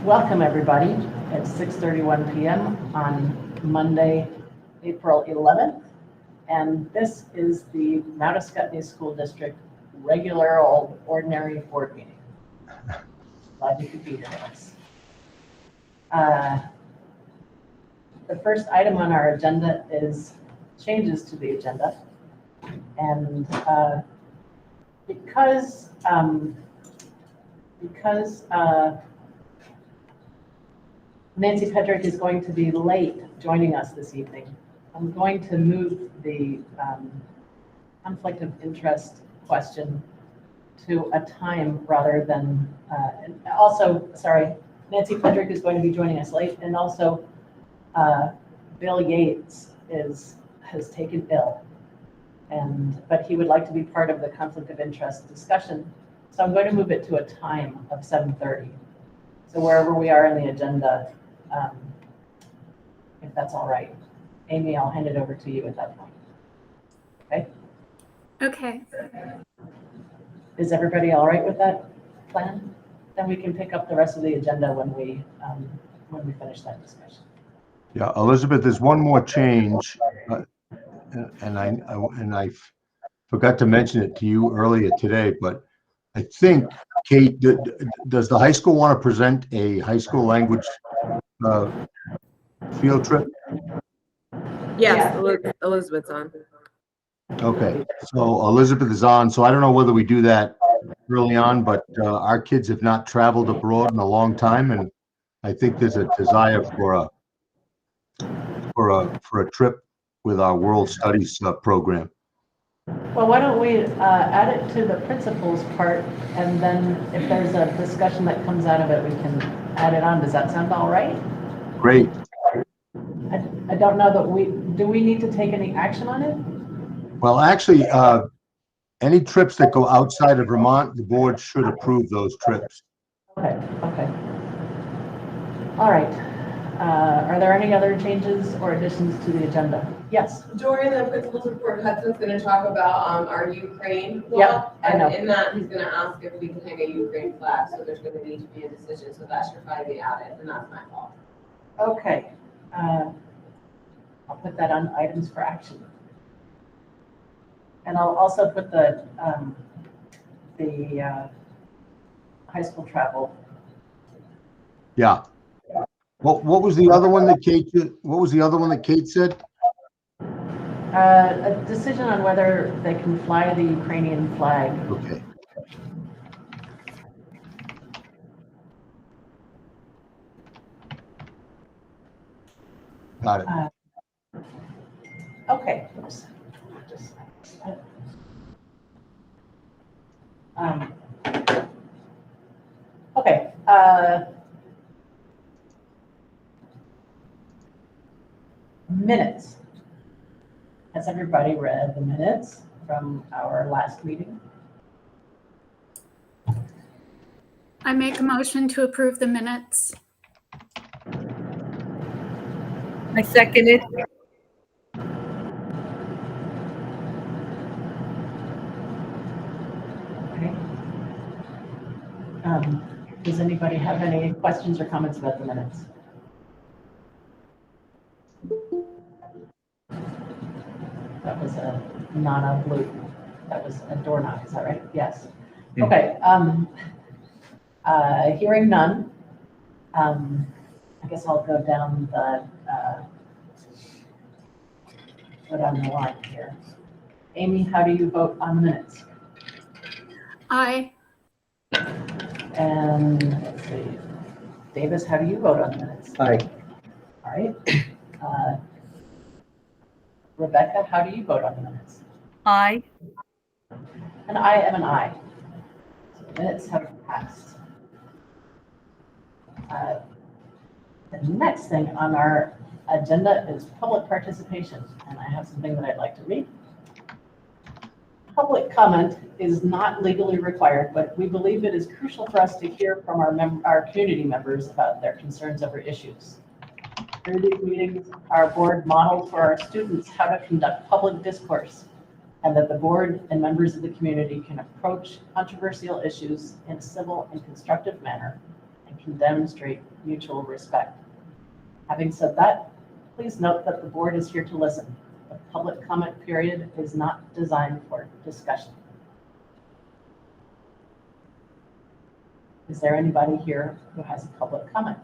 Welcome, everybody. It's 6:31 p.m. on Monday, April 11th, and this is the Mount Scottney School District regular old ordinary board meeting. Glad you could be here with us. The first item on our agenda is changes to the agenda, and because Nancy Pedrick is going to be late joining us this evening, I'm going to move the conflict of interest question to a time rather than, and also, sorry, Nancy Pedrick is going to be joining us late, and also Bill Yates has taken ill, but he would like to be part of the conflict of interest discussion. So I'm going to move it to a time of 7:30. So wherever we are in the agenda, if that's all right. Amy, I'll hand it over to you at that point. Okay? Okay. Is everybody all right with that plan? Then we can pick up the rest of the agenda when we finish that discussion. Yeah, Elizabeth, there's one more change, and I forgot to mention it to you earlier today, but I think, Kate, does the high school want to present a high school language field trip? Yes, yeah. Elizabeth's on. Okay, so Elizabeth is on, so I don't know whether we do that early on, but our kids have not traveled abroad in a long time, and I think there's a desire for a trip with our World Studies program. Well, why don't we add it to the principals part, and then if there's a discussion that comes out of it, we can add it on. Does that sound all right? Great. I don't know that do we need to take any action on it? Well, actually, any trips that go outside of Vermont, the board should approve those trips. Okay. All right. Are there any other changes or additions to the agenda? Yes. During the principal's report, Hudson's going to talk about our Ukraine law. Yep, I know. And in that, he's going to ask if we can hang a Ukraine flag. So there's going to need to be a decision. So that should probably be added, and that's my fault. Okay. I'll put that on items for action. And I'll also put the high school travel. Yeah. What was the other one that Kate? What was the other one that Kate said? A decision on whether they can fly the Ukrainian flag. Okay. Got it. Okay. Okay. Minutes. Has everybody read the minutes from our last meeting? I make a motion to approve the minutes. I second it. Okay. Does anybody have any questions or comments about the minutes? That was a Nana Blue. That was a door knock, is that right? Yes. Okay. Hearing none, I guess I'll go down the line here. Amy, how do you vote on the minutes? Aye. And let's see, Davis, how do you vote on the minutes? Aye. All right. Rebecca, how do you vote on the minutes? Aye. And I am an aye. So the minutes have passed. The next thing on our agenda is public participation, and I have something that I'd like to read. Public comment is not legally required, but we believe it is crucial for us to hear from our community members about their concerns over issues. Through these meetings, our board modeled for our students how to conduct public discourse, and that the board and members of the community can approach controversial issues in a civil and constructive manner and can demonstrate mutual respect. Having said that, please note that the board is here to listen. The public comment period is not designed for discussion. Is there anybody here who has a public comment?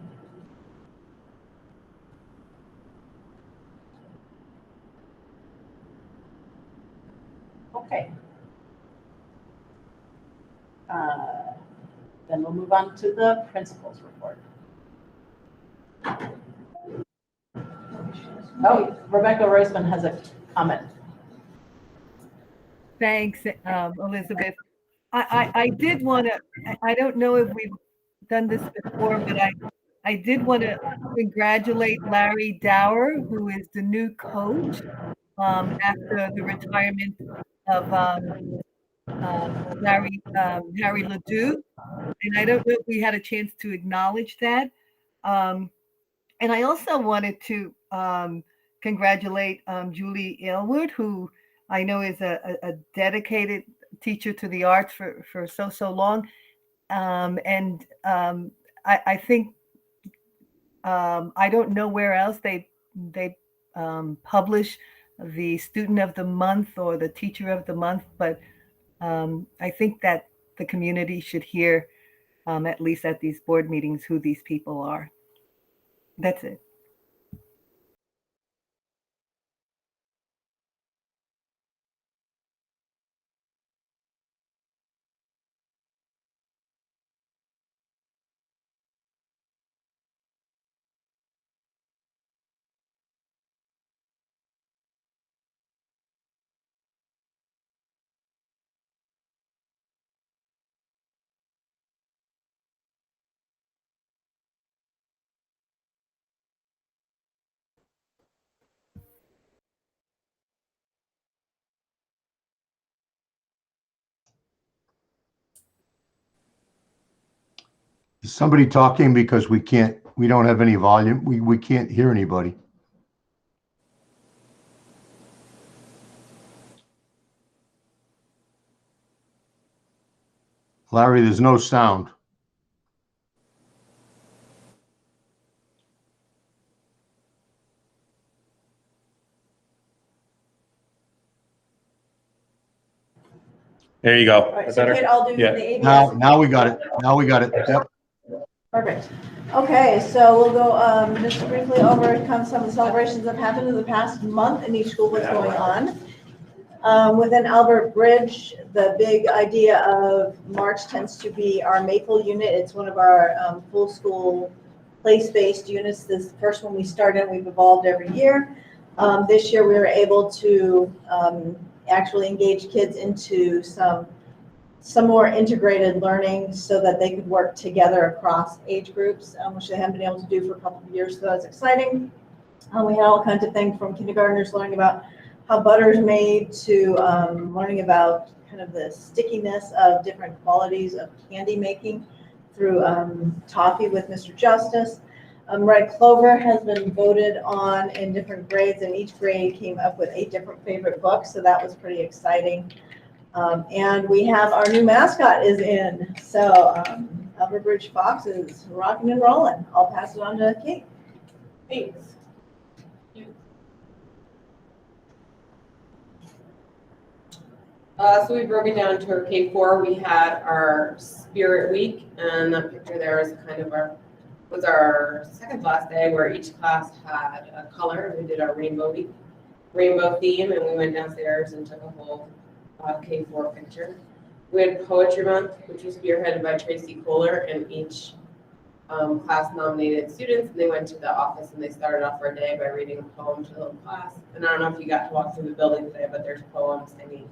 Okay. Then we'll move on to the principal's report. Oh, Rebecca Roisman has a comment. Thanks, Elizabeth. I did want to, I don't know if we've done this before, but I did want to congratulate Larry Dower, who is the new coach after the retirement of Harry Ledoux. And I don't know if we had a chance to acknowledge that. And I also wanted to congratulate Julie Aylward, who I know is a dedicated teacher to the arts for so long. And I think, I don't know where else they publish the student of the month or the teacher of the month, but I think that the community should hear, at least at these board meetings, who these people are. That's it. Is somebody talking because we don't have any volume? We can't hear anybody. Larry, there's no sound. There you go. All right, Is so that better? Kate, I'll do Yeah. the ABS. Now we got it. Now we got it. Yep. Perfect. Okay, so we'll go just briefly over some of the celebrations that have happened in the past month in each school, what's going on. Within Albert Bridge, the big idea of March tends to be our Maple unit. It's one of our full school place-based units. This is the first one we started, we've evolved every year. This year we were able to actually engage kids into some more integrated learning so that they could work together across age groups, which they haven't been able to do for a couple of years, so that's exciting. We had all kinds of things from kindergartners learning about how butter is made to learning about kind of the stickiness of different qualities of candy making through toffee with Mr. Justice. Red Clover has been voted on in different grades, and each grade came up with a different favorite book, so that was pretty exciting. And we have our new mascot is in, so Albert Bridge Fox is rocking and rolling. I'll pass it on to Kate. Thanks. So we broke it down to our K4. We had our Spirit Week, and that picture there is kind of was our second last day where each class had a color. We did our rainbow theme, and we went downstairs and took a whole K4 picture. We had Poetry Month, which was spearheaded by Tracy Kohler, and each class nominated students, and they went to the office and they started off our day by reading a poem to the whole class. And I don't know if you got to walk through the building today, but there's poems hanging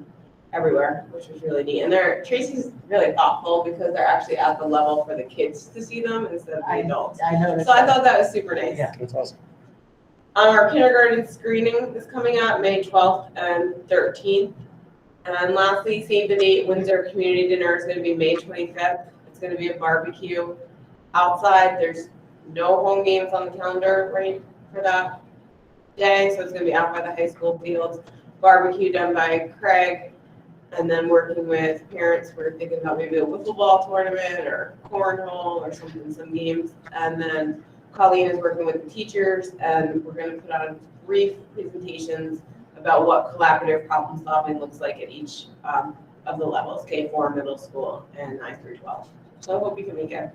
everywhere, which was really neat. And Tracy's really thoughtful because they're actually at the level for the kids to see them instead of the adults. I noticed. So I thought that was super nice. Yeah. That's awesome. Our kindergarten screening is coming out May 12th and 13th. And lastly, Save the Date Windsor Community Dinner is going to be May 25th. It's going to be a barbecue outside. There's no home games on the calendar right for that day, so it's going to be out by the high school fields. Barbecue done by Craig. And then working with parents, we're thinking about maybe a wiffle ball tournament or cornhole or something, some games. And then Colleen is working with the teachers, and we're gonna put on brief presentations about what collaborative problem solving looks like at each of the levels, K4, middle school, and 9 through 12. So I hope you can make it.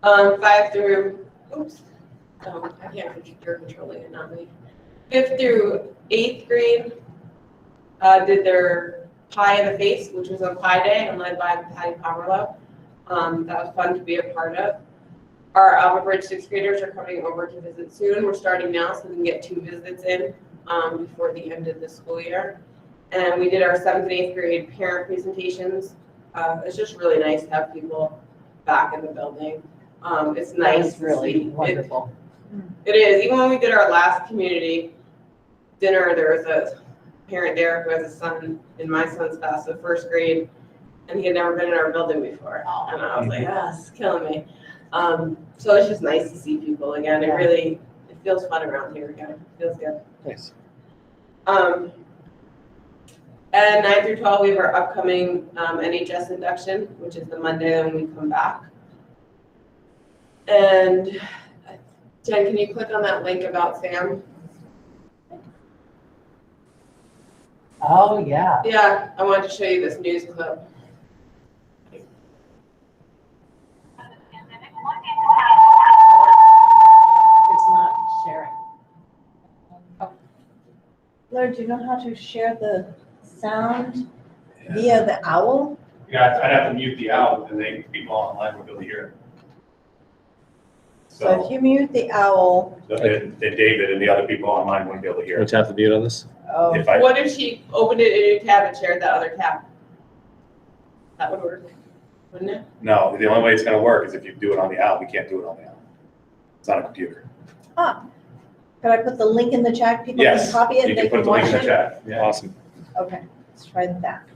5 through, oops, I can't, you're controlling it, not me. 5th through 8th grade did their Pie in the Face, which was on Pie Day and led by Patty Pomerleau. That was fun to be a part of. Our Alva Bridge 6th graders are coming over to visit soon. We're starting now so we can get 2 visits in before the end of the school year. And we did our 7th and 8th grade parent presentations. It's just really nice to have people back in the building. It's nice. It's really wonderful. It is. Even when we did our last community dinner, there was a parent there who has a son in my son's class of 1st grade, and he had never been in our building before. And I was like, it's killing me. So it's just nice to see people again. It feels fun around here again. It feels good. Nice. And 9 through 12, we have our upcoming NHS Induction, which is the Monday when we come back. And Jen, can you click on that link about Sam? Oh, yeah. Yeah, I wanted to show you this news clip. It's not sharing. Laura, do you know how to share the sound via the owl? Yeah, I'd have to mute the owl, and then people online will be able to hear it. So if you mute the owl, Then David and the other people online wouldn't be able to hear Can we it. tap the mute on this? oh, If I, What if she opened it in a new tab and shared that other tab? That would work, wouldn't it? no, the only way it's gonna work is if you do it on the owl. We can't do it on the owl. It's not a computer. could I put the link in the chat? People can Yes, copy it, you they can can put the link watch in the it? chat. Yeah. Awesome. Okay, let's try that.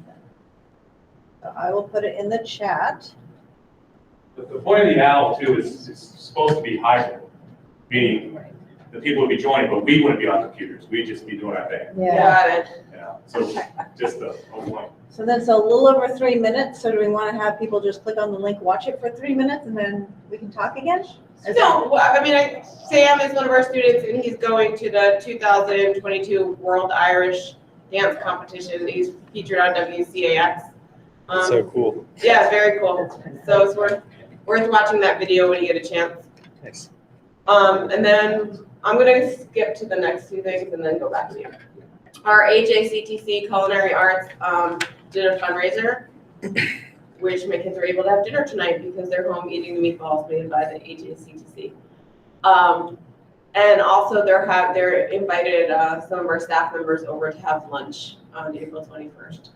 So I will put it in the chat. The point of the owl too is it's supposed to be hybrid, meaning the people would be joining, but we wouldn't be on computers. We'd just be doing our thing, Got it. you know? So just the whole point. So then, so a little over 3 minutes, so do we want to have people just click on the link, watch it for 3 minutes, and then we can talk again? No, well, I mean, Sam is one of our students, and he's going to the 2022 World Irish Dance Competition. He's featured on WCAX. That's so cool. Yeah, it's very cool. So it's worth watching that video when you get a chance. Nice. And then I'm gonna skip to the next 2 things and then go back to you. Our HACTC Culinary Arts did a fundraiser, which my kids were able to have dinner tonight because they're home eating the meatballs made by the HACTC. And also they're invited some of our staff members over to have lunch on April 21st.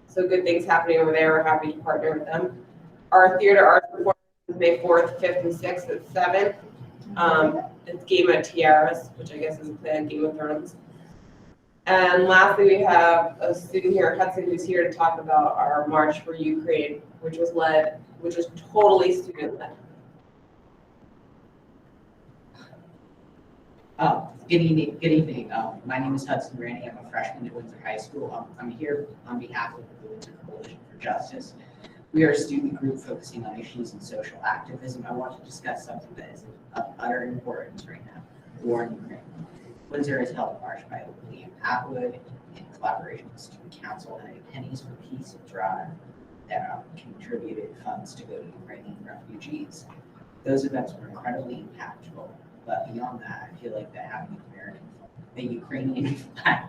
So good things happening over there. We're happy to partner with them. Our theater arts performance is May 4th, 5th, and 6th at 7. It's Game of Tiaras, which I guess is a play on Game of Thrones. And lastly, we have a student here, Hudson, who's here to talk about our March for Ukraine, which was totally student-led. Good evening. My name is Hudson Randy. I'm a freshman at Windsor High School. I'm here on behalf of the Windsor Coalition for Justice. We are a student group focusing on issues in social activism. I want to discuss something that is of utter importance right now, the war in Ukraine. Windsor has held a march by William Atwood in collaboration with Student Council and a Pennies for Peace drive that contributed funds to go to Ukrainian refugees. Those events were incredibly impactful, but beyond that, I feel like that having the Ukrainian flag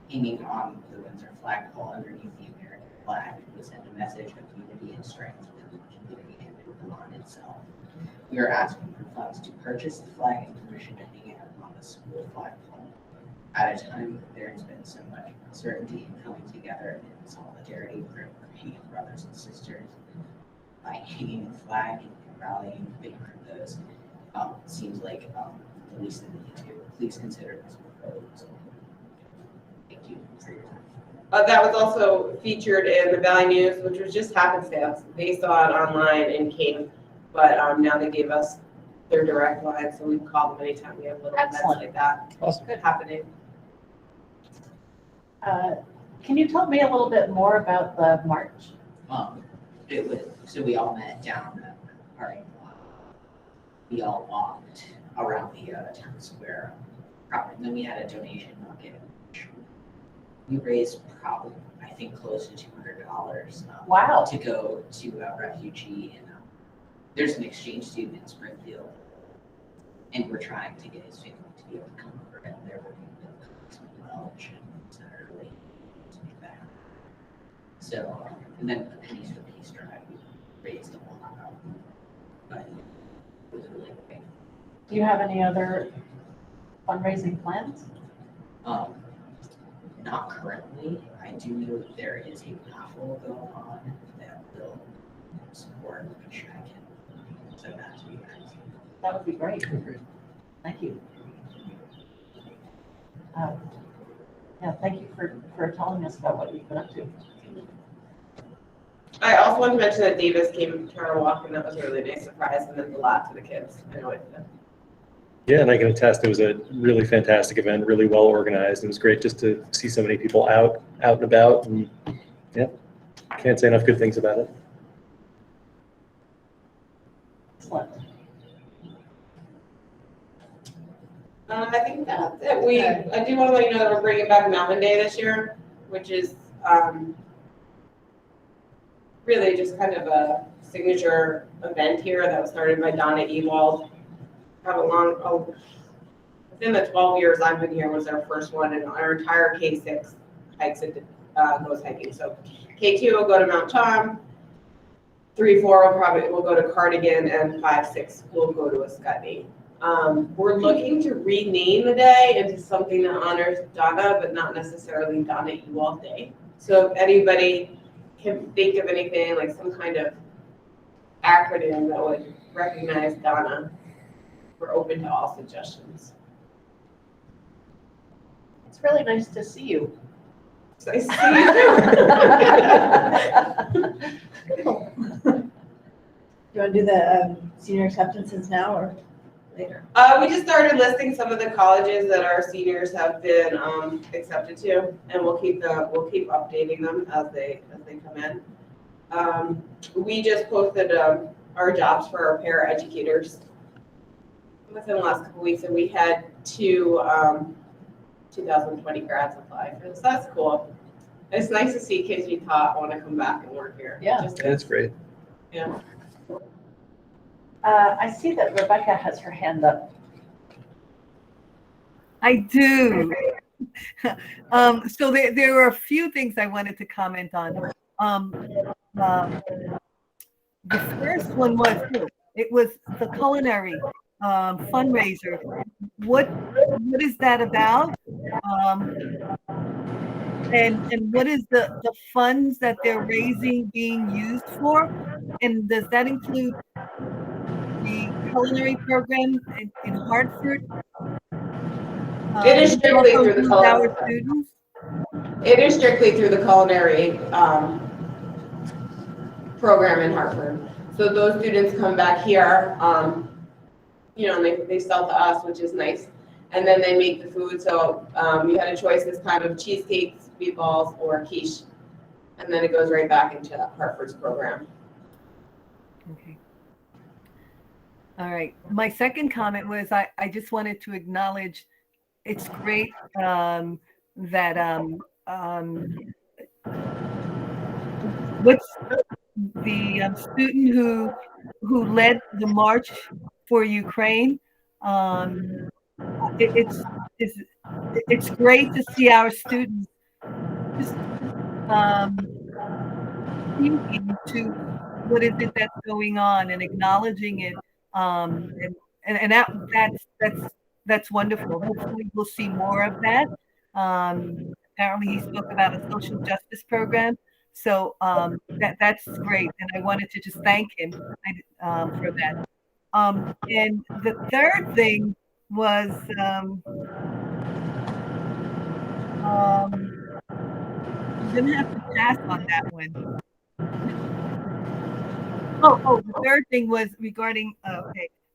hanging on the Windsor flagpole underneath the American flag would send a message of unity and strength within the community and beyond itself. We are asking for funds to purchase the flag and permission to hang it on the school flagpole. At a time when there has been so much uncertainty and coming together in solidarity with our Ukrainian brothers and sisters, by hanging the flag and rallying for those, seems like the least that we need to. Please consider this proposal. Thank you for your time. That was also featured in the Valley News, which was just happenstance. They saw it online and came, but now they gave us their direct line, so we can call them anytime we have little events Excellent. like that Awesome. happening. Can you tell me a little bit more about the march? It was, so we all met down at the parking lot. We all walked around the town square property, and then we had a donation bucket. We raised probably, I think, close to $200. Wow. To go to a refugee, and there's an exchange student in Springfield, and we're trying to get his family to be able to come over, and they're working with some Welsh and Senator Lee to do that. So, and then the Pennies for Peace drive, we raised a lot, but it was really great. Do you have any other fundraising plans? Not currently. I do know that there is a raffle going on that will support, which I can send that to you guys. That would be great. Thank you. Yeah, thank you for telling us about what you've been up to. I also want to mention that Davis came to our walk, and that was a really nice surprise, and meant a lot to the kids. I know it. Yeah, and I can attest it was a really fantastic event, really well organized. It was great just to see so many people out and about, and yeah, can't say enough good things about it. Excellent. I think that's it. I do want to let you know that we're bringing back Mountain Day this year, which is really just kind of a signature event here that was started by Donna Ewald. Within the 12 years I've been here, was our first one, and our entire K6 hikes and goes hiking. So K2 will go to Mount Tom, 3-4 will go to Cardigan, and 5-6 will go to Ascutney. We're looking to rename the day into something that honors Donna, but not necessarily Donna Ewald Day. So if anybody can think of anything like some kind of acronym that would recognize Donna, we're open to all suggestions. It's really nice to see you. So I see you. Cool. Do you want to do the senior acceptances now or later? We just started listing some of the colleges that our seniors have been accepted to, and we'll keep updating them as they come in. We just posted our jobs for our paraeducators within the last couple weeks, and we had 2 2020 grads apply for this. That's cool. It's nice to see kids we taught want to come back and work here. Yeah. That's great. Yeah. I see that Rebecca has her hand up. I do. So there were a few things I wanted to comment on. The first one was the culinary fundraiser. What is that about? And what is the funds that they're raising being used for? And does that include the culinary program in Hartford? It is strictly through the culinary. Our students? It is strictly through the culinary program in Hartford. So those students come back here, and they sell to us, which is nice. And then they make the food. So you had a choice this time of cheesecakes, meatballs, or quiche. And then it goes right back into Hartford's program. Okay. All right. My second comment was I just wanted to acknowledge it's great that what's the student who led the march for Ukraine. It's great to see our students just thinking to what is it that's going on and acknowledging it, and that's wonderful. Hopefully we'll see more of that. Apparently he spoke about a social justice program, so that's great, and I wanted to just thank him for that. And the third thing was I'm gonna have to pass on that one. Oh, the third thing was regarding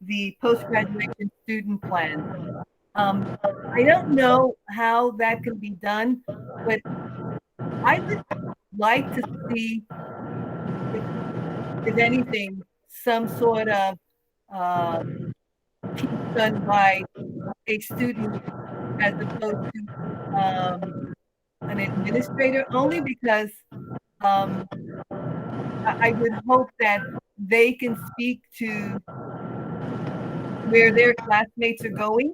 the post-graduation student plan. I don't know how that can be done, but I would like to see, if anything, some sort of teach done by a student as opposed to an administrator, only because I would hope that they can speak to where their classmates are going,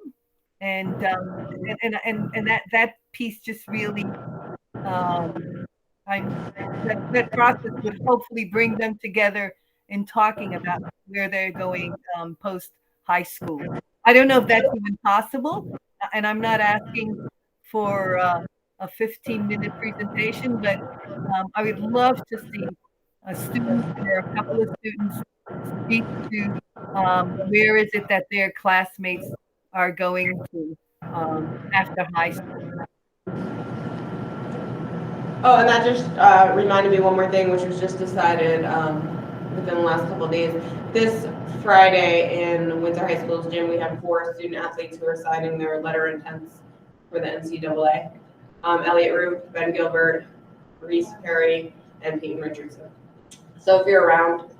and that piece just really that process would hopefully bring them together in talking about where they're going post high school. I don't know if that's even possible, and I'm not asking for a 15-minute presentation, but I would love to see a student or a couple of students speak to where is it that their classmates are going to after high school. Oh, and that just reminded me one more thing, which was just decided within the last couple of days. This Friday in Windsor High School's gym, we have 4 student athletes who are signing their letter of intents for the NCAA. Elliot Roop, Ben Gilbert, Reese Perry, and Peyton Richardson. So if you're around,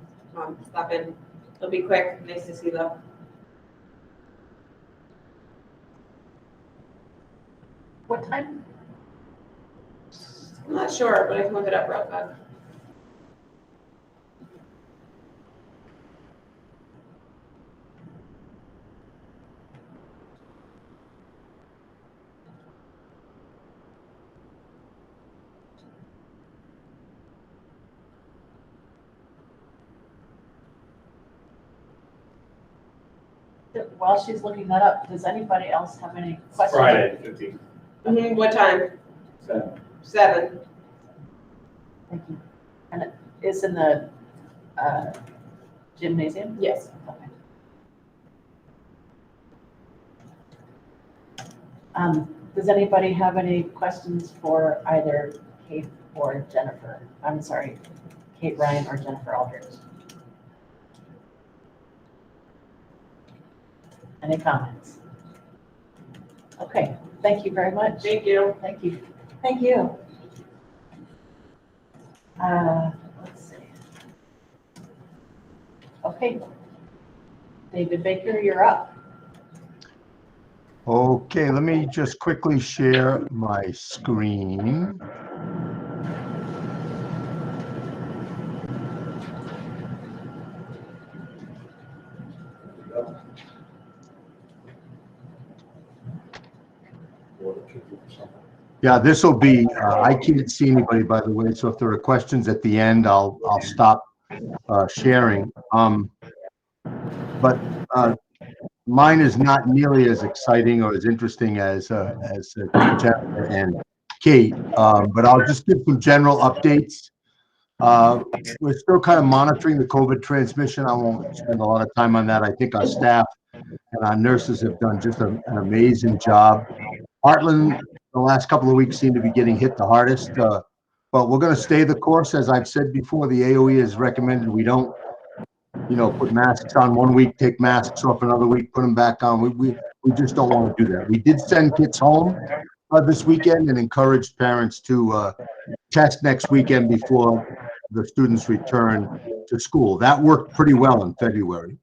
stop in. It'll be quick. Nice to see them. What time? I'm not sure, but I can look it up real quick. While she's looking that up, does anybody else have any questions? Friday, 15th. What time? 7. Thank you. And it's in the gymnasium? Yes. Okay. Does anybody have any questions for either Kate or Jennifer? I'm sorry, Kate Ryan or Jennifer Aldrich? Any comments? Okay, thank you very much. Thank you. Thank you. Thank you. Let's see. Okay. David Baker, you're up. Okay, let me just quickly share my screen. Yeah, this will be, I can't see anybody, by the way, so if there are questions at the end, I'll stop sharing. But mine is not nearly as exciting or as interesting as Jennifer and Kate, but I'll just give some general updates. We're still kind of monitoring the COVID transmission. I won't spend a lot of time on that. I think our staff and our nurses have done just an amazing job. Heartland, the last couple of weeks seem to be getting hit the hardest, but we're going to stay the course. As I've said before, the AOE has recommended we don't, put masks on one week, take masks off another week, put them back on. We just don't want to do that. We did send kids home this weekend and encouraged parents to test next weekend before the students return to school. That worked pretty well in February.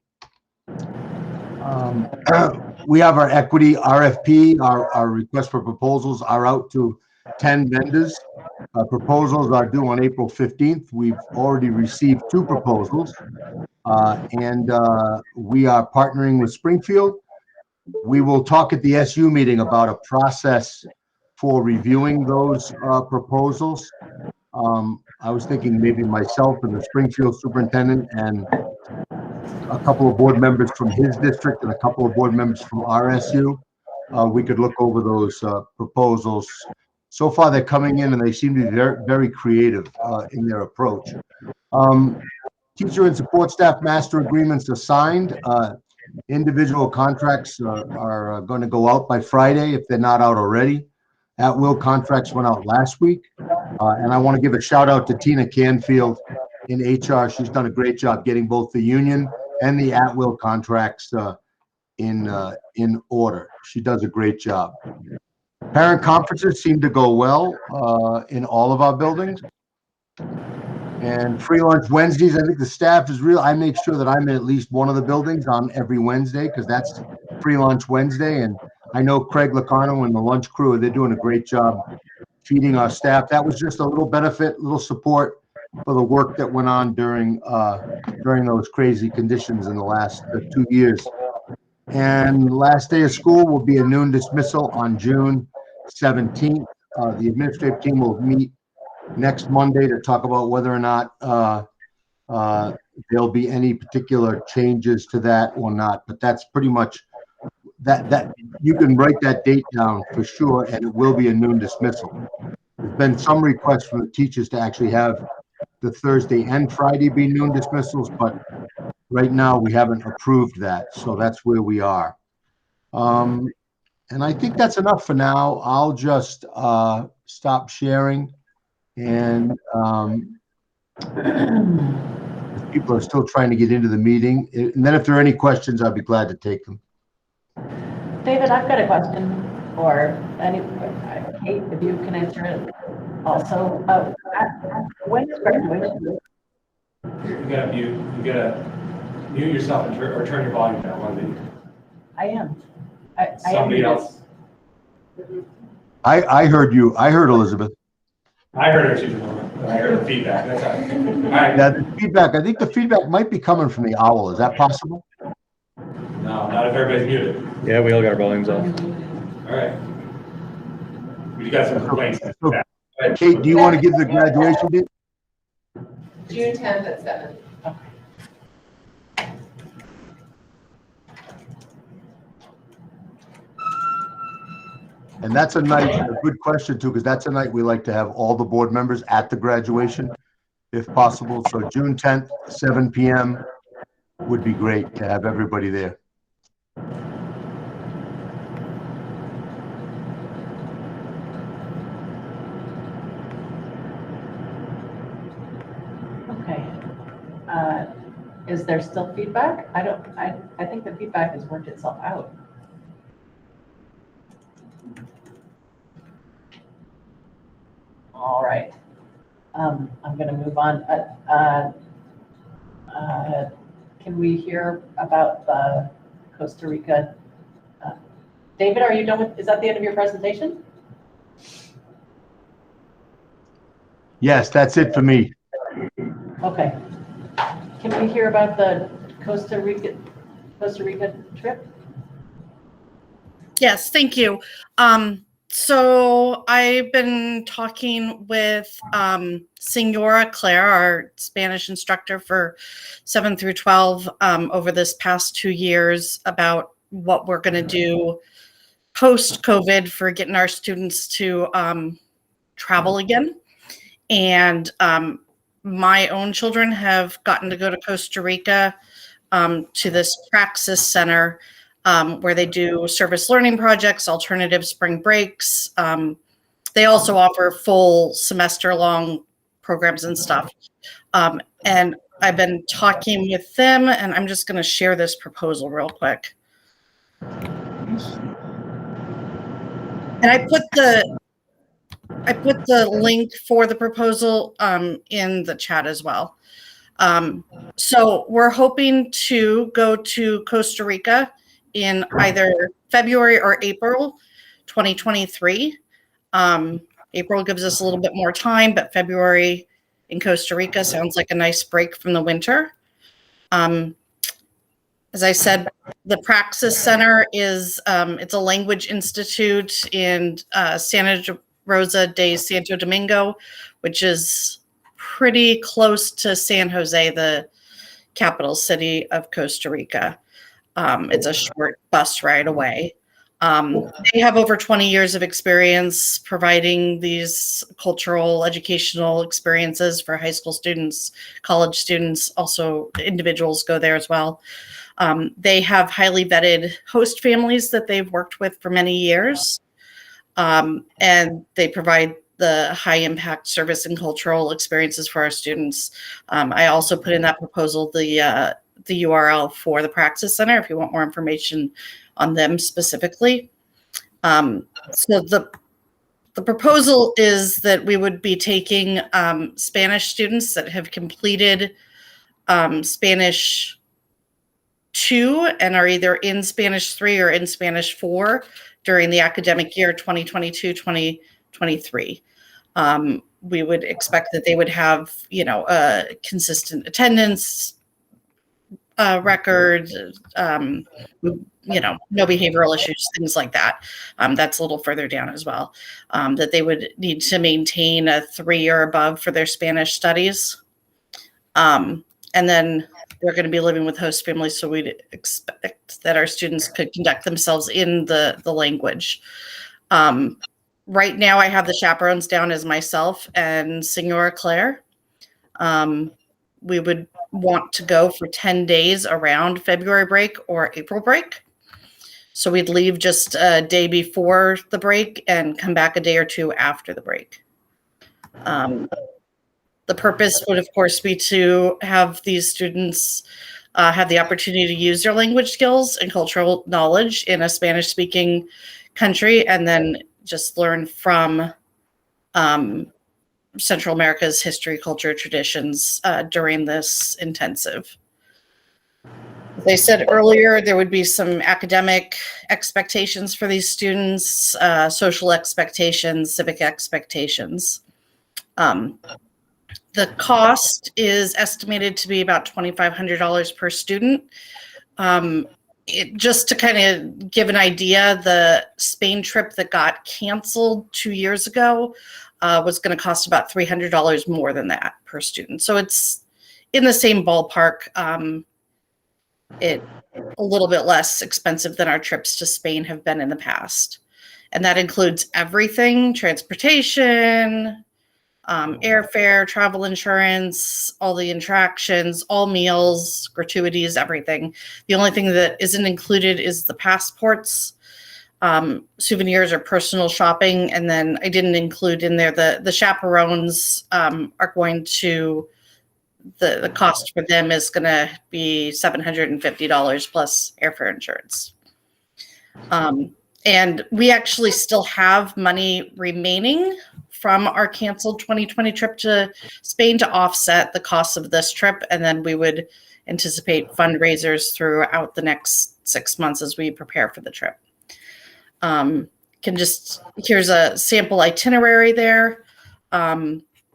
We have our equity RFP, our request for proposals are out to 10 vendors. Proposals are due on April 15th. We've already received 2 proposals, and we are partnering with Springfield. We will talk at the SU meeting about a process for reviewing those proposals. I was thinking maybe myself and the Springfield superintendent and a couple of board members from his district and a couple of board members from RSU. We could look over those proposals. So far, they're coming in and they seem to be very, very creative in their approach. Teacher and support staff master agreements are signed. Individual contracts are going to go out by Friday if they're not out already. At-will contracts went out last week. And I want to give a shout out to Tina Canfield in HR. She's done a great job getting both the union and the at-will contracts in order. She does a great job. Parent conferences seem to go well in all of our buildings. And free lunch Wednesdays, I think the staff is real. I make sure that I'm in at least one of the buildings on every Wednesday because that's free lunch Wednesday. And I know Craig Locarno and the lunch crew, they're doing a great job feeding our staff. That was just a little benefit, little support for the work that went on during those crazy conditions in the last 2 years. And last day of school will be a noon dismissal on June 17th. The administrative team will meet next Monday to talk about whether or not there'll be any particular changes to that or not. But that's pretty much that you can write that date down for sure, and it will be a noon dismissal. There's been some requests from the teachers to actually have the Thursday and Friday be noon dismissals, but right now we haven't approved that, so that's where we are. And I think that's enough for now. I'll just stop sharing. And if people are still trying to get into the meeting, and then if there are any questions, I'll be glad to take them. David, I've got a question, or Kate, if you can answer it also. When is graduation? You gotta mute yourself and or turn your volume down. One thing. I am. Somebody else. I heard you. I heard Elizabeth. I heard her too. I heard the feedback. That's all right. All right. Yeah, the feedback. I think the feedback might be coming from the owl. Is that possible? No, not if everybody's muted. Yeah, we all got our volumes off. All right. We got some complaints. So, Kate, do you want to give the graduation date? June 10th at 7. And that's a good question too, because that's a night we like to have all the board members at the graduation, if possible. So June 10th, 7 p.m. would be great to have everybody there. Okay. Is there still feedback? I think the feedback has worked itself out. All right. I'm going to move on. Can we hear about the Costa Rica? David, are you done with, is that the end of your presentation? Yes, that's it for me. Okay. Can we hear about the Costa Rica trip? Yes, thank you. So I've been talking with Senora Claire, our Spanish instructor for 7 through 12 over this past 2 years about what we're going to do post-COVID for getting our students to travel again. And my own children have gotten to go to Costa Rica to this Praxis Center where they do service learning projects, alternative spring breaks. They also offer full semester-long programs and stuff. And I've been talking with them, and I'm just going to share this proposal real quick. And I put the link for the proposal in the chat as well. So we're hoping to go to Costa Rica in either February or April 2023. April gives us a little bit more time, but February in Costa Rica sounds like a nice break from the winter. As I said, the Praxis Center is it's a language institute in Santa Rosa de Santo Domingo, which is pretty close to San Jose, the capital city of Costa Rica. It's a short bus ride away. They have over 20 years of experience providing these cultural, educational experiences for high school students, college students, also individuals go there as well. They have highly vetted host families that they've worked with for many years. And they provide the high impact service and cultural experiences for our students. I also put in that proposal the URL for the Praxis Center if you want more information on them specifically. So the proposal is that we would be taking Spanish students that have completed Spanish 2 and are either in Spanish 3 or in Spanish 4 during the academic year 2022-2023. We would expect that they would have, a consistent attendance record, no behavioral issues, things like that. That's a little further down as well. That they would need to maintain a 3 or above for their Spanish studies. And then they're going to be living with host families, so we'd expect that our students could conduct themselves in the language. Right now, I have the chaperones down as myself and Senora Claire. We would want to go for 10 days around February break or April break. So we'd leave just a day before the break and come back a day or two after the break. The purpose would, of course, be to have these students have the opportunity to use their language skills and cultural knowledge in a Spanish-speaking country, and then just learn from Central America's history, culture, traditions during this intensive. As I said earlier, there would be some academic expectations for these students, social expectations, civic expectations. The cost is estimated to be about $2,500 per student. Just to kind of give an idea, the Spain trip that got canceled 2 years ago was going to cost about $300 more than that per student. So it's in the same ballpark. It a little bit less expensive than our trips to Spain have been in the past. And that includes everything: transportation, airfare, travel insurance, all the interactions, all meals, gratuities, everything. The only thing that isn't included is the passports, souvenirs or personal shopping. And then I didn't include in there the chaperones are going to, the cost for them is going to be $750 plus airfare insurance. And we actually still have money remaining from our canceled 2020 trip to Spain to offset the cost of this trip. And then we would anticipate fundraisers throughout the next 6 months as we prepare for the trip. Here's a sample itinerary there.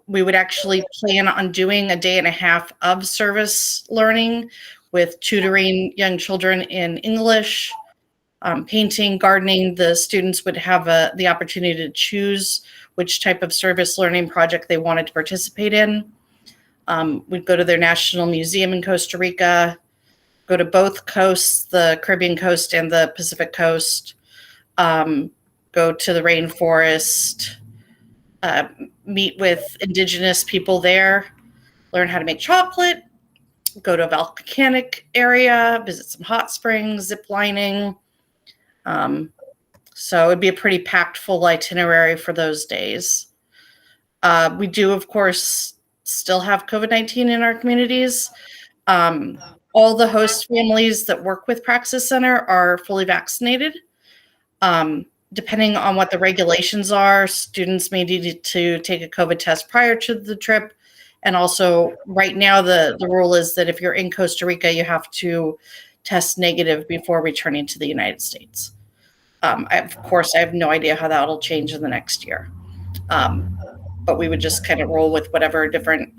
We would actually plan on doing a day and a half of service learning with tutoring young children in English, painting, gardening. The students would have the opportunity to choose which type of service learning project they wanted to participate in. We'd go to their national museum in Costa Rica, go to both coasts, the Caribbean coast and the Pacific coast, go to the rainforest, meet with indigenous people there, learn how to make chocolate, go to a volcanic area, visit some hot springs, zip lining. So it'd be a pretty packed full itinerary for those days. We do, of course, still have COVID-19 in our communities. All the host families that work with Praxis Center are fully vaccinated. Depending on what the regulations are, students may need to take a COVID test prior to the trip. And also right now, the rule is that if you're in Costa Rica, you have to test negative before returning to the United States. Of course, I have no idea how that'll change in the next year. But we would just kind of roll with whatever different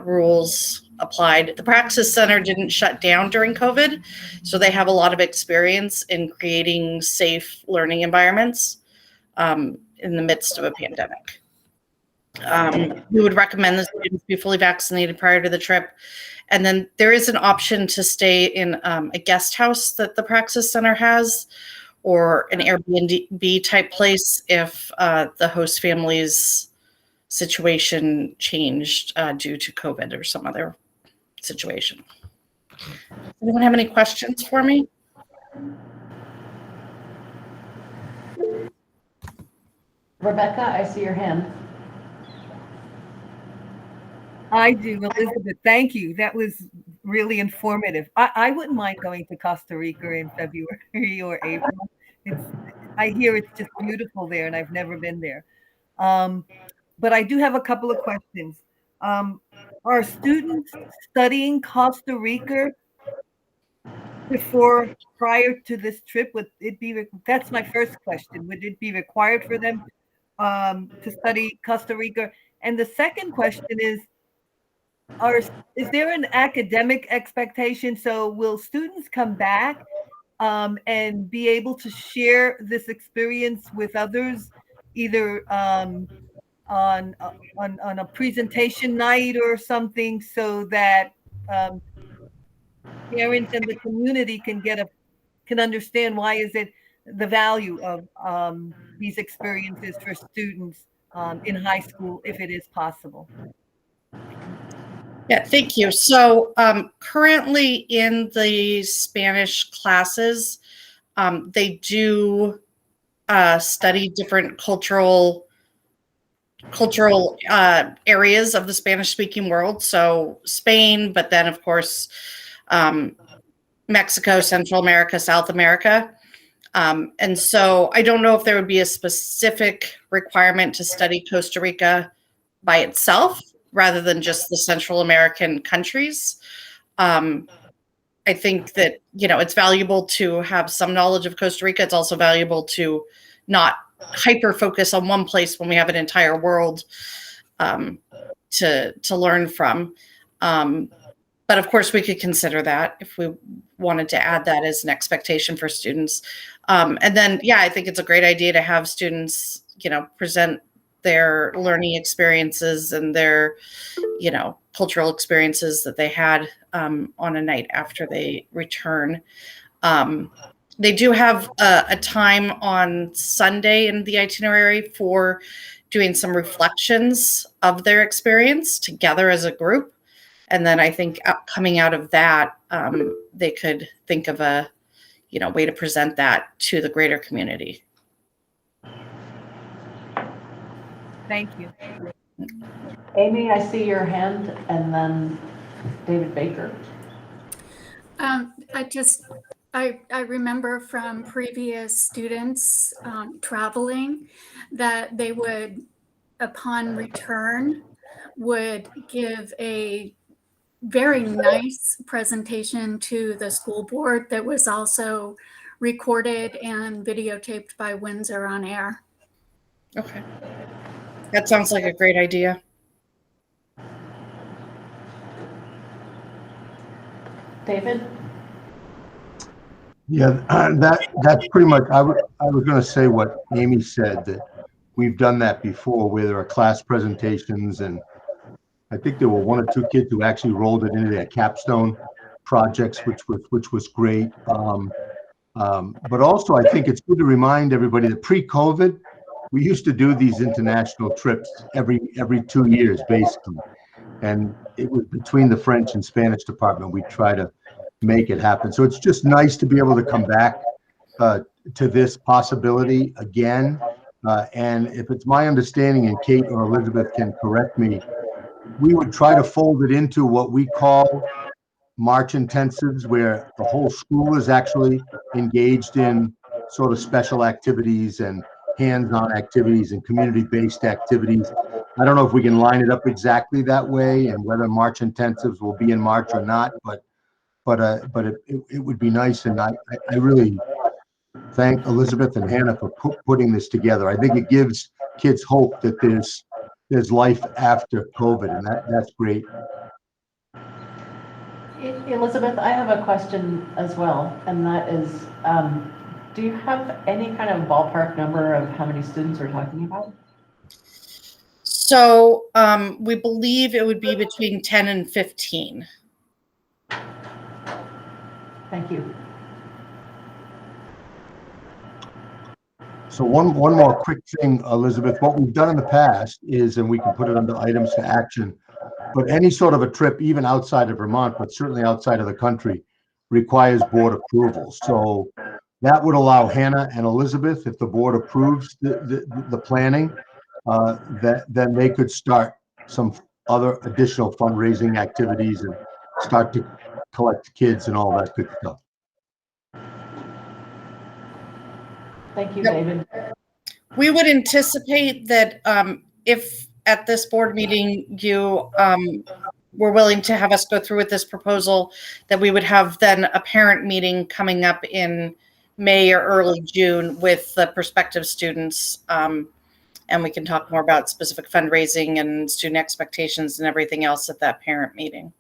rules applied. The Praxis Center didn't shut down during COVID, so they have a lot of experience in creating safe learning environments in the midst of a pandemic. We would recommend the students be fully vaccinated prior to the trip. And then there is an option to stay in a guest house that the Praxis Center has, or an Airbnb type place if the host family's situation changed due to COVID or some other situation. Anyone have any questions for me? Rebecca, I see your hand. I do, Elizabeth. Thank you. That was really informative. I wouldn't mind going to Costa Rica in February or April. I hear it's just beautiful there, and I've never been there. But I do have a couple of questions. Are students studying Costa Rica prior to this trip? Would it be, that's my first question. Would it be required for them to study Costa Rica? And the second question is there an academic expectation? So will students come back and be able to share this experience with others, either on a presentation night or something, so that parents and the community can understand why is it the value of these experiences for students in high school, if it is possible. Yeah, thank you. So currently in the Spanish classes, they do study different cultural areas of the Spanish-speaking world. So Spain, but then of course Mexico, Central America, South America. And so I don't know if there would be a specific requirement to study Costa Rica by itself rather than just the Central American countries. I think that, it's valuable to have some knowledge of Costa Rica. It's also valuable to not hyper focus on one place when we have an entire world to learn from. But of course, we could consider that if we wanted to add that as an expectation for students. And then, I think it's a great idea to have students, present their learning experiences and their, cultural experiences that they had on a night after they return. They do have a time on Sunday in the itinerary for doing some reflections of their experience together as a group. And then I think coming out of that, they could think of a, way to present that to the greater community. Thank you. Amy, I see your hand, and then David Baker. I remember from previous students traveling that they would, upon return, would give a very nice presentation to the school board that was also recorded and videotaped by Windsor on Air. Okay. That sounds like a great idea. David? Yeah, that's pretty much, I was going to say what Amy said, that we've done that before where there are class presentations, and I think there were one or two kids who actually rolled it into their capstone projects, which was great. But also I think it's good to remind everybody that pre-COVID, we used to do these international trips every 2 years, basically. And it was between the French and Spanish department, we try to make it happen. So it's just nice to be able to come back to this possibility again. And if it's my understanding, and Kate or Elizabeth can correct me, we would try to fold it into what we call March intensives, where the whole school is actually engaged in sort of special activities and hands-on activities and community-based activities. I don't know if we can line it up exactly that way and whether March intensives will be in March or not, but it would be nice. And I really thank Elizabeth and Hannah for putting this together. I think it gives kids hope that there's life after COVID, and that's great. Elizabeth, I have a question as well, and that is, do you have any kind of ballpark number of how many students we're talking about? So we believe it would be between 10 and 15. Thank you. So one more quick thing, Elizabeth, what we've done in the past is, and we can put it under items to action, but any sort of a trip, even outside of Vermont, but certainly outside of the country, requires board approval. So that would allow Hannah and Elizabeth, if the board approves the planning, then they could start some other additional fundraising activities and start to collect kids and all that good stuff. Thank you, Yep. David. We would anticipate that if at this board meeting you were willing to have us go through with this proposal, that we would have then a parent meeting coming up in May or early June with the prospective students. And we can talk more about specific fundraising and student expectations and everything else at that parent meeting.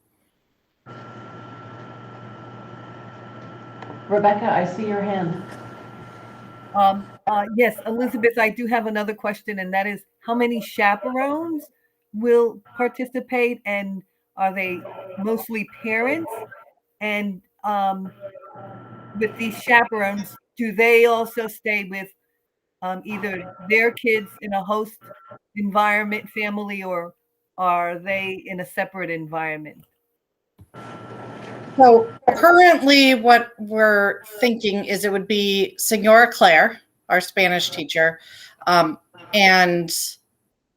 Rebecca, I see your hand. Yes, Elizabeth, I do have another question, and that is how many chaperones will participate, and are they mostly parents? And with these chaperones, do they also stay with either their kids in a host environment, family, or are they in a separate environment? So currently what we're thinking is it would be Senora Claire, our Spanish teacher, and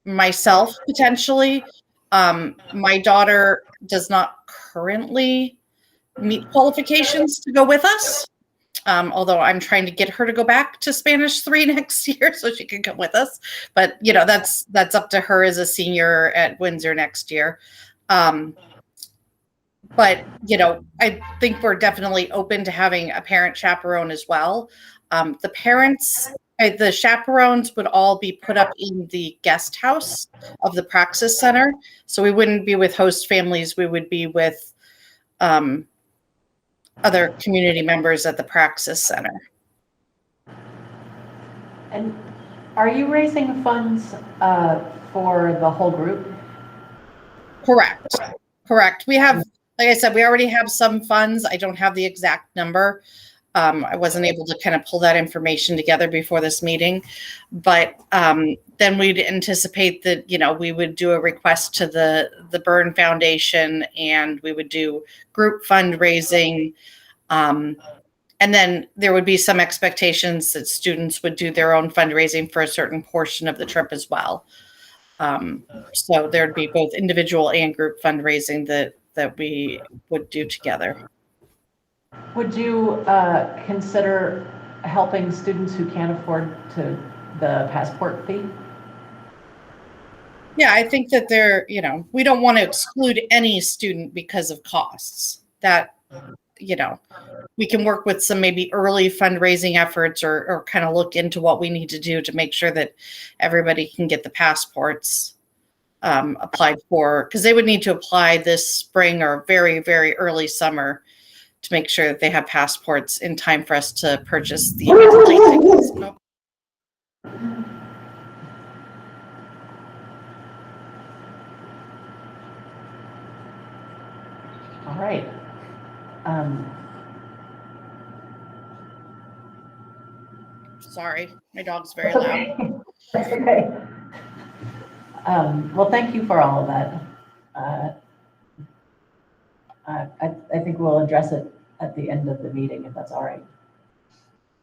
myself potentially. My daughter does not currently meet qualifications to go with us. Although I'm trying to get her to go back to Spanish 3 next year so she can come with us. But you know, that's up to her as a senior at Windsor next year. But you know, I think we're definitely open to having a parent chaperone as well. The parents, the chaperones would all be put up in the guest house of the Praxis Center. So we wouldn't be with host families. We would be with other community members at the Praxis Center. And are you raising funds for the whole group? Correct. We have, like I said, we already have some funds. I don't have the exact number. I wasn't able to kind of pull that information together before this meeting, but then we'd anticipate that, you know, we would do a request to the Byrne Foundation, and we would do group fundraising. And then there would be some expectations that students would do their own fundraising for a certain portion of the trip as well. So there'd be both individual and group fundraising that we would do together. Would you consider helping students who can't afford the passport fee? Yeah, I think that you know, we don't want to exclude any student because of costs. That, you know, we can work with some maybe early fundraising efforts or kind of look into what we need to do to make sure that everybody can get the passports applied for, because they would need to apply this spring or very, very early summer to make sure that they have passports in time for us to purchase the plane tickets. Oh. All right. Sorry, my dog's very loud. That's okay. Well, thank you for all of that. I think we'll address it at the end of the meeting, if that's all right.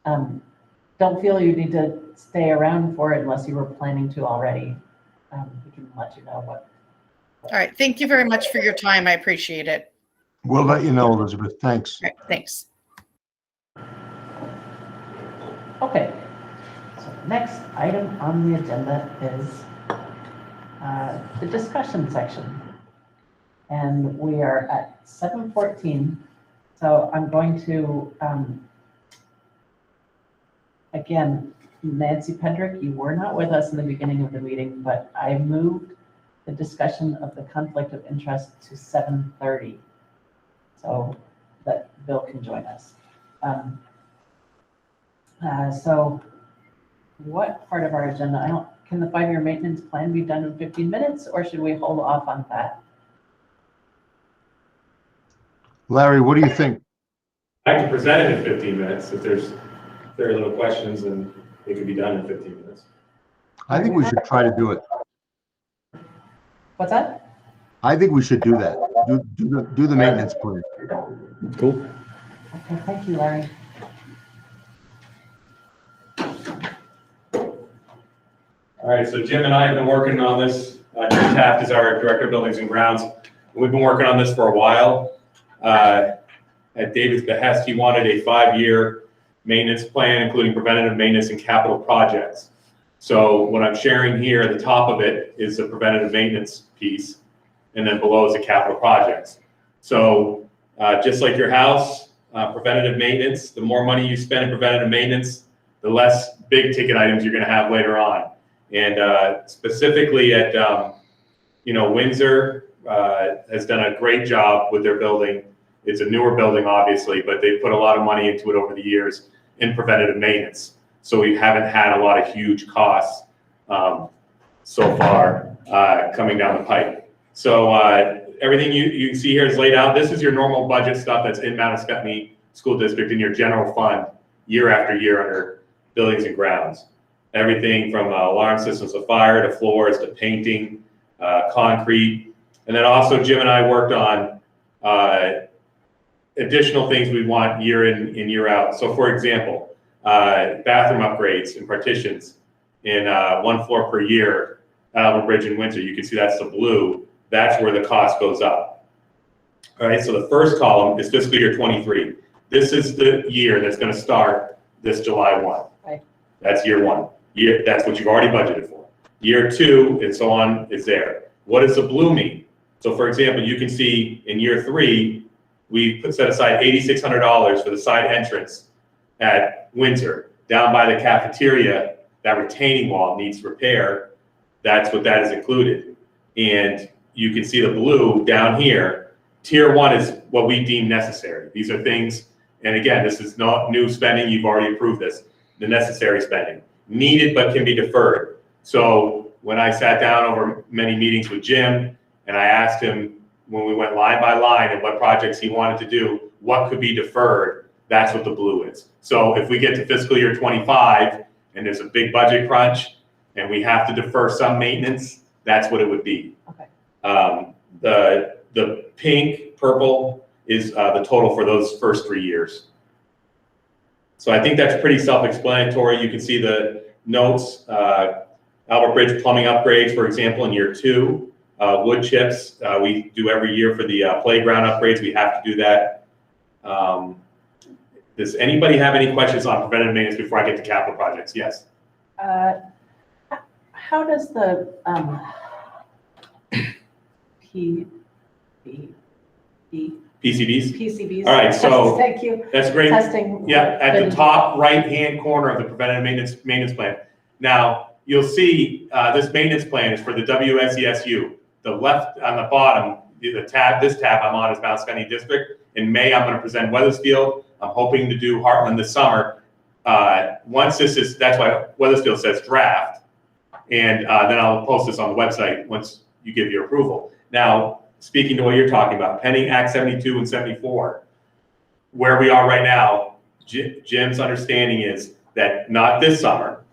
Don't feel you need to stay around for it unless you were planning to already. We can let you know what. All right, thank you very much for your time. I appreciate it. We'll let you know, Elizabeth. Thanks. All right, thanks. Okay, so the next item on the agenda is the discussion section. And we are at 7:14. So I'm going to, again, Nancy Pedrick, you were not with us in the beginning of the meeting, but I moved the discussion of the conflict of interest to 7:30 so that Bill can join us. So what part of our agenda, can the 5-year maintenance plan be done in 15 minutes or should we hold off on that? Larry, what do you think? I can present it in 15 minutes. If there's very little questions, then it could be done in 15 minutes. I think we should try to do it. What's that? I think we should do that. Do the maintenance plan. Cool. Okay, thank you, Larry. All right, so Jim and I have been working on this. Jim Taft is our Director of Buildings and Grounds. We've been working on this for a while. At David's behest, he wanted a 5-year maintenance plan, including preventative maintenance and capital projects. So what I'm sharing here at the top of it is the preventative maintenance piece, and then below is the capital projects. So just like your house, preventative maintenance, the more money you spend in preventative maintenance, the less big ticket items you're going to have later on. And specifically at, Windsor has done a great job with their building. It's a newer building, obviously, but they put a lot of money into it over the years in preventative maintenance. So we haven't had a lot of huge costs so far coming down the pipe. So everything you can see here is laid out. This is your normal budget stuff that's in Mount Scottney School District in your general fund year after year under buildings and grounds. Everything from alarm systems of fire to floors to painting, concrete. And then also Jim and I worked on additional things we want year in and year out. So for example, bathroom upgrades and partitions in 1 floor per year, Albert Bridge in Windsor. You can see that's the blue. That's where the cost goes up. All right, so the first column is fiscal year 23. This is the year that's going to start this July 1. Right. That's year 1. That's what you've already budgeted for. Year 2 and so on is there. What does the blue mean? So for example, you can see in year 3, we set aside $8,600 for the side entrance at Windsor. Down by the cafeteria, that retaining wall needs repair. That's what that is included. And you can see the blue down here. Tier 1 is what we deem necessary. These are things, and again, this is not new spending. You've already approved this. The necessary spending. Needed but can be deferred. So when I sat down over many meetings with Jim and I asked him when we went line by line and what projects he wanted to do, what could be deferred, that's what the blue is. So if we get to fiscal year 25 and there's a big budget crunch and we have to defer some maintenance, that's what it would be. Okay. The pink, purple is the total for those first 3 years. So I think that's pretty self-explanatory. You can see the notes, Albert Bridge plumbing upgrades, for example, in year 2. Wood chips, we do every year for the playground upgrades. We have to do that. Does anybody have any questions on preventative maintenance before I get to capital projects? Yes. How does the PCBs? PCBs? All right, so thank you. that's great. Testing. Yeah, at the top right-hand corner of the preventative maintenance plan. Now, you'll see this maintenance plan is for the WSESU. The left on the bottom, this tab I'm on is Mount Scottney District. In May, I'm going to present Weathersfield. I'm hoping to do Heartland this summer. Once this is, that's why Weathersfield says draft. And then I'll post this on the website once you give your approval. Now, speaking to what you're talking about, pending Act 72 and 74, where we are right now, Jim's understanding is that not this summer,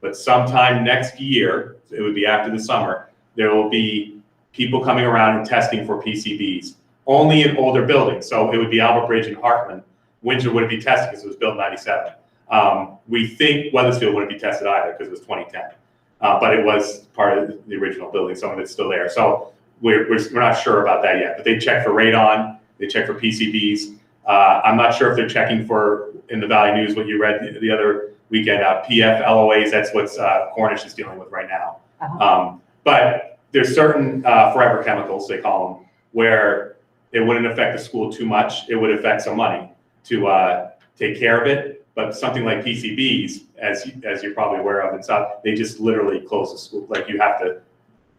but sometime next year, it would be after the summer, there will be people coming around and testing for PCBs, only in older buildings. So it would be Albert Bridge and Heartland. Windsor wouldn't be tested because it was built in 97. We think Weathersfield wouldn't be tested either because it was 2010. But it was part of the original building. Some of it's still there. So we're not sure about that yet. But they check for radon. They check for PCBs. I'm not sure if they're checking for, in the Valley News, what you read the other weekend, PF LOAs. That's what Cornish is dealing with right now. Uh-huh. But there's certain forever chemicals, they call them, where it wouldn't affect the school too much. It would affect some money to take care of it. But something like PCBs, as you're probably aware of and stuff, they just literally close the school. Like you have to,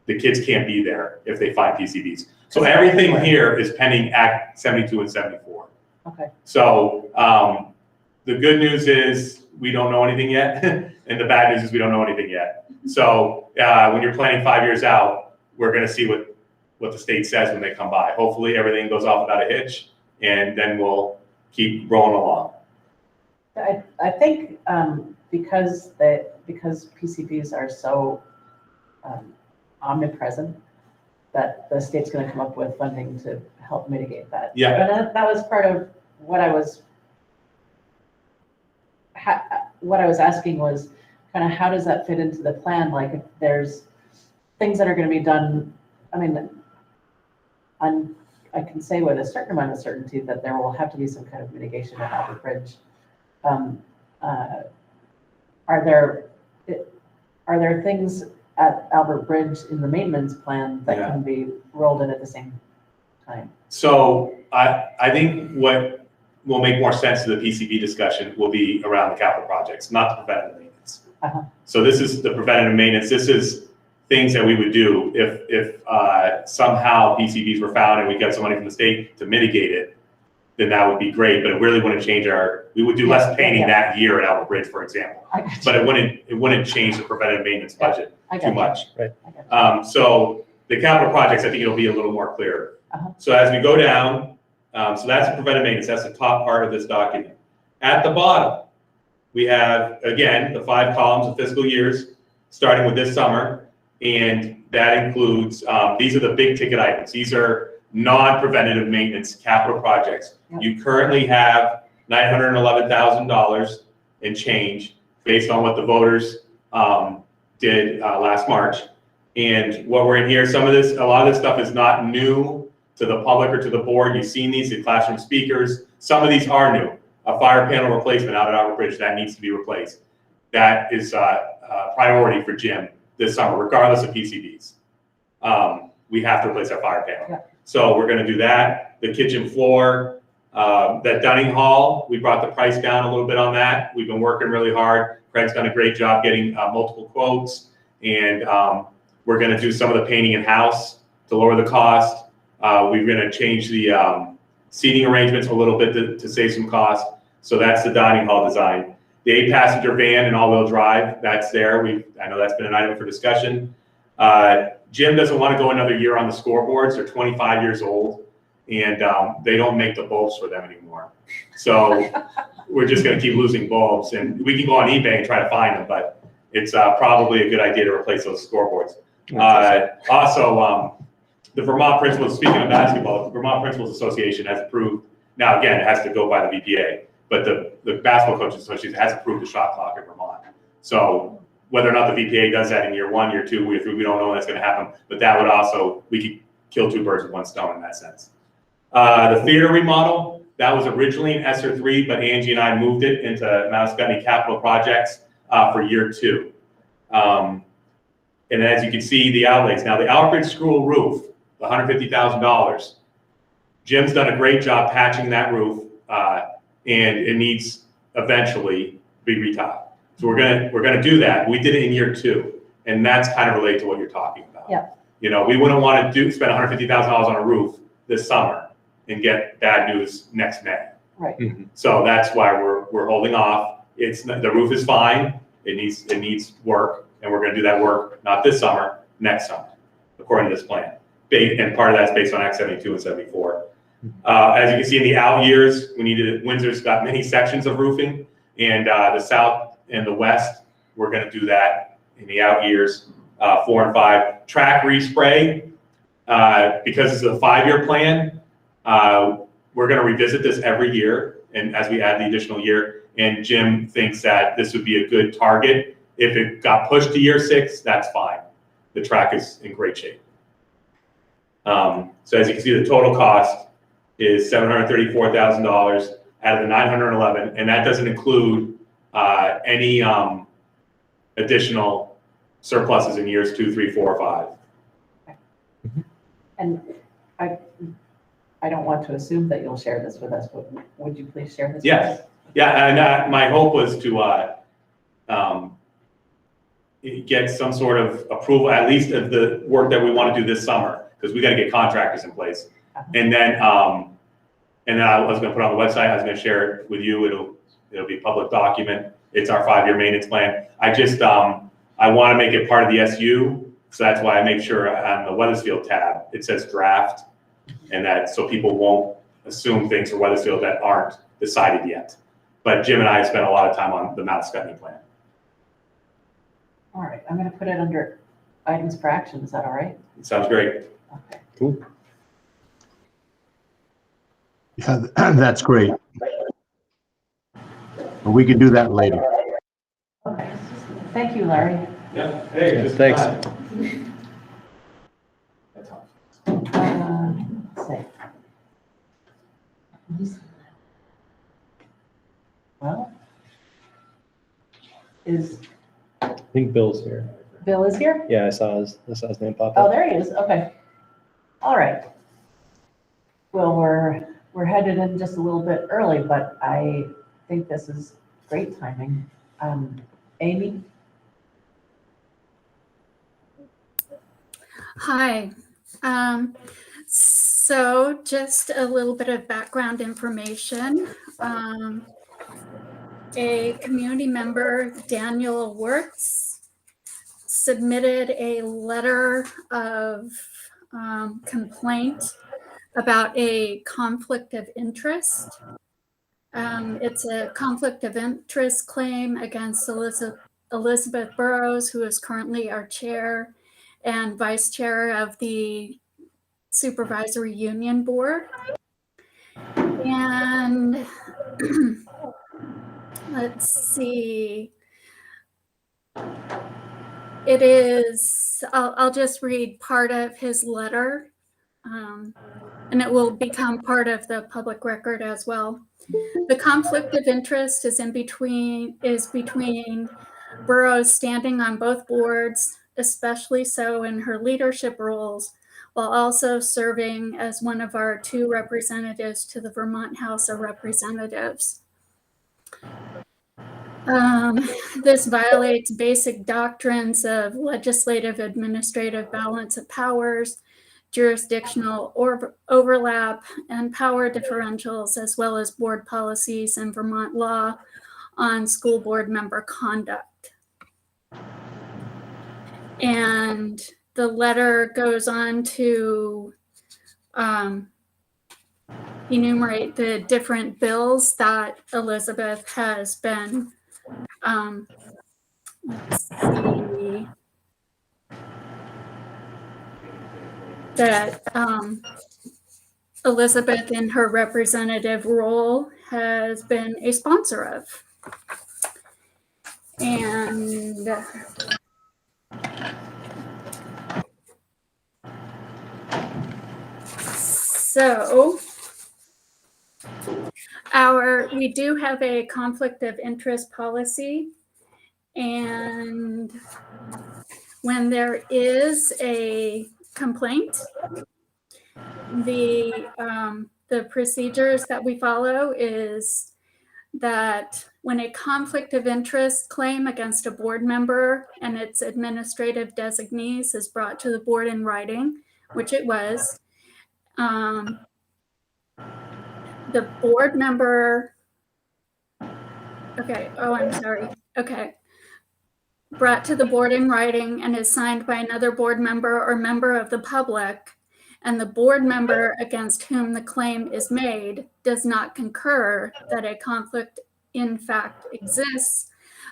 the kids can't be there if they find PCBs. So everything here is pending Act 72 and 74. Okay. So the good news is we don't know anything yet. And the bad news is we don't know anything yet. So when you're planning 5 years out, we're going to see what the state says when they come by. Hopefully everything goes off without a hitch, and then we'll keep rolling along. I think because PCBs are so omnipresent, that the state's going to come up with funding to help mitigate that. Yeah. But that was part of what I was asking was kind of how does that fit into the plan? Like if there's things that are going to be done, I mean, I can say with a certain amount of certainty that there will have to be some kind of mitigation at Albert Bridge. are there things at Albert Bridge in the maintenance plan that Yeah. can be rolled in at the same time? So I think what will make more sense to the PCB discussion will be around the capital projects, not the preventative maintenance. Uh-huh. So this is the preventative maintenance. This is things that we would do if somehow PCBs were found and we got some money from the state to mitigate it, then that would be great. But it really wouldn't change we would do less painting that year at Albert Bridge, for example. I got But you. it wouldn't change the preventative maintenance budget I got too you. much. I got you. So the capital projects, I think it'll be a little more clear. Uh-huh. So as we go down, so that's the preventive maintenance. That's the top part of this document. At the bottom, we have, again, the 5 columns of fiscal years, starting with this summer. And that includes, these are the big ticket items. These are non-preventative maintenance capital projects. Yep. You currently have $911,000 and change based on what the voters did last March. And what we're in here, a lot of this stuff is not new to the public or to the board. You've seen these, the classroom speakers. Some of these are new. A fire panel replacement out at Albert Bridge, that needs to be replaced. That is a priority for Jim this summer, regardless of PCBs. We have to replace our fire panel. Yeah. So we're gonna do that. The kitchen floor, that dining hall, we brought the price down a little bit on that. We've been working really hard. Craig's done a great job getting multiple quotes. And we're gonna do some of the painting in-house to lower the cost. We're gonna change the seating arrangements a little bit to save some cost. So that's the dining hall design. The 8-passenger van and all-wheel drive, that's there. I know that's been an item for discussion. Jim doesn't want to go another year on the scoreboards. They're 25 years old, and they don't make the bulbs for them anymore. So we're just going to keep losing bulbs, and we can go on eBay and try to find them, but it's probably a good idea to replace those scoreboards. Also, the Vermont Principals, speaking of basketball, the Vermont Principals Association has approved, now again, it has to go by the VPA, but the Basketball Coaches Association has approved the shot clock in Vermont. So whether or not the VPA does that in year 1, year 2, we don't know when that's going to happen, but that would also, we could kill 2 birds with 1 stone in that sense. The theater remodel, that was originally in ESSER 3, but Angie and I moved it into Mount Capital Projects for year 2. And as you can see, the outlays. Now, the Albert Bridge School roof, the $150,000, Jim's done a great job patching that roof, and it needs eventually to be retiled. So we're gonna do that. We did it in year 2, and that's kind of related to what you're talking about. Yeah. You know, we wouldn't want to spend $150,000 on a roof this summer and get bad news next May. Right. So that's why we're holding off. The roof is fine. It needs work, and we're gonna do that work not this summer, next summer, according to this plan. And part of that's based on Act 72 and 74. As you can see in the out years, Windsor's got many sections of roofing, and the south and the west, we're gonna do that in the out years, 4 and 5. Track respray, because it's a 5-year plan, we're gonna revisit this every year, and as we add the additional year, and Jim thinks that this would be a good target. If it got pushed to year 6, that's fine. The track is in great shape. So as you can see, the total cost is $734,000 out of the 911, and that doesn't include any additional surpluses in years 2, 3, 4, or 5. And I don't want to assume that you'll share this with us, but would you please share this with Yes. us? Yeah, and my hope was to get some sort of approval, at least of the work that we want to do this summer, because we got to get contractors in place. And then I was going to put it on the website. I was going to share it with you. It'll be a public document. It's our 5-year maintenance plan. I just I want to make it part of the SU, so that's why I make sure on the Weathersfield tab it says draft, and that so people won't assume things for Weathersfield that aren't decided yet. But Jim and I have spent a lot of time on the Mount Scutney plan. All right, I'm going to put it under items for action. Is that all right? It sounds great. Okay. Cool. Yeah, that's great. But we can do that later. Okay. Thank you, Larry. Yeah. Hey, Yeah, thanks. Let's see. Well, is, I think Bill's here. Bill is here? Yeah, I saw his name pop Oh, up. there he is, okay. All right. Well, we're headed in just a little bit early, but I think this is great timing. Amy? Hi. So just a little bit of background information. A community member, Daniel Wirtz, submitted a letter of complaint about a conflict of interest. It's a conflict of interest claim against Elizabeth Burrows, who is currently our chair and vice chair of the Supervisory Union Board. And let's see. It is, I'll just read part of his letter, and it will become part of the public record as well. The conflict of interest is between Burrows standing on both boards, especially so in her leadership roles, while also serving as one of our 2 representatives to the Vermont House of Representatives. This violates basic doctrines of legislative administrative balance of powers, jurisdictional overlap, and power differentials, as well as board policies and Vermont law on school board member conduct. And the letter goes on to enumerate the different bills that Elizabeth has been, let's see, that Elizabeth in her representative role has been a sponsor of. And so we do have a conflict of interest policy, and when there is a complaint, the procedures that we follow is that when a conflict of interest claim against a board member and its administrative designees is brought to the board in writing, which it was, the board member, brought to the board in writing and is signed by another board member or member of the public, and the board member against whom the claim is made does not concur that a conflict in fact exists,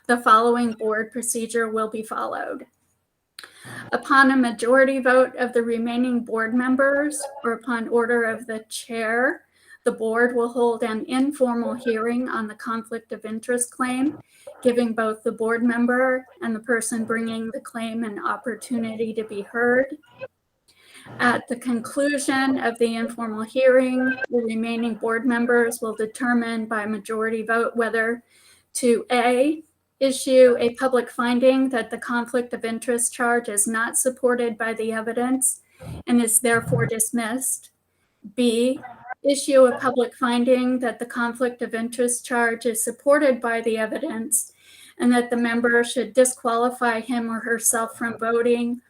the following board procedure will be followed. Upon a majority vote of the remaining board members, or upon order of the chair, the board will hold an informal hearing on the conflict of interest claim, giving both the board member and the person bringing the claim an opportunity to be heard. At the conclusion of the informal hearing, the remaining board members will determine by majority vote whether to A, issue a public finding that the conflict of interest charge is not supported by the evidence and is therefore dismissed. B, issue a public finding that the conflict of interest charge is supported by the evidence and that the member should disqualify him or herself from voting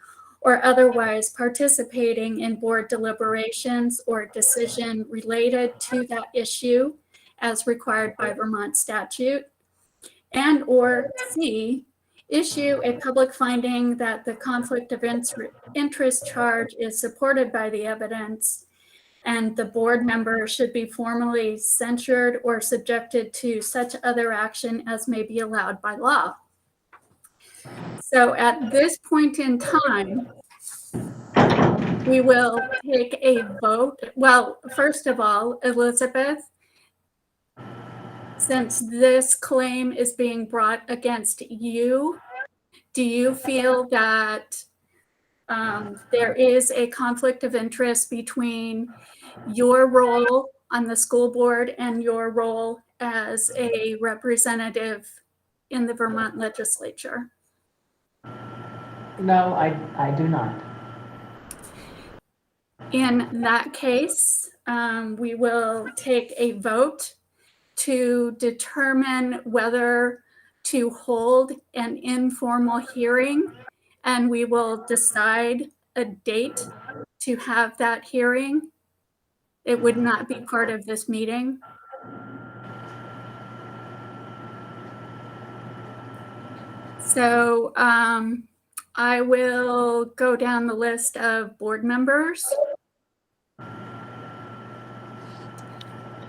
or otherwise participating in board deliberations or decision related to that issue as required by Vermont statute. And or C, issue a public finding that the conflict of interest charge is supported by the evidence and the board member should be formally censured or subjected to such other action as may be allowed by law. So at this point in time, we will take a vote. Well, first of all, Elizabeth, since this claim is being brought against you, do you feel that there is a conflict of interest between your role on the school board and your role as a representative in the Vermont legislature? No, I do not. In that case, we will take a vote to determine whether to hold an informal hearing, and we will decide a date to have that hearing. It would not be part of this meeting. So I will go down the list of board members.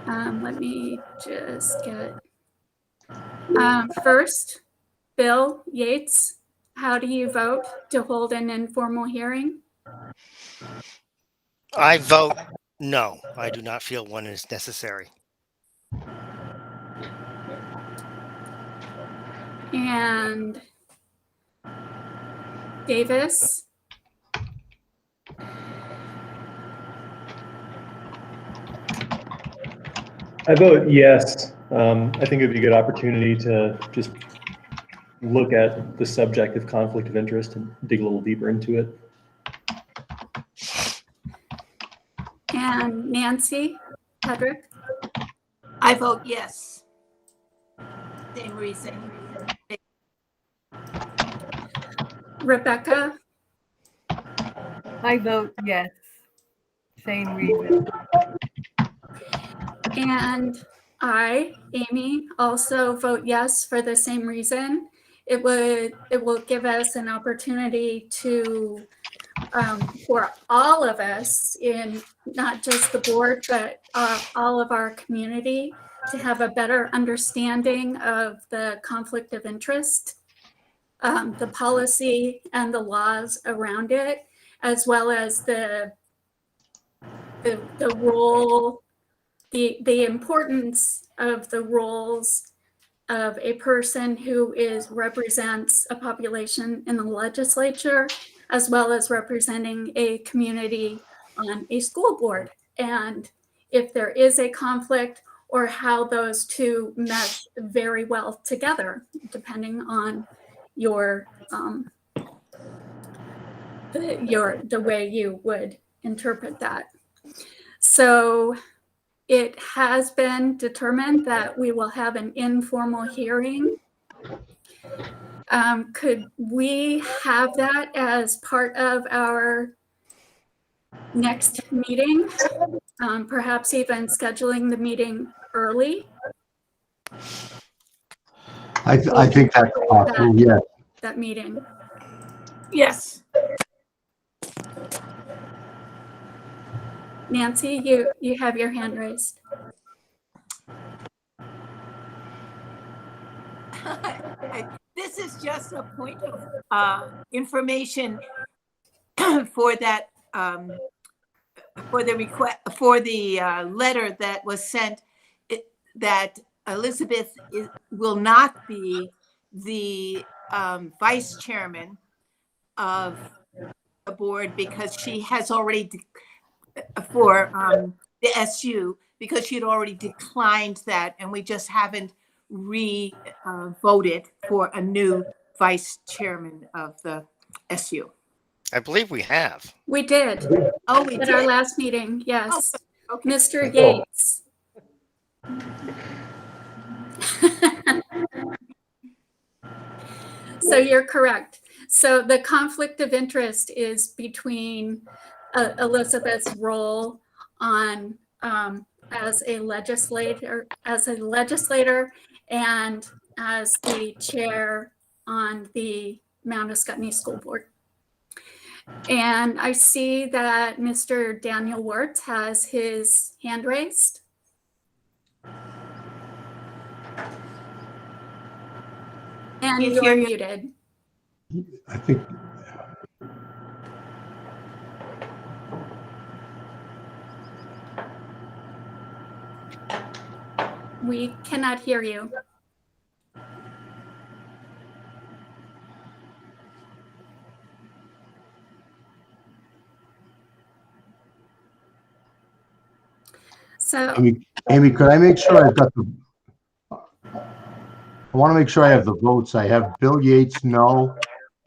Let me just get, first, Bill Yates, how do you vote to hold an informal hearing? I vote no. I do not feel one is necessary. And Davis? I vote yes. I think it'd be a good opportunity to just look at the subject of conflict of interest and dig a little deeper into it. And Nancy Hedrick? I vote yes. Same reason. Rebecca? I vote yes. Same reason. And I, Amy, also vote yes for the same reason. It will give us an opportunity to, for all of us, in not just the board, but all of our community, to have a better understanding of the conflict of interest, the policy and the laws around it, as well as the role, the importance of the roles of a person who represents a population in the legislature, as well as representing a community on a school board. And if there is a conflict, or how those two mesh very well together, depending on your the way you would interpret that. So it has been determined that we will have an informal hearing. Could we have that as part of our next meeting? Perhaps even scheduling the meeting early? I think that's possible, yes. That meeting. Yes. Nancy, you have your hand raised. This is just a point of information for that for the request, for the letter that was sent, that Elizabeth will not be the vice chairman of the board, because she has already for the SU, because she had already declined that, and we just haven't voted for a new vice chairman of the SU. I believe we have. We did. Oh, we At did? our last meeting, yes. Oh, okay. Mr. Yates. So you're correct. So the conflict of interest is between Elizabeth's role on as a legislator, and as the chair on the Mount Escutney School Board. And I see that Mr. Daniel Wirtz has his hand raised. And you're muted. I think, We cannot hear you. So, Amy, could I make sure I've got the, I want to make sure I have the votes. I have Bill Yates, no.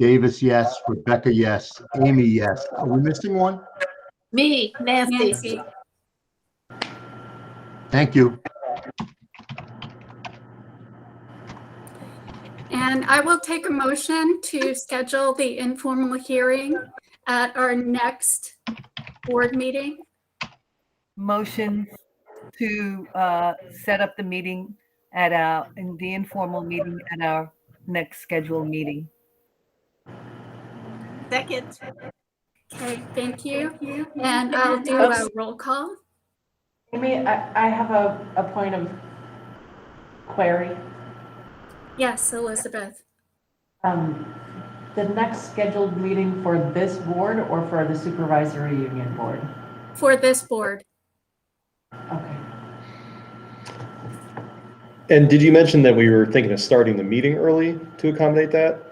Davis, yes. Rebecca, yes. Amy, yes. Are we missing one? Me, Nancy. Nancy. Thank you. And I will take a motion to schedule the informal hearing at our next board meeting. Motion to set up the meeting in the informal meeting at our next scheduled meeting. Second. Okay, thank you. And I'll do a roll call. Amy, I have a point of query. Yes, Elizabeth. The next scheduled meeting for this board or for the supervisory union board? For this board. Okay. And did you mention that we were thinking of starting the meeting early to accommodate that?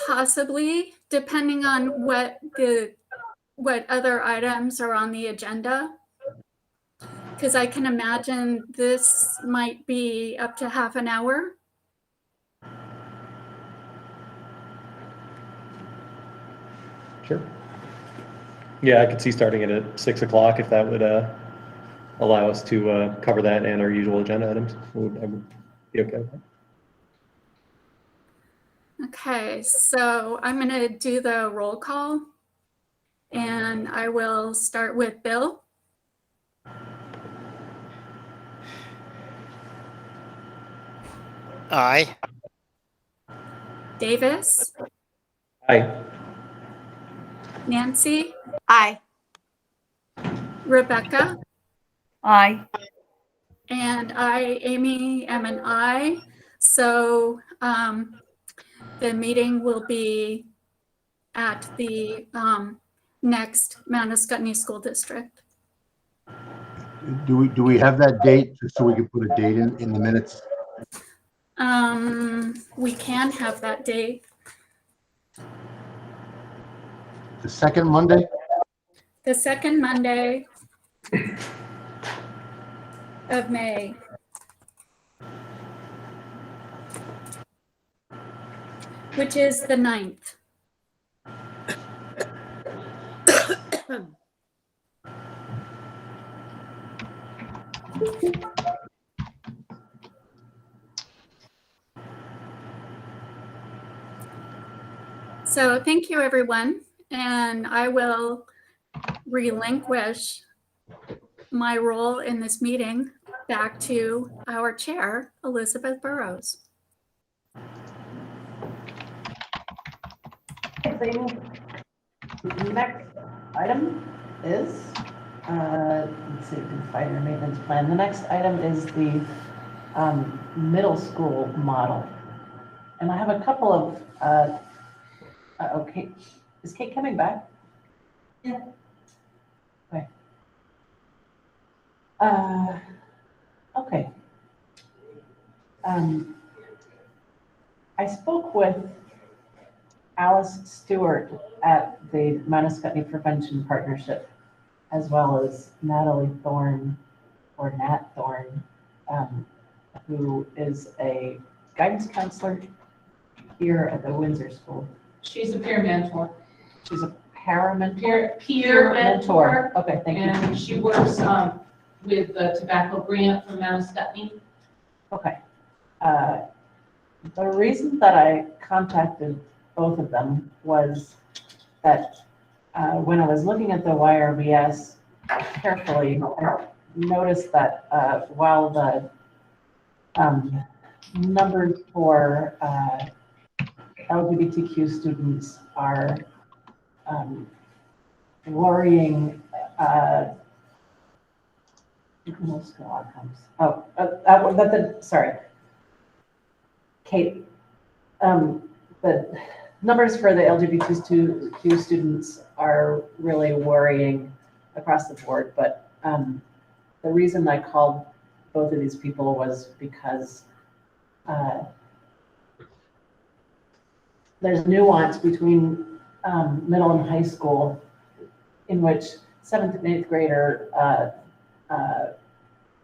Possibly, depending on what other items are on the agenda. Because I can imagine this might be up to half an hour. Sure. Yeah, I could see starting it at 6 o'clock if that would allow us to cover that and our usual agenda items. I would be okay with that. Okay, so I'm going to do the roll call. And I will start with Bill. Aye. Davis. Aye. Nancy. Aye. Rebecca. Aye. And I, Amy, am an aye. So the meeting will be at the next Mount Escutney School District. Do we have that date just so we can put a date in the minutes? We can have that date. The second Monday? The second Monday of May. Which is the 9th. So thank you, everyone. And I will relinquish my role in this meeting back to our chair, Elizabeth Burrows. The next item is, let's see, the fire maintenance plan. The next item is the middle school model. And I have a couple of, okay, is Kate coming back? Yeah. Okay. Okay. I spoke with Alice Stewart at the Mount Escutney Prevention Partnership, as well as Natalie Thorne, or Nat Thorne, who is a guidance counselor here at the Windsor School. She's a peer mentor. She's a paramentor? Peer mentor. Okay, thank you. And she works with the tobacco grant from Mount Escutney. Okay. The reason that I contacted both of them was that when I was looking at the YRBS carefully, I noticed that while the numbers for LGBTQ students are worrying middle school outcomes. Sorry, Kate. The numbers for the LGBTQ students are really worrying across the board, but the reason I called both of these people was because there's nuance between middle and high school in which 7th and 8th grader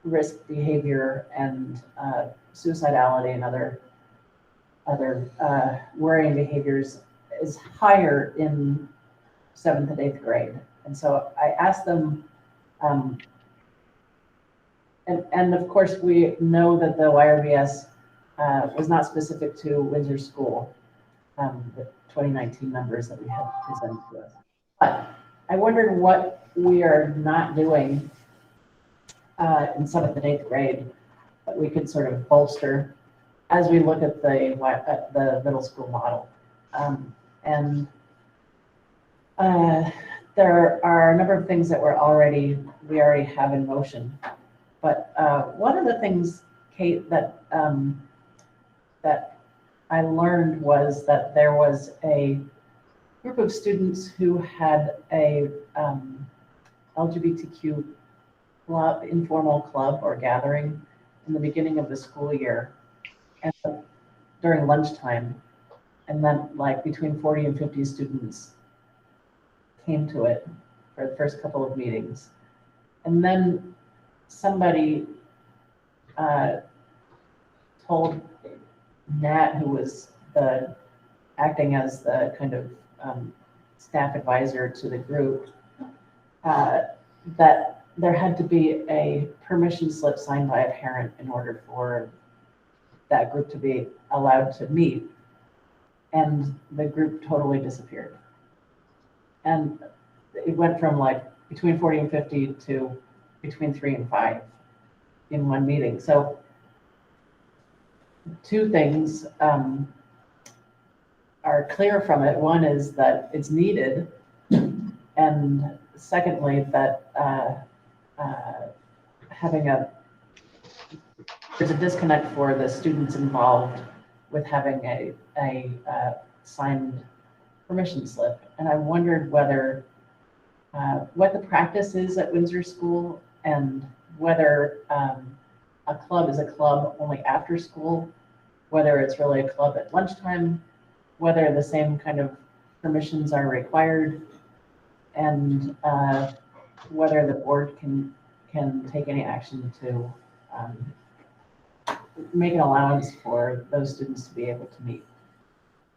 risk behavior and suicidality and other worrying behaviors is higher in 7th and 8th grade. And so I asked them, and of course we know that the YRBS was not specific to Windsor School, the 2019 numbers that we had presented to us. But I wondered what we are not doing in 7th and 8th grade that we could sort of bolster as we look at the middle school model. And there are a number of things that we already have in motion. But one of the things, Kate, that I learned was that there was a group of students who had a LGBTQ club, informal club or gathering in the beginning of the school year and during lunchtime. And then like between 40 and 50 students came to it for the first couple of meetings. And then somebody told Nat, who was acting as the kind of staff advisor to the group, that there had to be a permission slip signed by a parent in order for that group to be allowed to meet. And the group totally disappeared. And it went from like between 40 and 50 to between 3 and 5 in one meeting. So two things are clear from it. One is that it's needed. And secondly, that there's a disconnect for the students involved with having a signed permission slip. And I wondered whether, what the practice is at Windsor School and whether a club is a club only after school, whether it's really a club at lunchtime, whether the same kind of permissions are required, and whether the board can take any action to make an allowance for those students to be able to meet.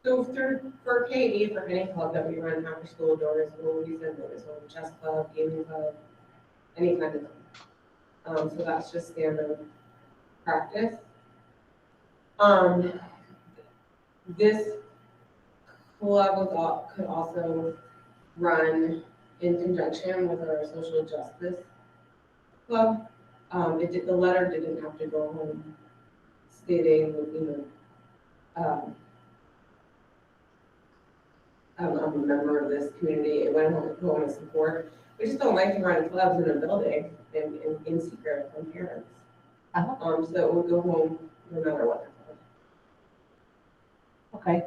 So for KD, for any club that we run after school, doors, movies, and there's a chess club, gaming club, any kind of so that's just standard practice. This club could also run in conjunction with our social justice club. The letter didn't have to go home stating, I'm a member of this community. It went home as support. We just don't like to run clubs in a building in secret from parents. So it would go home no matter what. Okay.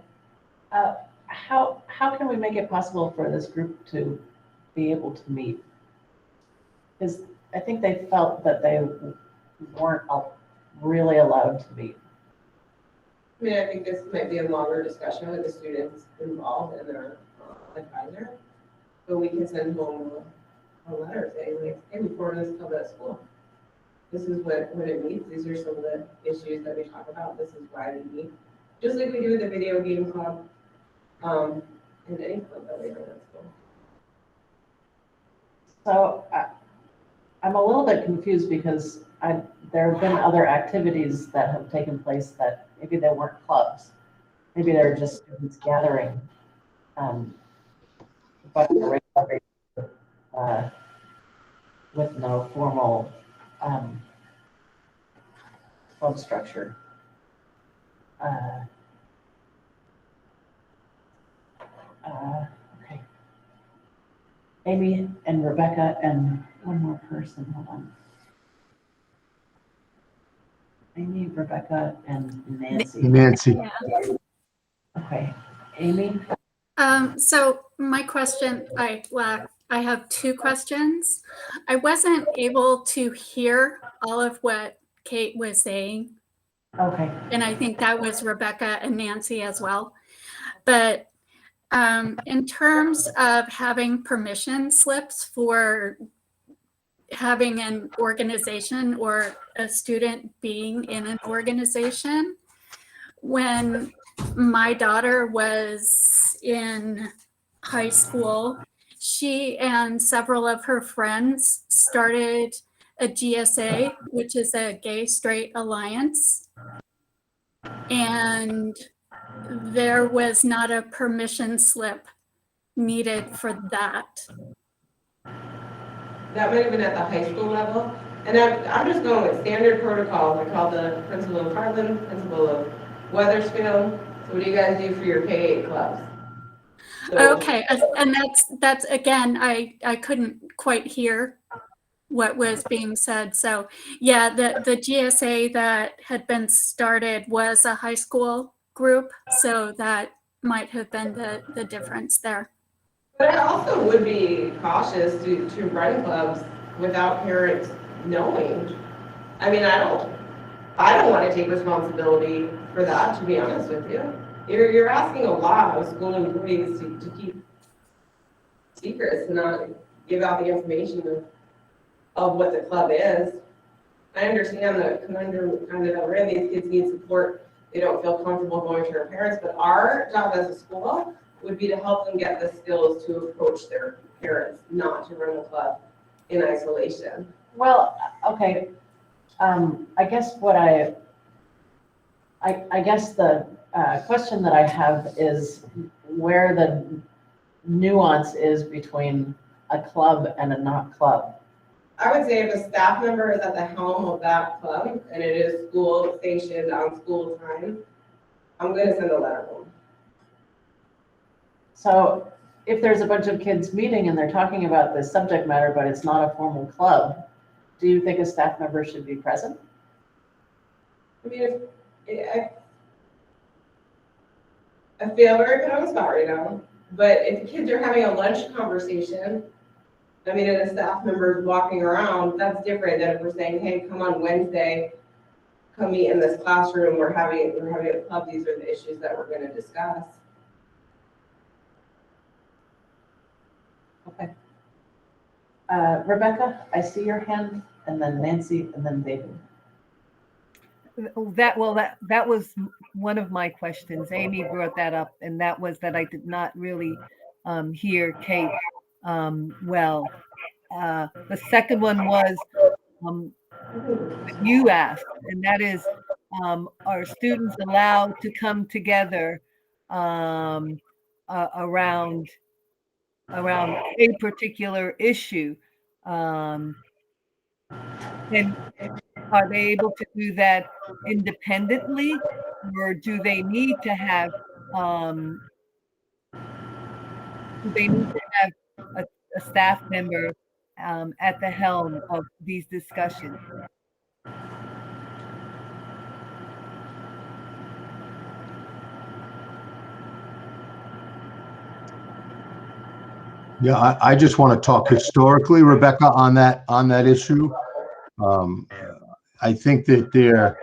How can we make it possible for this group to be able to meet? Because I think they felt that they weren't really allowed to meet. I mean, I think this might be a longer discussion with the students involved and their advisor. But we can send home a letter saying, like, hey, we formed this club at school. This is when it meets. These are some of the issues that we talk about. This is why we meet. Just like we do with the video game club, and any club that we run at school. So I'm a little bit confused because there have been other activities that have taken place that maybe they weren't clubs. Maybe they're just students gathering, but with no formal club structure. Okay. Amy and Rebecca and one more person, hold on. Amy, Rebecca, and Nancy. Nancy. Yeah. Okay, Amy? So my question, I have two questions. I wasn't able to hear all of what Kate was saying. Okay. And I think that was Rebecca and Nancy as well. But in terms of having permission slips for having an organization or a student being in an organization. When my daughter was in high school, she and several of her friends started a GSA, which is a gay straight alliance. And there was not a permission slip needed for that. That might have been at the high school level. And I'm just going with standard protocols. I called the principal of Harlan, principal of Weathersfield. So what do you guys do for your K-8 clubs? So, Okay, and that's again, I couldn't quite hear what was being said. So yeah, the GSA that had been started was a high school group, so that might have been the difference there. But I also would be cautious to run clubs without parents knowing. I mean, I don't want to take responsibility for that, to be honest with you. You're asking a lot of school employees to keep secrets and not give out the information of what the club is. I understand the conundrum kind of that we're in. These kids need support. They don't feel comfortable going to their parents, but our job as a school would be to help them get the skills to approach their parents, not to run the club in isolation. Well, okay, I guess what I guess the question that I have is where the nuance is between a club and a not club. I would say if a staff member is at the helm of that club and it is school stationed on school time, I'm gonna send a letter home. So if there's a bunch of kids meeting and they're talking about this subject matter, but it's not a formal club, do you think a staff member should be present? I mean, I feel very put on the spot right now, but if kids are having a lunch conversation, I mean, and a staff member is walking around, that's different than if we're saying, hey, come on Wednesday, come meet in this classroom, we're having a club, these are the issues that we're gonna discuss. Okay. Rebecca, I see your hand, and then Nancy, and then David. That was one of my questions. Amy brought that up, and that was that I did not really hear Kate well. The second one was you asked, and that is, are students allowed to come together around a particular issue? And are they able to do that independently, or do they need to have a staff member at the helm of these discussions? Yeah, I just want to talk historically, Rebecca, on that issue. I think that there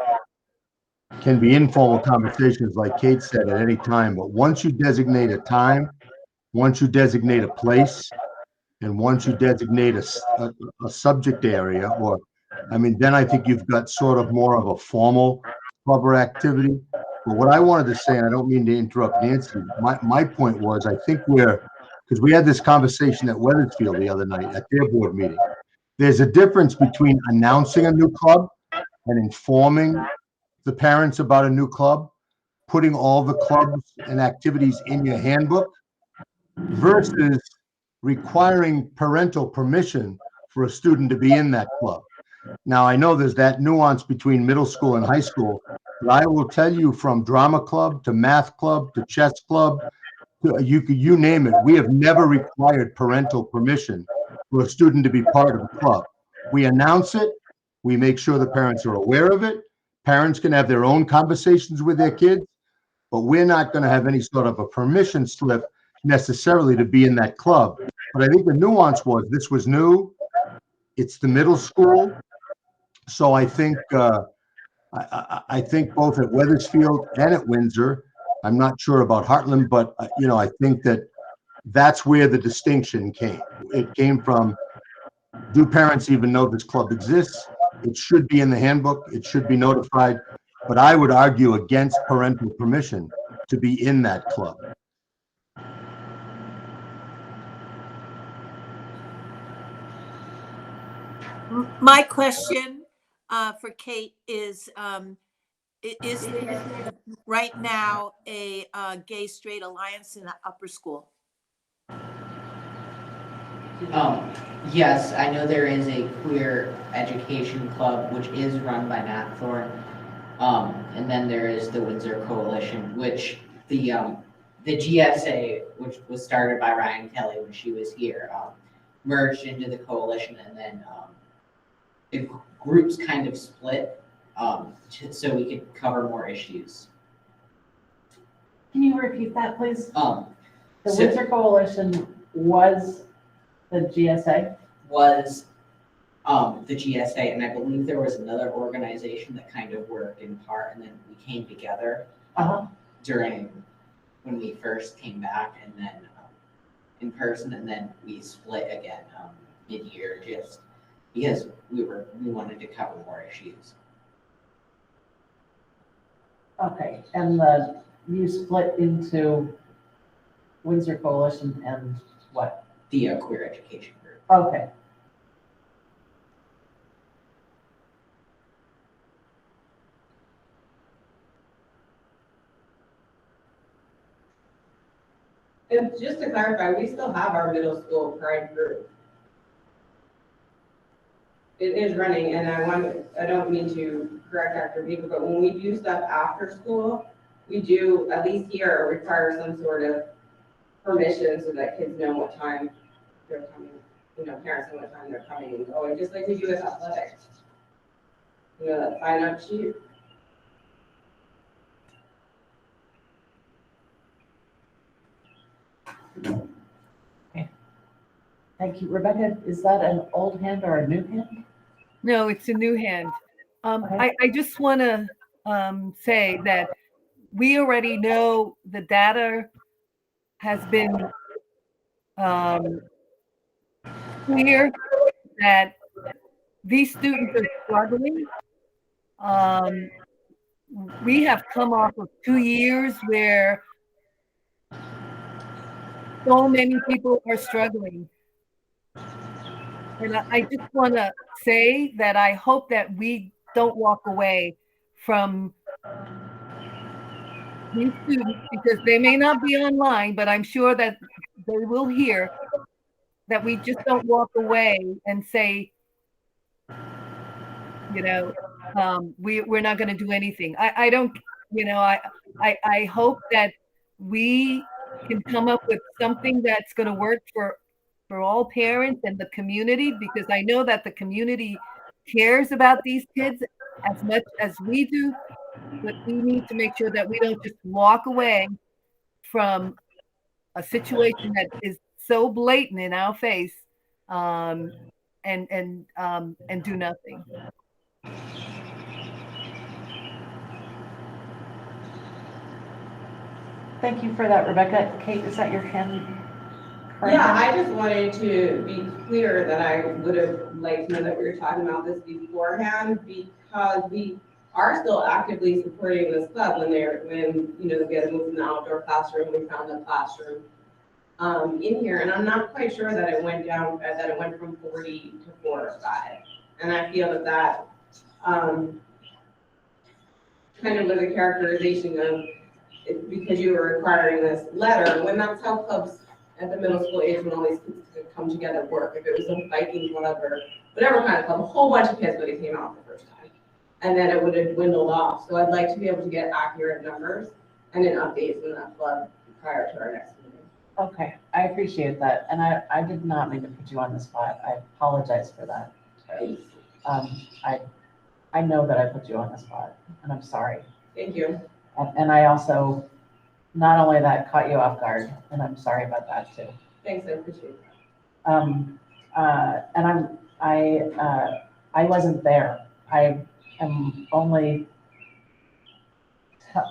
can be informal conversations, like Kate said, at any time, but once you designate a time, once you designate a place, and once you designate a subject area, or, I mean, then I think you've got sort of more of a formal club or activity. But what I wanted to say, and I don't mean to interrupt Nancy, my point was, I think because we had this conversation at Weathersfield the other night at their board meeting. There's a difference between announcing a new club and informing the parents about a new club, putting all the clubs and activities in your handbook, versus requiring parental permission for a student to be in that club. Now, I know there's that nuance between middle school and high school, but I will tell you, from drama club to math club to chess club, you name it, we have never required parental permission for a student to be part of the club. We announce it, we make sure the parents are aware of it. Parents can have their own conversations with their kids, but we're not going to have any sort of a permission slip necessarily to be in that club. But I think the nuance was, this was new, it's the middle school. So I think I think both at Weathersfield and at Windsor, I'm not sure about Heartland, but I think that's where the distinction came. It came from, do parents even know this club exists? It should be in the handbook. It should be notified. But I would argue against parental permission to be in that club. My question for Kate is there right now a gay straight alliance in the upper school? Yes, I know there is a queer education club, which is run by Nat Thorne. And then there is the Windsor Coalition, which the GSA, which was started by Ryan Kelly when she was here, merged into the coalition, and then the groups kind of split so we could cover more issues. Can you repeat that, please? The So- Windsor Coalition was the GSA? Was the GSA, and I believe there was another organization that kind of worked in part, and then we came together during when we first came back, and then in person, and then we split again mid-year, just because we wanted to cover more issues. Okay, and you split into Windsor Coalition and what? The queer education group. Okay. And just to clarify, we still have our middle school pride group. It is running, and I don't mean to correct Dr. Beaver, but when we do stuff after school, we do, at least here, require some sort of permission so that kids know what time they're coming, parents know what time they're coming and going, just like we do with athletics. That sign up sheet. Okay. Thank you. Rebecca, is that an old hand or a new hand? No, it's a new hand. Okay. I just want to say that we already know the data has been clear that these students are struggling. We have come off of 2 years where so many people are struggling. And I just want to say that I hope that we don't walk away from these students, because they may not be online, but I'm sure that they will hear, that we just don't walk away and say, we're not going to do anything. I don't, I hope that we can come up with something that's going to work for all parents and the community, because I know that the community cares about these kids as much as we do, but we need to make sure that we don't just walk away from a situation that is so blatant in our face, and do nothing. Thank you for that, Rebecca. Kate, is that your hand? Yeah, I just wanted to be clear that I would have liked to know that we were talking about this beforehand, because we are still actively supporting this club when we had to move from the outdoor classroom, we found the classroom in here, and I'm not quite sure that it went from 40 to 4 or 5, and I feel that kind of was a characterization of it, because you were requiring this letter, when that's how clubs at the middle school age, when all these kids could come together, work. If it was a biking club or whatever kind of club, a whole bunch of kids would have came out the first time, and then it would have dwindled off. So I'd like to be able to get accurate numbers and an update from that club prior to our next meeting. Okay, I appreciate that. And I did not mean to put you on the spot. I apologize for that. I know that I put you on the spot, and I'm sorry. Thank you. And I also, not only that, caught you off guard, and I'm sorry about that too. Thanks, I appreciate that. And I wasn't there. I am only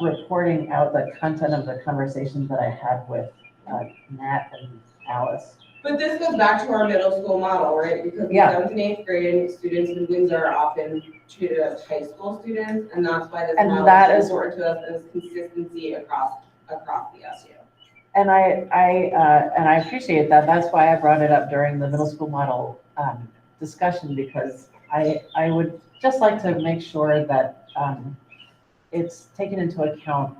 reporting out the content of the conversation that I had with Nat and Alice. But this goes back to our middle school model, right? Because in Yeah. 7th and 8th grade, students in Windsor are often treated as high school students, and that's why this And model that is is- important to us as consistency across the SU. And I appreciate that. That's why I brought it up during the middle school model discussion, because I would just like to make sure that it's taken into account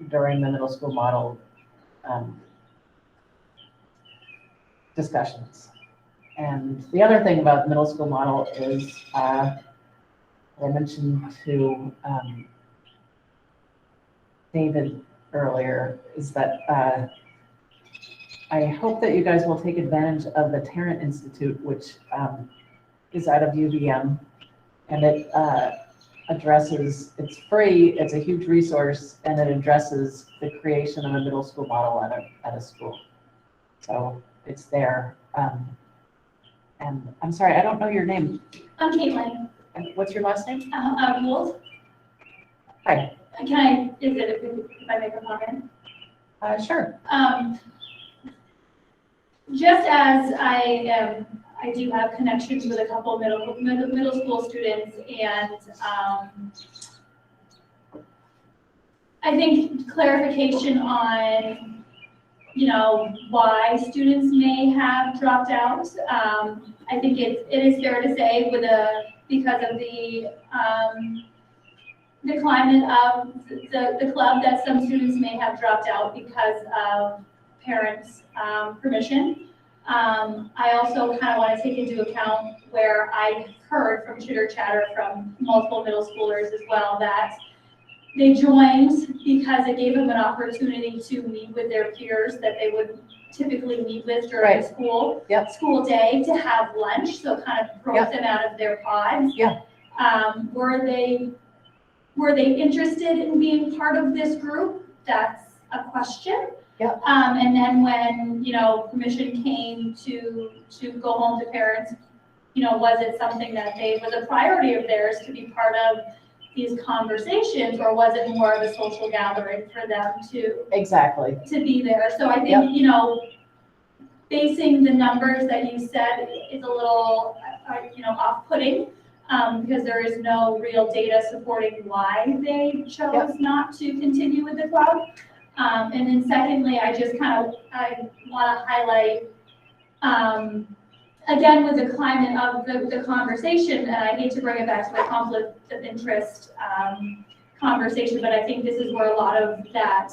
during the middle school model discussions. And the other thing about the middle school model is, I mentioned to David earlier, is that I hope that you guys will take advantage of the Tarrant Institute, which is out of UVM, and it addresses, it's free, it's a huge resource, and it addresses the creation of a middle school model at a school. So it's there. And I'm sorry, I don't know your name. I'm Caitlin. And what's your last name? Wolf. Hi. Can I, is it if I make a comment? Sure. Just as I do have connections with a couple middle school students, and I think clarification on, you know, why students may have dropped out. I think it is fair to say because of the climate of the club, that some students may have dropped out because of parents' permission. I also kind of want to take into account where I heard from chitter chatter from multiple middle schoolers as well, that they joined because it gave them an opportunity to meet with their peers that they would typically meet with during the school day, to have lunch, so kind of broke them out of their pods. Were they interested in being part of this group? That's a question. And then when, you know, permission came to go home to parents, you know, was it something that was a priority of theirs to be part of these conversations, or was it more of a social gathering for them to be there? So I think, you know, basing the numbers that you said is a little, you know, off-putting, because there is no real data supporting why they chose not to continue with the club. And then secondly, I want to highlight, again, with the climate of the conversation, and I hate to bring it back to the conflict of interest conversation, but I think this is where a lot of that,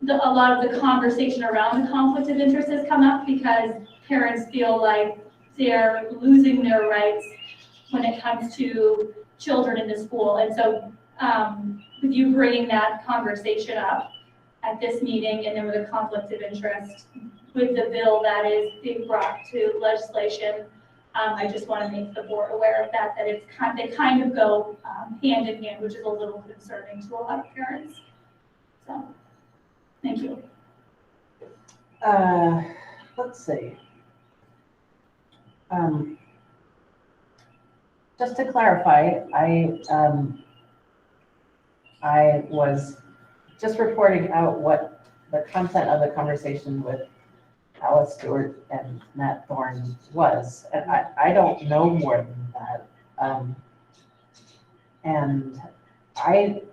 a lot of the conversation around the conflict of interest has come up, because parents feel like they're losing their rights when it comes to children in the school. And so with you bringing that conversation up at this meeting, and then with a conflict of interest with the bill that is being brought to legislation, I just want to make the board aware of that they kind of go hand in hand, which is a little concerning to a lot of parents. So, thank you. Let's see. Just to clarify, I was just reporting out what the content of the conversation with Alice Stewart and Matt Thorne was, and I don't know more than that. And I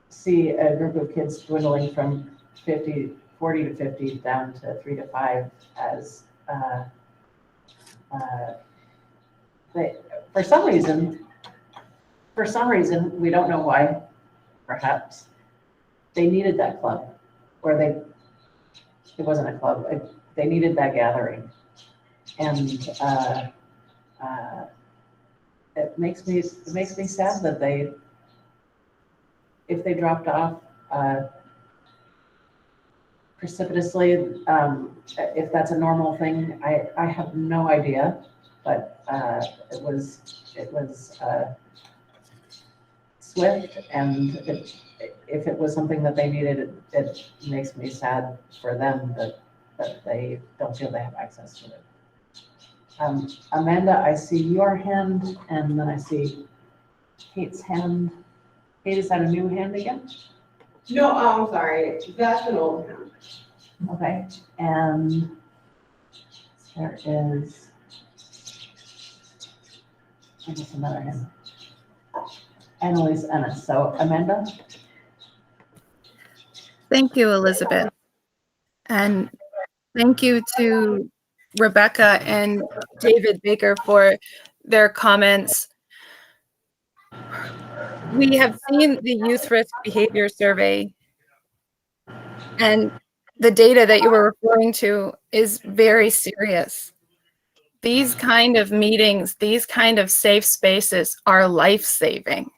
see a group of kids dwindling from 40 to 50 down to 3 to 5 as for some reason, we don't know why, perhaps, they needed that club, or it wasn't a club, they needed that gathering. And it makes me sad that if they dropped off precipitously, if that's a normal thing, I have no idea, but it was swift, and if it was something that they needed, it makes me sad for them that they don't feel they have access to it. Amanda, I see your hand, and then I see Kate's hand. Kate, is that a new hand again? No, I'm sorry, that's an old account. Okay, and there is, I guess another name. Annalise Ennis. So Amanda? Thank you, Elizabeth. And thank you to Rebecca and David Baker for their comments. We have seen the Youth Risk Behavior Survey, and the data that you were referring to is very serious. These kind of meetings, these kind of safe spaces are life-saving.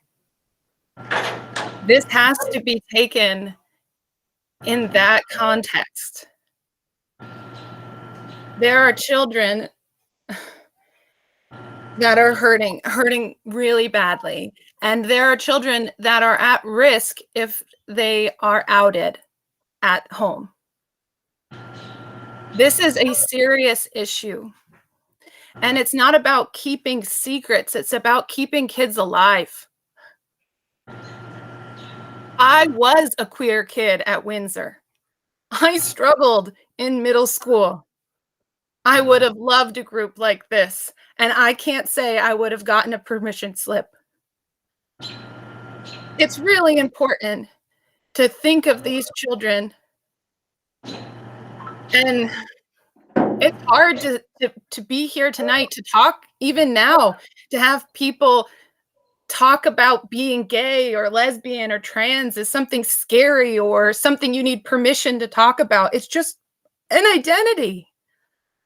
This has to be taken in that context. There are children that are hurting really badly. And there are children that are at risk if they are outed at home. This is a serious issue. And it's not about keeping secrets, it's about keeping kids alive. I was a queer kid at Windsor. I struggled in middle school. I would have loved a group like this, and I can't say I would have gotten a permission slip. It's really important to think of these children, and it's hard to be here tonight to talk, even now, to have people talk about being gay or lesbian or trans is something scary or something you need permission to talk about. It's just an identity.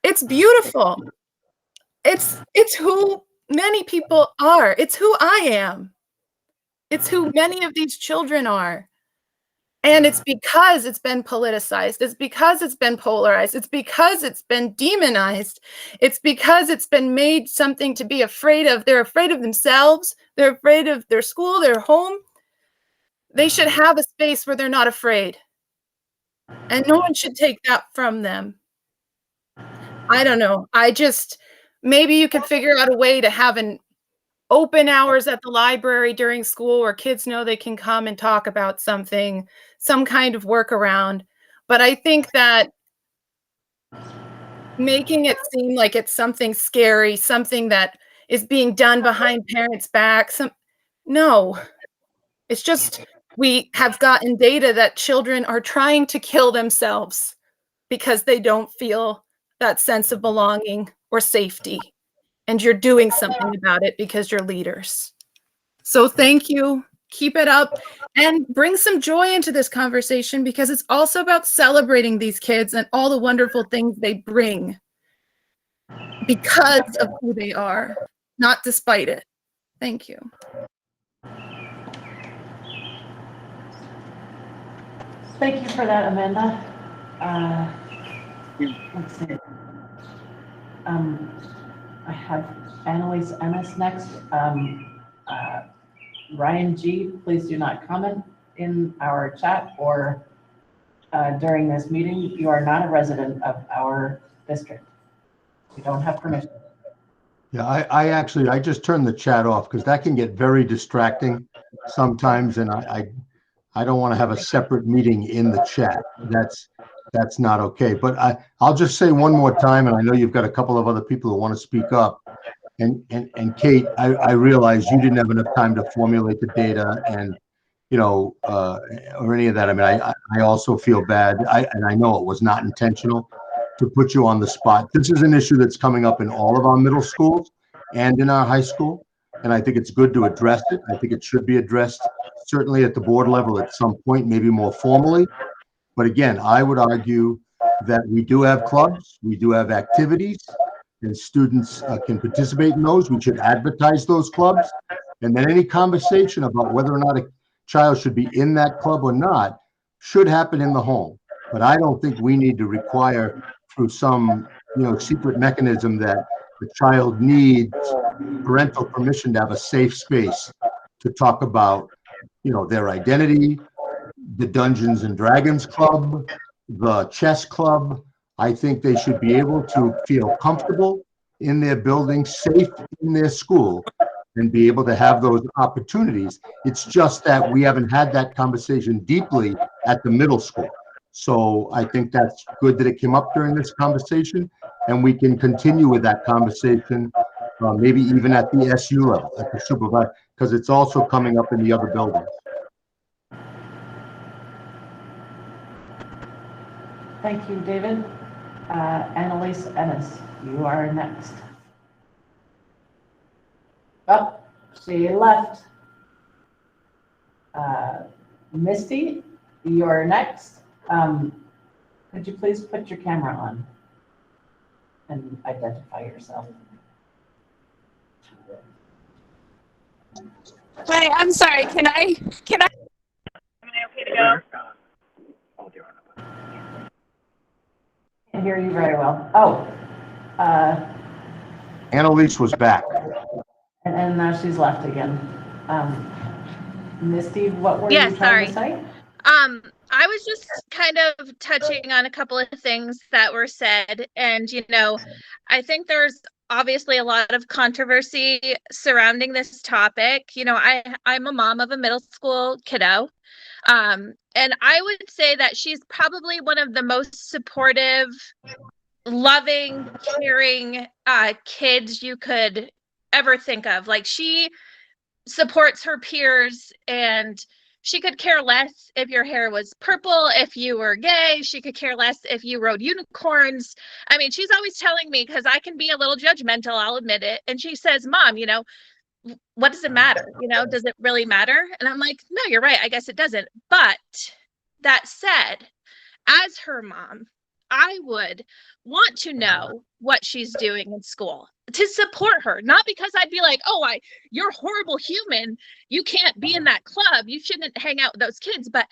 It's beautiful. It's who many people are. It's who I am. It's who many of these children are. And it's because it's been politicized. It's because it's been polarized. It's because it's been demonized. It's because it's been made something to be afraid of. They're afraid of themselves. They're afraid of their school, their home. They should have a space where they're not afraid. And no one should take that from them. I don't know. Maybe you could figure out a way to have an open hours at the library during school where kids know they can come and talk about something, some kind of workaround. But I think that making it seem like it's something scary, something that is being done behind parents' backs, no. It's just we have gotten data that children are trying to kill themselves because they don't feel that sense of belonging or safety. And you're doing something about it because you're leaders. So thank you. Keep it up and bring some joy into this conversation because it's also about celebrating these kids and all the wonderful things they bring because of who they are, not despite it. Thank you. Thank you for that, Amanda. Let's see. I have Annalise Ennis next. Ryan G, please do not comment in our chat or during this meeting. You are not a resident of our district. You don't have permission. Yeah, I just turned the chat off because that can get very distracting sometimes, and I don't want to have a separate meeting in the chat. That's not okay. But I'll just say one more time, and I know you've got a couple of other people who want to speak up. And Kate, I realize you didn't have enough time to formulate the data and, or any of that. I mean, I also feel bad. And I know it was not intentional to put you on the spot. This is an issue that's coming up in all of our middle schools and in our high school. And I think it's good to address it. I think it should be addressed certainly at the board level at some point, maybe more formally. But again, I would argue that we do have clubs, we do have activities, and students can participate in those. We should advertise those clubs. And then any conversation about whether or not a child should be in that club or not should happen in the home. But I don't think we need to require through some, secret mechanism that the child needs parental permission to have a safe space to talk about, their identity, the Dungeons and Dragons Club, the chess club. I think they should be able to feel comfortable in their building, safe in their school, and be able to have those opportunities. It's just that we haven't had that conversation deeply at the middle school. So I think that's good that it came up during this conversation, and we can continue with that conversation, maybe even at the SU level, at the supervisor, because it's also coming up in the other buildings. Thank you, David. Annalise Ennis, you are next. Oh, she left. Misty, you're next. Could you please put your camera on and identify yourself? Hi, I'm sorry. Am I okay to go? Can't hear you very well. Oh, Annalise was back. and now she's left again. Misty, what were you trying to say? I was just kind of touching on a couple of things that were said, and I think there's obviously a lot of controversy surrounding this topic. I'm a mom of a middle school kiddo, and I would say that she's probably one of the most supportive, loving, caring kids you could ever think of. Like, she supports her peers, and she could care less if your hair was purple, if you were gay. She could care less if you rode unicorns. I mean, she's always telling me, because I can be a little judgmental, I'll admit it. And she says, Mom, what does it matter? Does it really matter? And I'm like, no, you're right. I guess it doesn't. But that said, as her mom, I would want to know what she's doing in school to support her, not because I'd be like, oh, you're a horrible human, you can't be in that club, you shouldn't hang out with those kids. But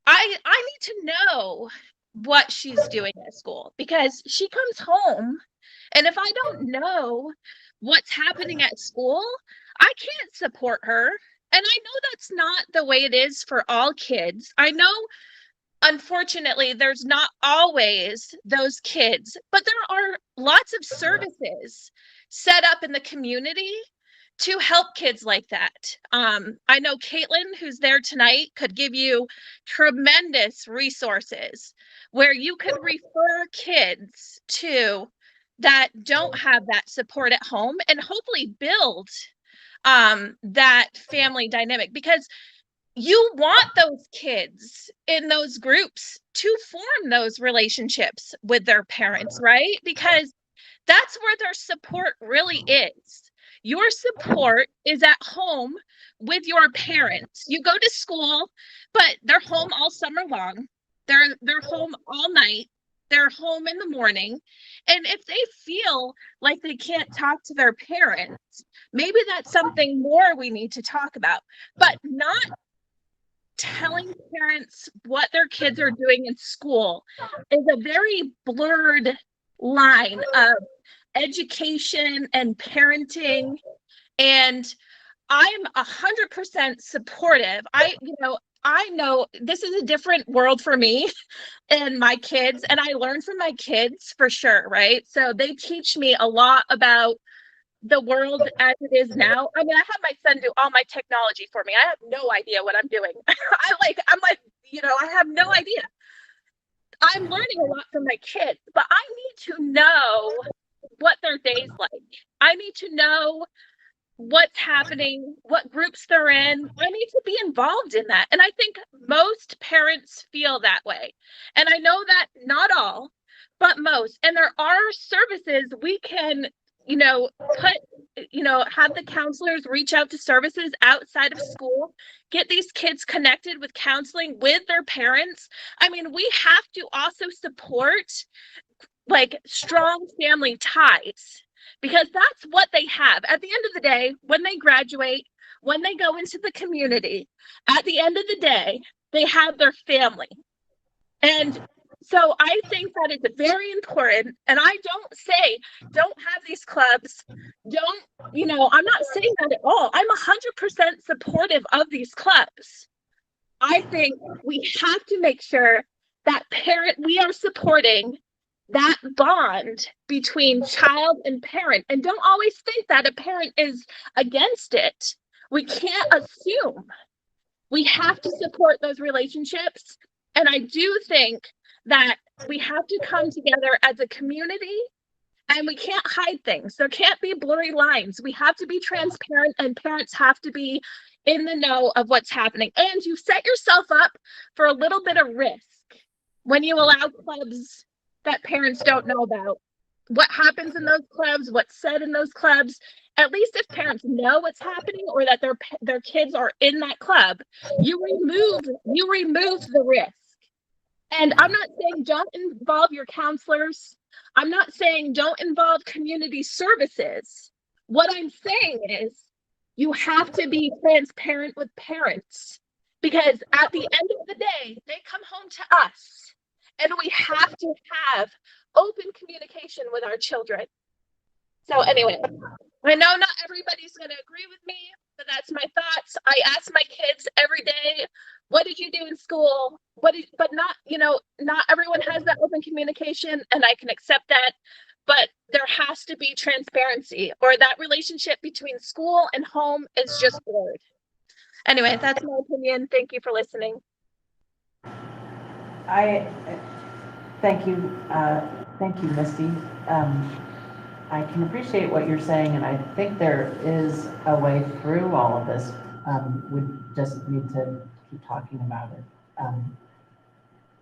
I need to know what she's doing at school, because she comes home, and if I don't know what's happening at school, I can't support her. And I know that's not the way it is for all kids. I know, unfortunately, there's not always those kids, but there are lots of services set up in the community to help kids like that. I know Caitlin, who's there tonight, could give you tremendous resources where you could refer kids to that don't have that support at home, and hopefully build that family dynamic, because you want those kids in those groups to form those relationships with their parents, right? Because that's where their support really is. Your support is at home with your parents. You go to school, but they're home all summer long. They're home all night. They're home in the morning. And if they feel like they can't talk to their parents, maybe that's something more we need to talk about, but not telling parents what their kids are doing in school is a very blurred line of education and parenting. And I'm 100% supportive. I know this is a different world for me and my kids, and I learn from my kids for sure, right? So they teach me a lot about the world as it is now. I mean, I have my son do all my technology for me. I have no idea what I'm doing. I'm like, I have no idea. I'm learning a lot from my kids, but I need to know what their day's like. I need to know what's happening, what groups they're in. I need to be involved in that. And I think most parents feel that way. And I know that not all, but most. And there are services we can have the counselors reach out to services outside of school, get these kids connected with counseling with their parents. I mean, we have to also support like strong family ties, because that's what they have at the end of the day. When they graduate, when they go into the community, at the end of the day, they have their family. And so I think that it's very important. And I don't say don't have these clubs. I'm not saying that at all. I'm 100% supportive of these clubs. I think we have to make sure that we are supporting that bond between child and parent, and don't always think that a parent is against it. We can't assume. We have to support those relationships. And I do think that we have to come together as a community, and we can't hide things. There can't be blurry lines. We have to be transparent, and parents have to be in the know of what's happening. And you set yourself up for a little bit of risk when you allow clubs that parents don't know about. What happens in those clubs, what's said in those clubs, at least if parents know what's happening or that their kids are in that club, you remove the risk. And I'm not saying don't involve your counselors. I'm not saying don't involve community services. What I'm saying is you have to be transparent with parents, because at the end of the day, they come home to us, and we have to have open communication with our children. So anyway, I know not everybody's going to agree with me, but that's my thoughts. I ask my kids every day, what did you do in school? But not, not everyone has that open communication, and I can accept that. But there has to be transparency, or that relationship between school and home is just blurred. Anyway, that's my opinion. Thank you for listening. Thank you, Misty. I can appreciate what you're saying, and I think there is a way through all of this. We just need to keep talking about it.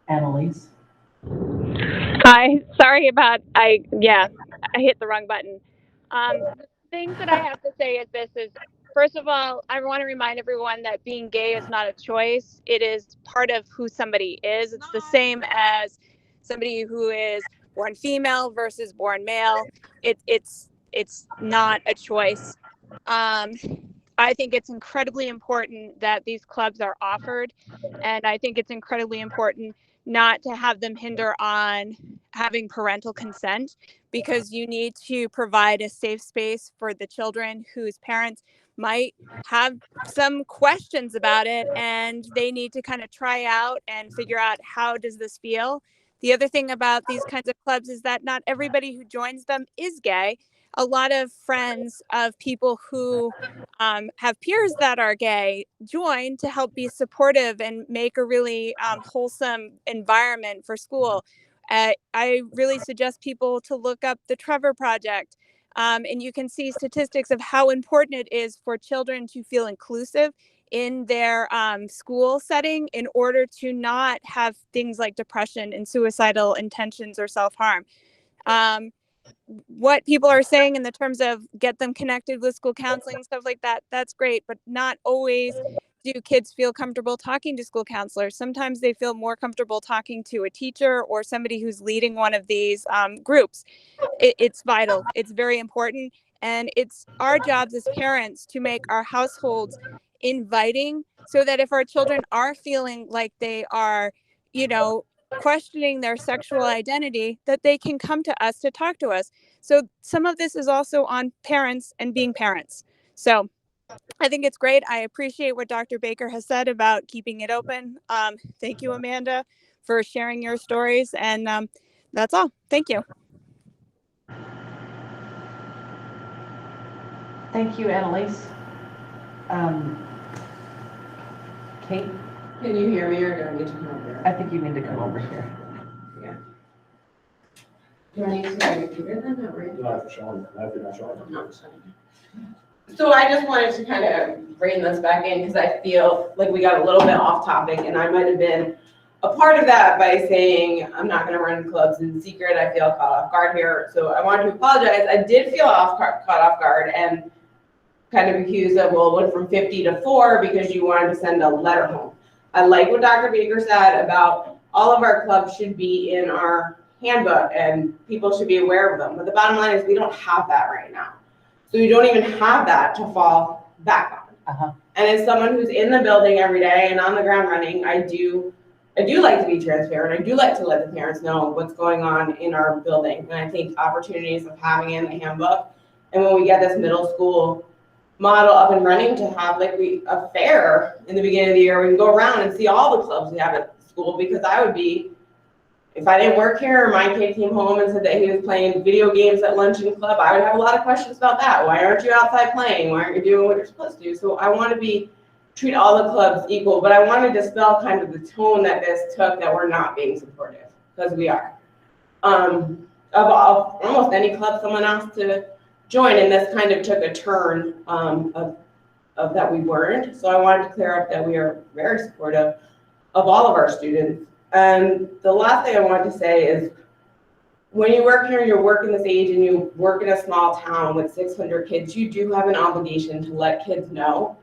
Annalise? Hi, sorry about, I hit the wrong button. The things that I have to say is this is, first of all, I want to remind everyone that being gay is not a choice. It is part of who somebody is. It's the same as somebody who is born female versus born male. It's not a choice. I think it's incredibly important that these clubs are offered, and I think it's incredibly important not to have them hinder on having parental consent, because you need to provide a safe space for the children whose parents might have some questions about it, and they need to kind of try out and figure out, how does this feel? The other thing about these kinds of clubs is that not everybody who joins them is gay. A lot of friends of people who have peers that are gay join to help be supportive and make a really wholesome environment for school. I really suggest people to look up the Trevor Project, and you can see statistics of how important it is for children to feel inclusive in their school setting in order to not have things like depression and suicidal intentions or self-harm. What people are saying in the terms of get them connected with school counseling and stuff like that, that's great, but not always do kids feel comfortable talking to school counselors. Sometimes they feel more comfortable talking to a teacher or somebody who's leading one of these groups. It's vital. It's very important. And it's our jobs as parents to make our households inviting, so that if our children are feeling like they are, questioning their sexual identity, that they can come to us to talk to us. So some of this is also on parents and being parents. So I think it's great. I appreciate what Dr. Baker has said about keeping it open. Thank you, Amanda, for sharing your stories. And that's all. Thank you. Thank you, Annalise. Kate? Can you hear me, or do I need to come over here? I think you need to come over here. Yeah. Do I need to go computer then, or? No, so I just wanted to kind of bring this back in, because I feel like we got a little bit off topic, and I might have been a part of that by saying I'm not going to run clubs in secret. I feel caught off guard here, so I wanted to apologize. I did feel caught off guard and kind of accused of, well, it went from 50 to 4 because you wanted to send a letter home. I like what Dr. Baker said about all of our clubs should be in our handbook and people should be aware of them. But the bottom line is we don't have that right now. So we don't even have that to fall back on. And as someone who's in the building every day and on the ground running, I do like to be transparent. I do like to let the parents know what's going on in our building. And I think opportunities of having it in the handbook, and when we get this middle school model up and running, to have like a fair in the beginning of the year, we can go around and see all the clubs we have at school, because I would be if I didn't work here or my kid came home and said that he was playing video games at lunch and club, I would have a lot of questions about that. Why aren't you outside playing? Why aren't you doing what you're supposed to do? So I want to treat all the clubs equal, but I want to dispel kind of the tone that this took, that we're not being supportive, because we are. Of almost any club someone asked to join, and this kind of took a turn of that we weren't. So I wanted to clear up that we are very supportive of all of our students. And the last thing I wanted to say is, when you work here, you're working this age and you work in a small town with 600 kids, you do have an obligation to let kids know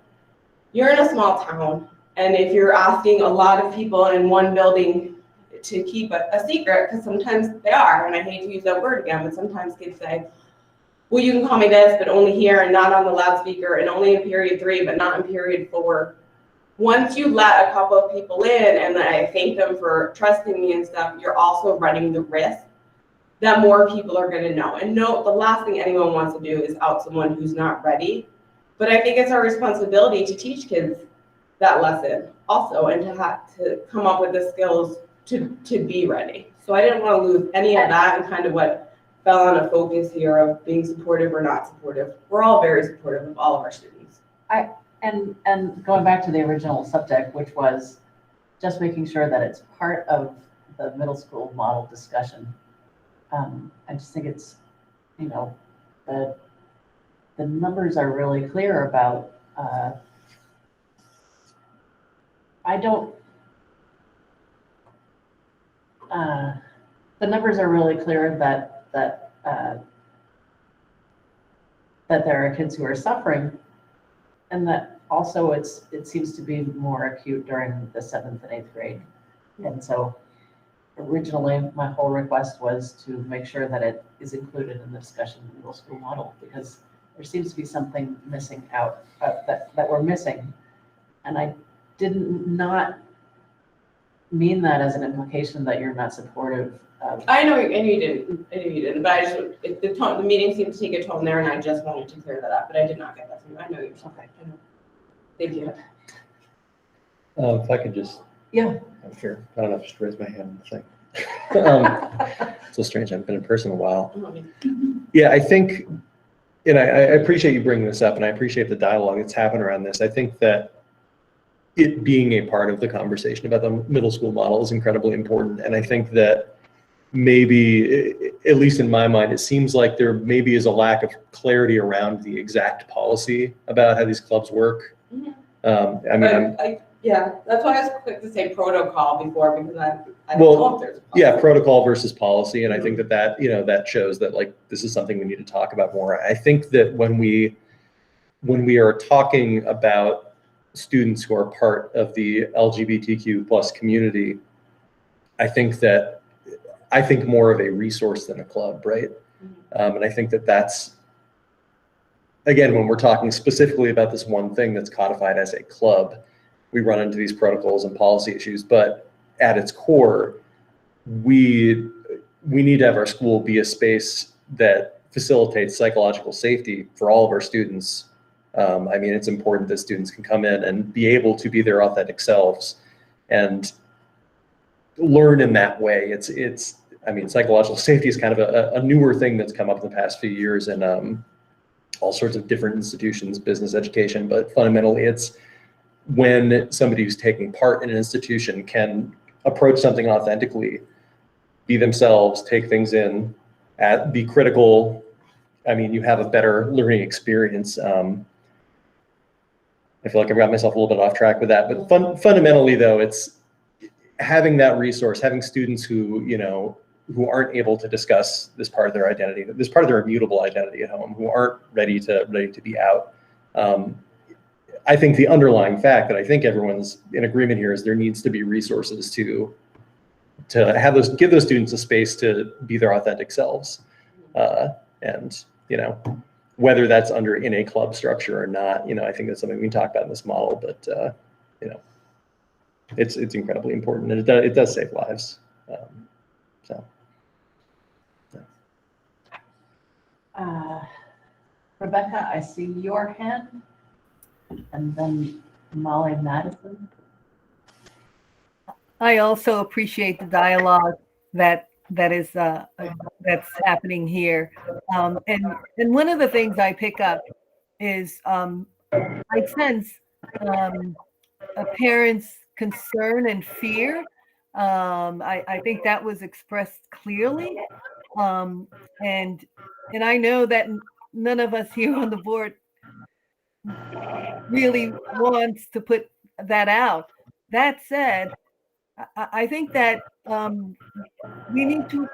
you're in a small town. And if you're asking a lot of people in one building to keep a secret, because sometimes they are, and I hate to use that word again, but sometimes kids say, well, you can call me this, but only here and not on the loudspeaker, and only in period 3, but not in period 4. Once you let a couple of people in, and I thank them for trusting me and stuff, you're also running the risk that more people are going to know. And no, the last thing anyone wants to do is out someone who's not ready. But I think it's our responsibility to teach kids that lesson also, and to have to come up with the skills to be ready. So I didn't want to lose any of that, and kind of what fell on a focus here of being supportive or not supportive. We're all very supportive of all of our students. And going back to the original subject, which was just making sure that it's part of the middle school model discussion. I just think it's, the numbers are really clear about, the numbers are really clear that there are kids who are suffering, and that also it seems to be more acute during the 7th and 8th grade. And so originally my whole request was to make sure that it is included in the discussion of the middle school model, because there seems to be something missing out that we're missing. And I didn't not mean that as an implication that you're not supportive of. I know you didn't, but I just, the meeting seemed to take a tone there, and I just wanted to clear that up, but I did not get that from you. I know you're okay. I know. Thank you. If I could just. Yeah. I'm sure. I don't know if I should raise my hand on the thing. It's so strange. I haven't been in person in a while. Yeah, I think, and I appreciate you bringing this up, and I appreciate the dialogue that's happened around this. I think that it being a part of the conversation about the middle school model is incredibly important. And I think that maybe, at least in my mind, it seems like there maybe is a lack of clarity around the exact policy about how these clubs work. Yeah, that's why I was quick to say protocol before, because I don't know if there's a policy. Yeah, protocol versus policy. And I think that shows that, like, this is something we need to talk about more. I think that when we are talking about students who are part of the LGBTQ plus community, I think more of a resource than a club, right? And I think that's, again, when we're talking specifically about this one thing that's codified as a club, we run into these protocols and policy issues. But at its core, we need to have our school be a space that facilitates psychological safety for all of our students. I mean, it's important that students can come in and be able to be their authentic selves and learn in that way. I mean, psychological safety is kind of a newer thing that's come up in the past few years in all sorts of different institutions, business, education, but fundamentally it's when somebody who's taking part in an institution can approach something authentically, be themselves, take things in, be critical. I mean, you have a better learning experience. I feel like I've got myself a little bit off track with that, but fundamentally though, it's having that resource, having students who aren't able to discuss this part of their identity, this part of their immutable identity at home, who aren't ready to be out. I think the underlying fact that I think everyone's in agreement here is there needs to be resources to give those students a space to be their authentic selves. And whether that's in a club structure or not, I think that's something we can talk about in this model, but it's incredibly important, and it does save lives. Rebecca, I see your hand, and then Molly Madison. I also appreciate the dialogue that is that's happening here. And one of the things I pick up is I sense a parent's concern and fear. I think that was expressed clearly. And I know that none of us here on the board really wants to put that out. That said, I think that we need to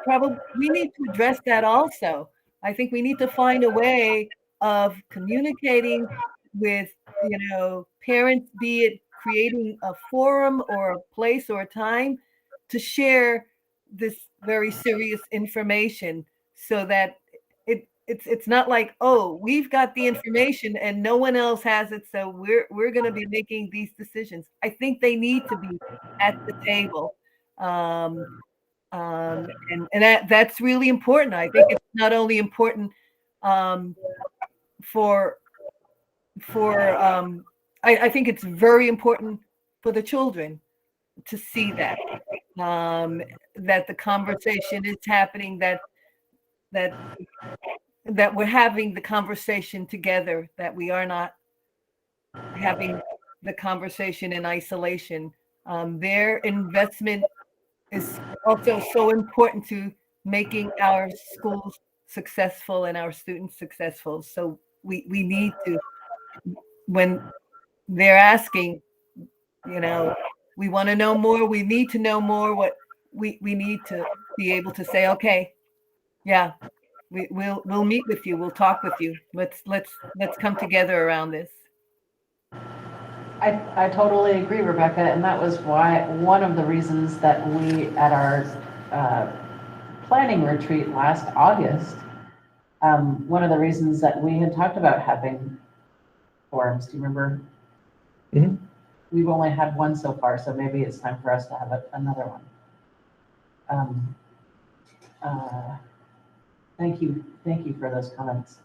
address that also. I think we need to find a way of communicating with, parents, be it creating a forum or a place or a time to share this very serious information, so that it's not like, oh, we've got the information and no one else has it, so we're going to be making these decisions. I think they need to be at the table. And that's really important. I think it's not only important for I think it's very important for the children to see that that the conversation is happening, that we're having the conversation together, that we are not having the conversation in isolation. Their investment is also so important to making our schools successful and our students successful. So we need to, when they're asking, we want to know more, we need to know more, what we need to be able to say, okay, yeah, we'll meet with you, we'll talk with you, let's come together around this. I totally agree, Rebecca, and that was why one of the reasons that we, at our planning retreat last August, one of the reasons that we had talked about having forums. Do you remember? Mm-hmm. We've only had one so far, so maybe it's time for us to have another one. Thank you for those comments.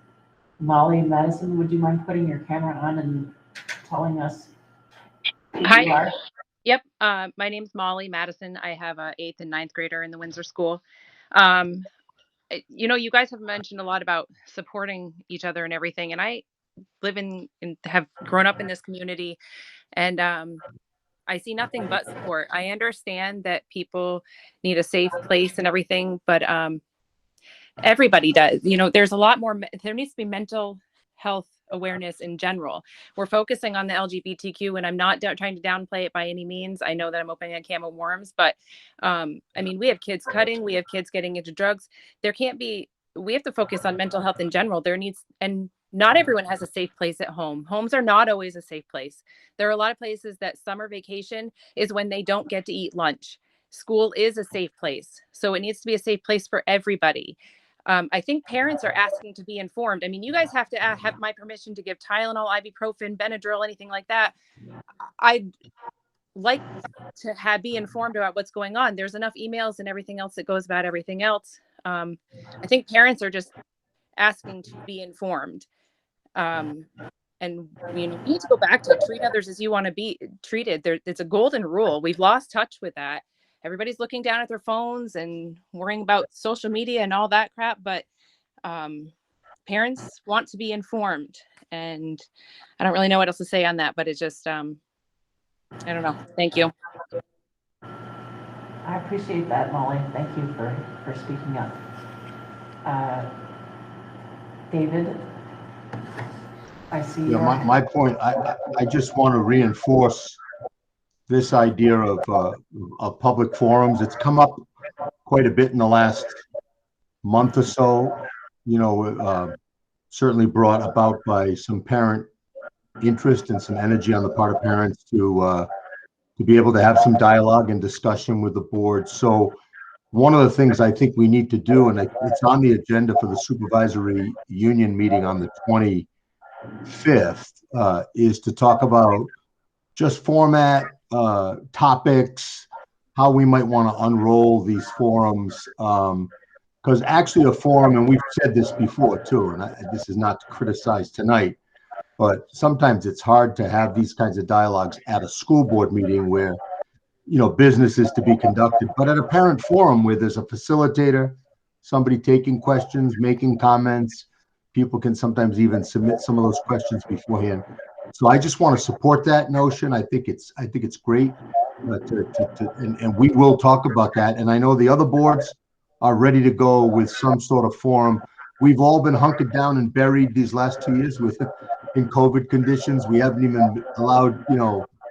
Molly Madison, would you mind putting your camera on and telling us who you are? Yep. My name's Molly Madison. I have a 8th and 9th grader in the Windsor School. You guys have mentioned a lot about supporting each other and everything, and I live in have grown up in this community, and I see nothing but support. I understand that people need a safe place and everything, but everybody does. There's a lot more. There needs to be mental health awareness in general. We're focusing on the LGBTQ, and I'm not trying to downplay it by any means. I know that I'm opening a can of worms, but we have kids cutting, we have kids getting into drugs. We have to focus on mental health in general. And not everyone has a safe place at home. Homes are not always a safe place. There are a lot of places that summer vacation is when they don't get to eat lunch. School is a safe place. So it needs to be a safe place for everybody. I think parents are asking to be informed. You guys have to have my permission to give Tylenol, ibuprofen, Benadryl, anything like that. I'd like to be informed about what's going on. There's enough emails and everything else that goes about everything else. I think parents are just asking to be informed. And we need to go back to treat others as you want to be treated. It's a golden rule. We've lost touch with that. Everybody's looking down at their phones and worrying about social media and all that crap. But parents want to be informed, and I don't really know what else to say on that. But it's just, I don't know. Thank you. I appreciate that, Molly. Thank you for speaking up. David, I see. Yeah, my point, I just want to reinforce this idea of public forums. It's come up quite a bit in the last month or so, certainly brought about by some parent interest and some energy on the part of parents to be able to have some dialogue and discussion with the board. So one of the things I think we need to do, and it's on the agenda for the supervisory union meeting on the 25th, is to talk about just format, topics, how we might want to unroll these forums. Because actually a forum, and we've said this before too, and this is not to criticize tonight, but sometimes it's hard to have these kinds of dialogues at a school board meeting where business is to be conducted. But at a parent forum where there's a facilitator, somebody taking questions, making comments, people can sometimes even submit some of those questions beforehand. So I just want to support that notion. I think it's great, and we will talk about that. And I know the other boards are ready to go with some sort of forum. We've all been hunkered down and buried these last 2 years in COVID conditions. We haven't even allowed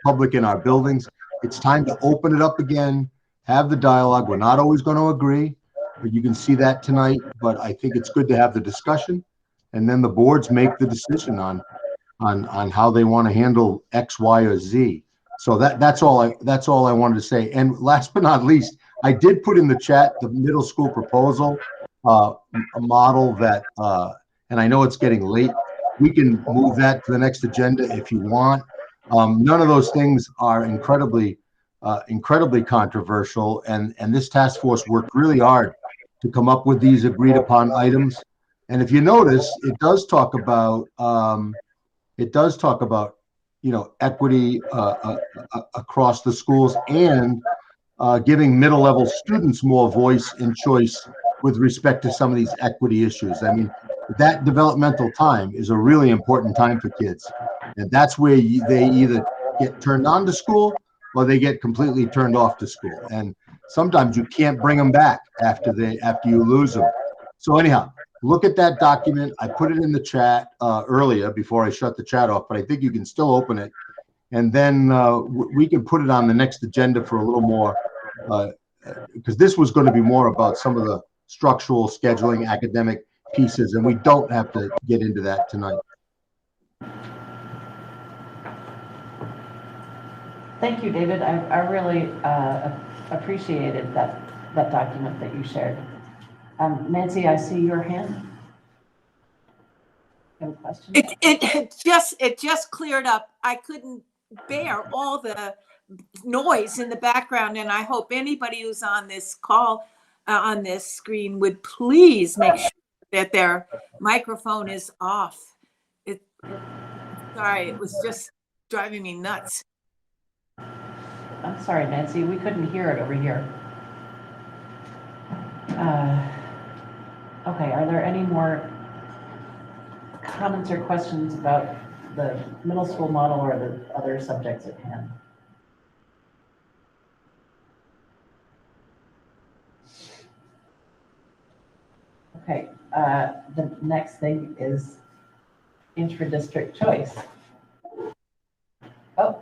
public in our buildings. It's time to open it up again, have the dialogue. We're not always going to agree, but you can see that tonight. But I think it's good to have the discussion, and then the boards make the decision on how they want to handle X, Y, or Z. So that's all I wanted to say. And last but not least, I did put in the chat the middle school proposal, a model that, and I know it's getting late. We can move that to the next agenda if you want. None of those things are incredibly controversial, and this task force worked really hard to come up with these agreed upon items. And if you notice, it does talk about equity across the schools, and giving middle level students more voice and choice with respect to some of these equity issues. I mean, that developmental time is a really important time for kids, and that's where they either get turned on to school or they get completely turned off to school. And sometimes you can't bring them back after you lose them. So anyhow, look at that document. I put it in the chat earlier before I shut the chat off, but I think you can still open it. And then we can put it on the next agenda for a little more, because this was going to be more about some of the structural scheduling academic pieces, and we don't have to get into that tonight. Thank you, David. I really appreciated that document that you shared. Nancy, I see your hand. You have a question? It just cleared up. I couldn't bear all the noise in the background, and I hope anybody who's on this call, on this screen, would please make sure that their microphone is off. Sorry, it was just driving me nuts. I'm sorry, Nancy, we couldn't hear it over here. Okay, are there any more comments or questions about the middle school model or the other subjects at hand? Okay, the next thing is intra-district choice. Oh,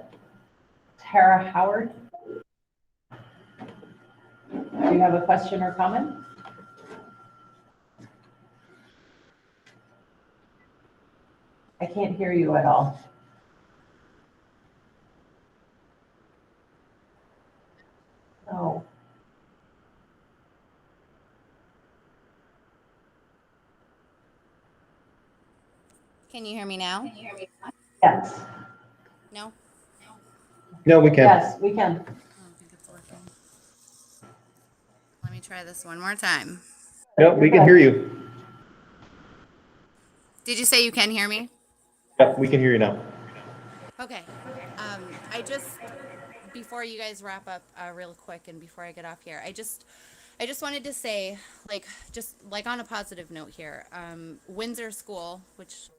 Tara Howard. Do you have a question or comment? I can't hear you at all. No. Can you hear me now? Yes. No? No, we can. Yes, we can. I don't think it's working. Let me try this one more time. No, we can hear you. Did you say you can hear me? Yeah, we can hear you now. Okay. I just, before you guys wrap up real quick and before I get off here, I just wanted to say, just on a positive note here, Windsor School, which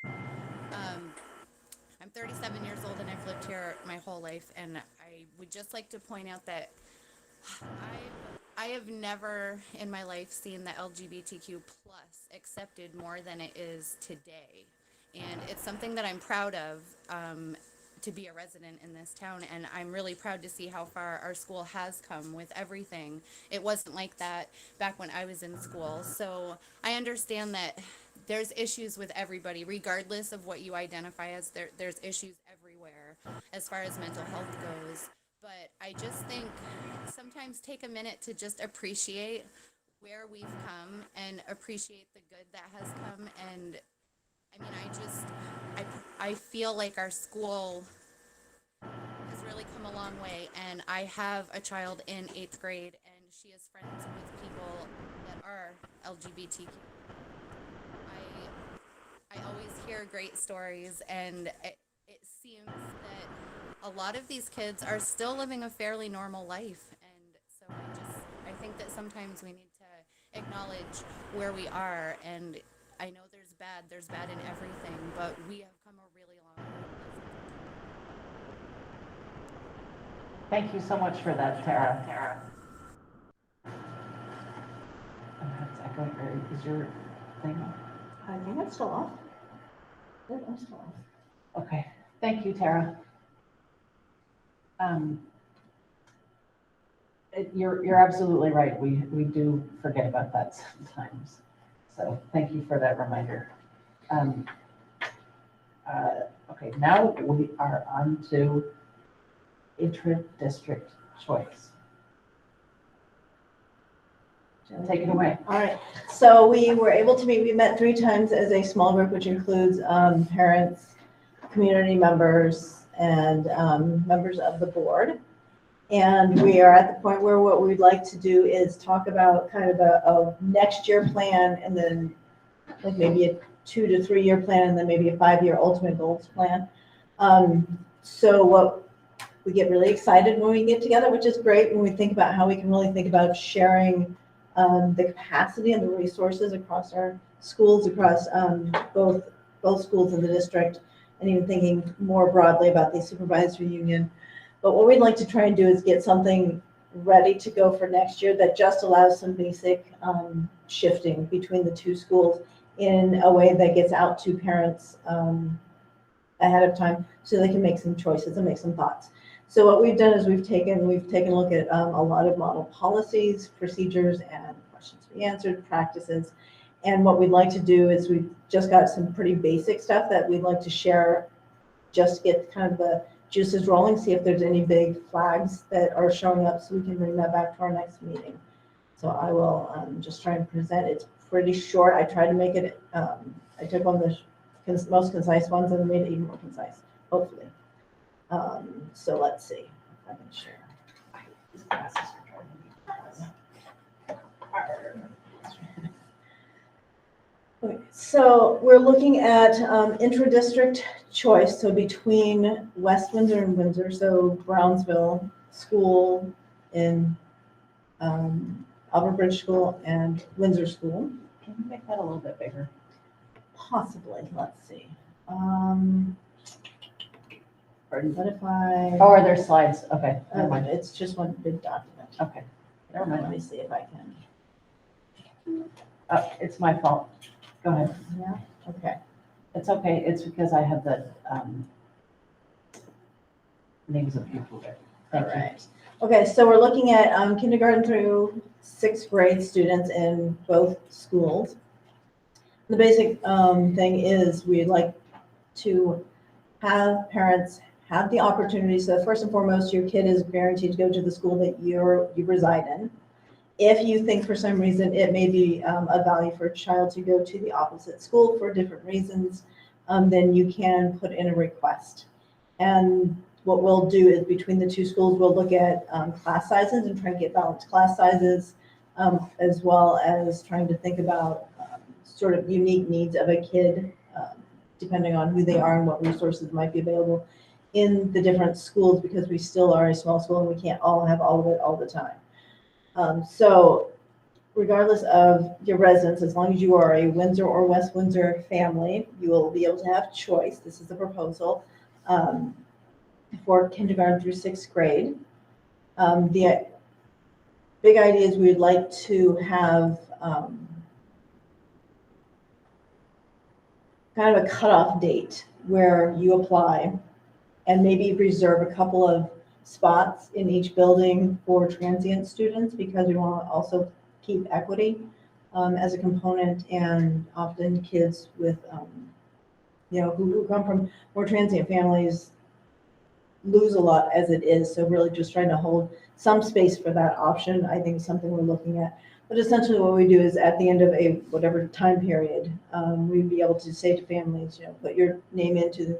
I'm 37 years old and I've lived here my whole life, and I would just like to point out that I have never in my life seen the LGBTQ plus accepted more than it is today. And it's something that I'm proud of, to be a resident in this town, and I'm really proud to see how far our school has come with everything. It wasn't like that back when I was in school. So I understand that there's issues with everybody, regardless of what you identify as. There's issues everywhere as far as mental health goes. But I just think sometimes take a minute to just appreciate where we've come and appreciate the good that has come. And I mean, I feel like our school has really come a long way, and I have a child in 8th grade, and she is friends with people that are LGBTQ. I always hear great stories, and it seems that a lot of these kids are still living a fairly normal life. And so I think that sometimes we need to acknowledge where we are. And I know there's bad in everything, but we have come a really long way. Thank you so much for that, Tara. It's echoing, or is your thing on? I think it's still off. Yeah, I'm still off. Okay, thank you, Tara. You're absolutely right. We do forget about that sometimes. So thank you for that reminder. Okay, now we are on to intra-district choice. Jen, take it away. All right, so we were able to meet, we met 3 times as a small group, which includes parents, community members, and members of the board. And we are at the point where what we'd like to do is talk about kind of a next year plan, and then like maybe a 2 to 3 year plan, and then maybe a 5-year ultimate goals plan. So what we get really excited when we get together, which is great when we think about how we can really think about sharing the capacity and the resources across our schools, across both schools in the district, and even thinking more broadly about the supervisory union. But what we'd like to try and do is get something ready to go for next year that just allows some basic shifting between the 2 schools in a way that gets out to parents ahead of time so they can make some choices and make some thoughts. So what we've done is we've taken a look at a lot of model policies, procedures, and questions to be answered, practices. And what we'd like to do is we've just got some pretty basic stuff that we'd like to share, just get kind of the juices rolling, see if there's any big flags that are showing up so we can bring that back to our next meeting. So I will just try and present. It's pretty short. I tried to make it, I took one of the most concise ones and made it even more concise, hopefully. So let's see if I can share. These glasses are driving me nuts. Okay, so we're looking at intra-district choice, so between West Windsor and Windsor, so Brownsville School in Albert Bridge School and Windsor School. Can you make that a little bit bigger? Possibly, let's see. But if I... Oh, are there slides? Okay, never mind. It's just one big document. Okay, never mind. Let me see if I can. Oh, it's my fault. Go ahead. Yeah, okay. It's okay. It's because I have the names of people there. Thank All you. right. Okay, so we're looking at kindergarten through 6th grade students in both schools. The basic thing is we'd like to have parents have the opportunity. So first and foremost, your kid is guaranteed to go to the school that you reside in. If you think for some reason it may be of value for a child to go to the opposite school for different reasons, then you can put in a request. And what we'll do is between the 2 schools, we'll look at class sizes and try to get balanced class sizes, as well as trying to think about sort of unique needs of a kid, depending on who they are and what resources might be available in the different schools, because we still are a small school and we can't all have all of it all the time. So regardless of your residence, as long as you are a Windsor or West Windsor family, you will be able to have choice. This is the proposal for kindergarten through 6th grade. The big idea is we'd like to have kind of a cutoff date where you apply and maybe reserve a couple of spots in each building for transient students, because we want to also keep equity as a component, and often kids with, who come from more transient families lose a lot as it is. So really just trying to hold some space for that option, I think is something we're looking at. But essentially what we do is at the end of a whatever time period, we'd be able to say to families, put your name into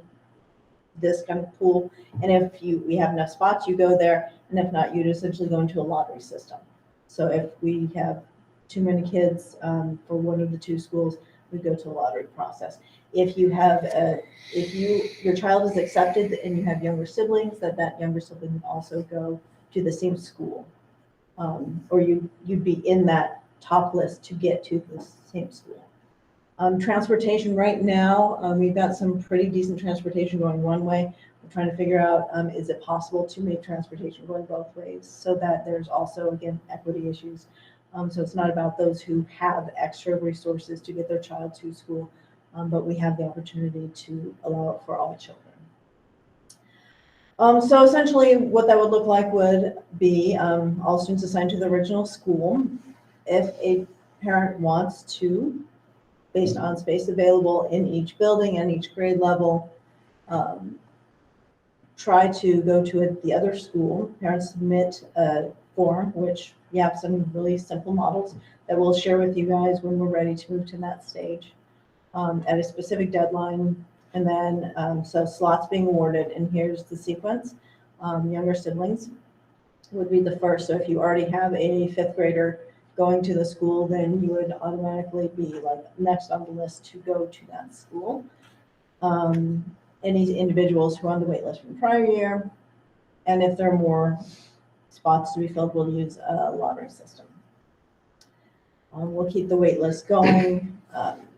this kind of pool. And if we have enough spots, you go there. And if not, you'd essentially go into a lottery system. So if we have too many kids for one of the 2 schools, we go to a lottery process. If you have your child is accepted and you have younger siblings, that younger sibling would also go to the same school. Or you'd be in that top list to get to the same school. Transportation right now, we've got some pretty decent transportation going one way. We're trying to figure out, is it possible to make transportation going both ways so that there's also, again, equity issues. So it's not about those who have extra resources to get their child to school, but we have the opportunity to allow it for all children. So essentially what that would look like would be all students assigned to the original school. If a parent wants to, based on space available in each building and each grade level, try to go to the other school. Parents submit a form, which we have some really simple models that we'll share with you guys when we're ready to move to that stage at a specific deadline. And then, so slots being awarded, and here's the sequence. Younger siblings would be the first. So if you already have a 5th grader going to the school, then you would automatically be like next on the list to go to that school. Any individuals who are on the wait list from prior year, and if there are more spots to be filled, we'll use a lottery system. We'll keep the wait list going.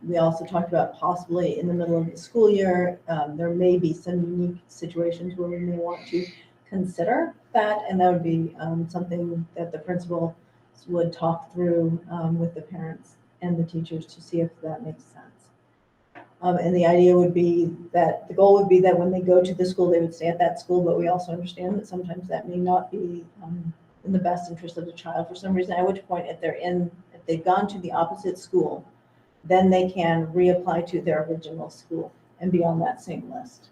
We also talked about possibly in the middle of the school year, there may be some unique situations where we may want to consider that, and that would be something that the principal would talk through with the parents and the teachers to see if that makes sense. And the idea would be that the goal would be that when they go to the school, they would stay at that school, but we also understand that sometimes that may not be in the best interest of the child for some reason, at which point if they've gone to the opposite school, then they can reapply to their original school and be on that same list.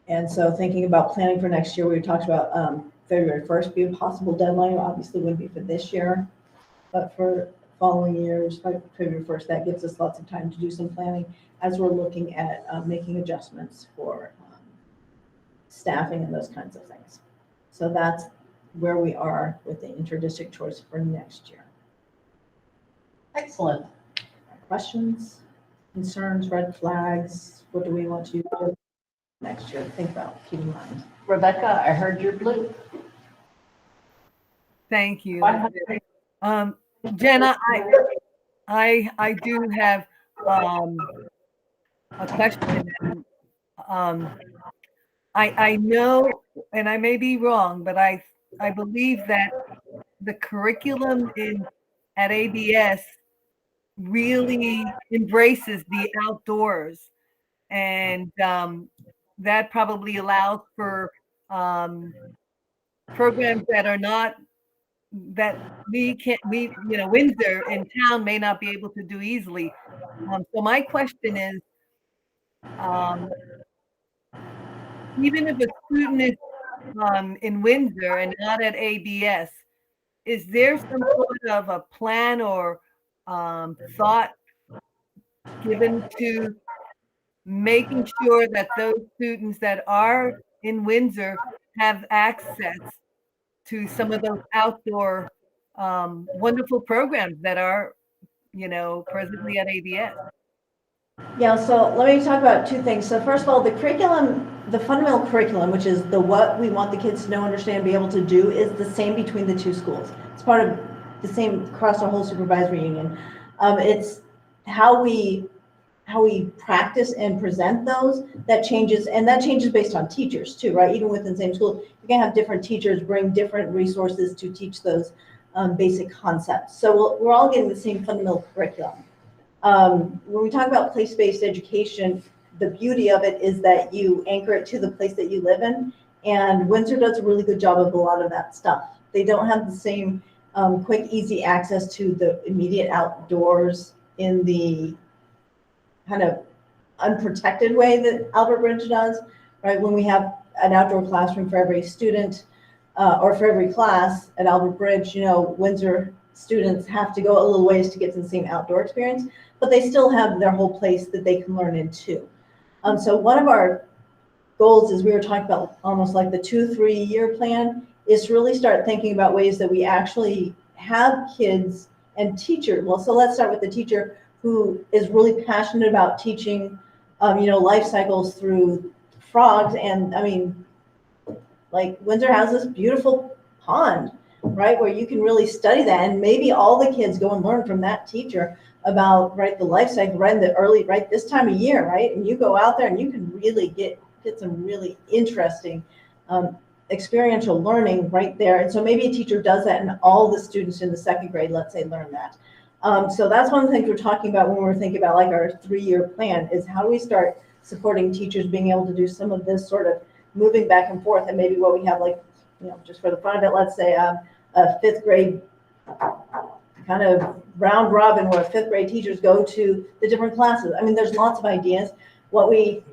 And so thinking about planning for next year, we talked about February 1st be a possible deadline. Obviously wouldn't be for this year, but for following years, like February 1st, that gives us lots of time to do some planning as we're looking at making adjustments for staffing and those kinds of things. So that's where we are with the interdistrict choice for next year. Excellent. Questions, concerns, red flags? What do we want to do next year? Think about, keep in mind. Rebecca, I heard you're blue. Thank you. Jenna, I do have a question. I know, and I may be wrong, but I believe that the curriculum at ABS really embraces the outdoors, and that probably allows for programs that are not, that Windsor in town may not be able to do easily. So my question is, even if a student is in Windsor and not at ABS, is there some sort of a plan or thought given to making sure that those students that are in Windsor have access to some of those outdoor wonderful programs that are, presently at ABS? Yeah, so let me talk about two things. So first of all, the curriculum, the fundamental curriculum, which is what we want the kids to know, understand, be able to do, is the same between the two schools. It's part of the same across our whole supervisory union. It's how we practice and present those that changes, and that changes based on teachers too, right? Even within the same school, you can have different teachers bring different resources to teach those basic concepts. So we're all getting the same fundamental curriculum. When we talk about place-based education, the beauty of it is that you anchor it to the place that you live in, and Windsor does a really good job of a lot of that stuff. They don't have the same quick, easy access to the immediate outdoors in the kind of unprotected way that Albert Bridge does, right? When we have an outdoor classroom for every student or for every class at Albert Bridge, Windsor students have to go a little ways to get to the same outdoor experience, but they still have their whole place that they can learn in too. So one of our goals is, we were talking about almost like the 2-3 year plan, is to really start thinking about ways that we actually have kids and teacher. Well, so let's start with the teacher who is really passionate about teaching, life cycles through frogs. And I mean, like Windsor has this beautiful pond, right, where you can really study that, and maybe all the kids go and learn from that teacher about, right, the life cycle, right, in the early, right, this time of year, right, and you go out there and you can really get some really interesting experiential learning right there. And so maybe a teacher does that, and all the students in the second grade, let's say, learn that. So that's one of the things we're talking about when we're thinking about like our 3-year plan, is how do we start supporting teachers being able to do some of this sort of moving back and forth. And maybe what we have, like, just for the fun of it, let's say a 5th grade kind of round robin where 5th grade teachers go to the different classes. I mean, there's lots of ideas. What we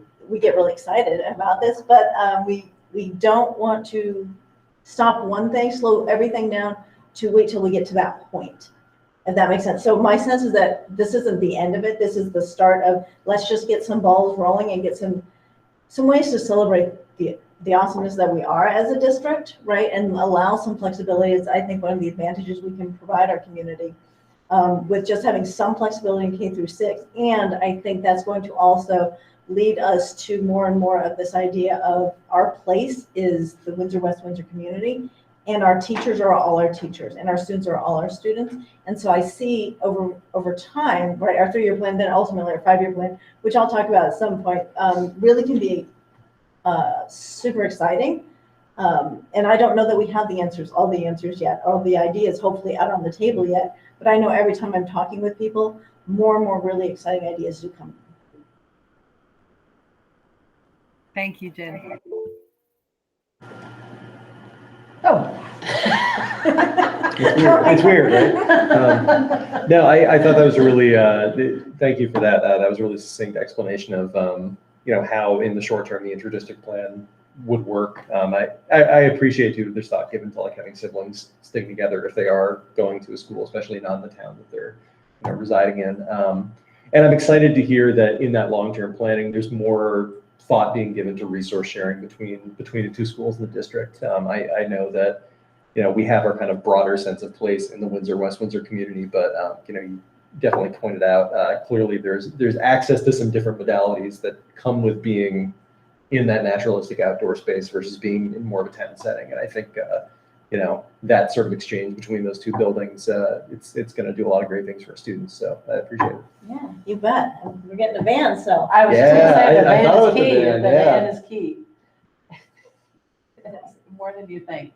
get really excited about this, but we don't want to stop one thing, slow everything down to wait till we get to that point, if that makes sense. So my sense is that this isn't the end of it. This is the start of, let's just get some balls rolling and get some ways to celebrate the awesomeness that we are as a district, right? And allow some flexibility is, I think, one of the advantages we can provide our community with just having some flexibility in K through 6. And I think that's going to also lead us to more and more of this idea of our place is the Windsor West Windsor community, and our teachers are all our teachers, and our students are all our students. And so I see over time, right, our 3-year plan, then ultimately our 5-year plan, which I'll talk about at some point, really can be super exciting. And I don't know that we have all the answers yet, all the ideas hopefully out on the table yet, but I know every time I'm talking with people, more and more really exciting ideas do come. Thank you, Jen. Oh. It's weird, right? No, I thought that was a really, thank you for that. That was a really succinct explanation of, how in the short term, the inter-district plan would work. I appreciate too that there's thought given to like having siblings sticking together if they are going to a school, especially not in the town that they're residing in. And I'm excited to hear that in that long-term planning, there's more thought being given to resource sharing between the 2 schools in the district. I know that, we have our kind of broader sense of place in the Windsor West Windsor community, but you definitely pointed out clearly there's access to some different modalities that come with being in that naturalistic outdoor space versus being in more of a tent setting. And I think that sort of exchange between those 2 buildings, it's going to do a lot of great things for students. So I appreciate it. Yeah, you bet. We're getting a van, so. I was just going to say, the van is key. The van is key. It's more than you think,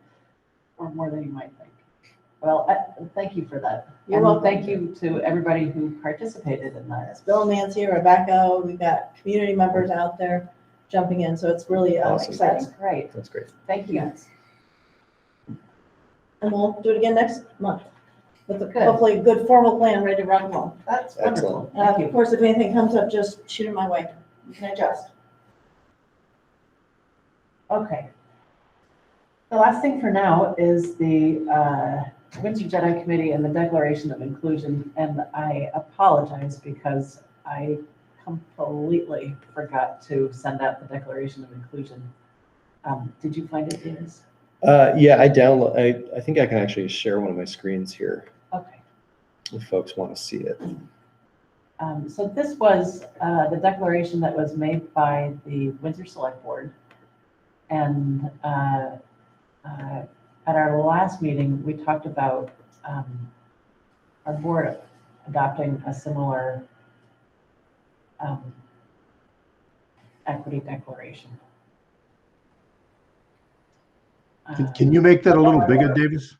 or more than you might think. Well, thank you for that. You're And welcome. thank you to everybody who participated in that. Bill, Nancy, Rebecca, we've got community members out there jumping in, so it's really Awesome. exciting. That's great. That's great. Thank you. And we'll do it again next month with Good. hopefully a good formal plan ready to rock and roll. That's Excellent. wonderful. Thank you. Of course, if anything comes up, just shoot it my way. You can adjust. Okay. The last thing for now is the Windsor Jedi Committee and the Declaration of Inclusion. And I apologize because I completely forgot to send out the Declaration of Inclusion. Did you find it, Davis? Yeah, I think I can actually share one of my screens here. Okay. If folks want to see it. So this was the declaration that was made by the Windsor Select Board. And at our last meeting, we talked about our board adopting a similar equity declaration. Can you make that a little bigger, Davis?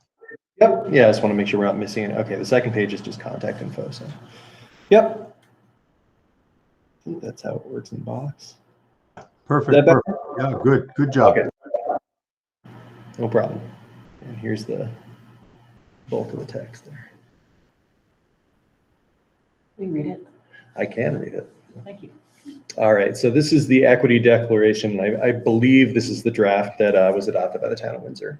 Yep. Yeah, I just want to make sure we're not missing it. Okay, the second page is just contact info. So, yep. That's how it works in Box. Perfect. Perfect. Yeah, good. Good job. Okay. No problem. And here's the bulk of the text there. Can you read it? I can read it. Thank you. All right, so this is the equity declaration. I believe this is the draft that was adopted by the town of Windsor.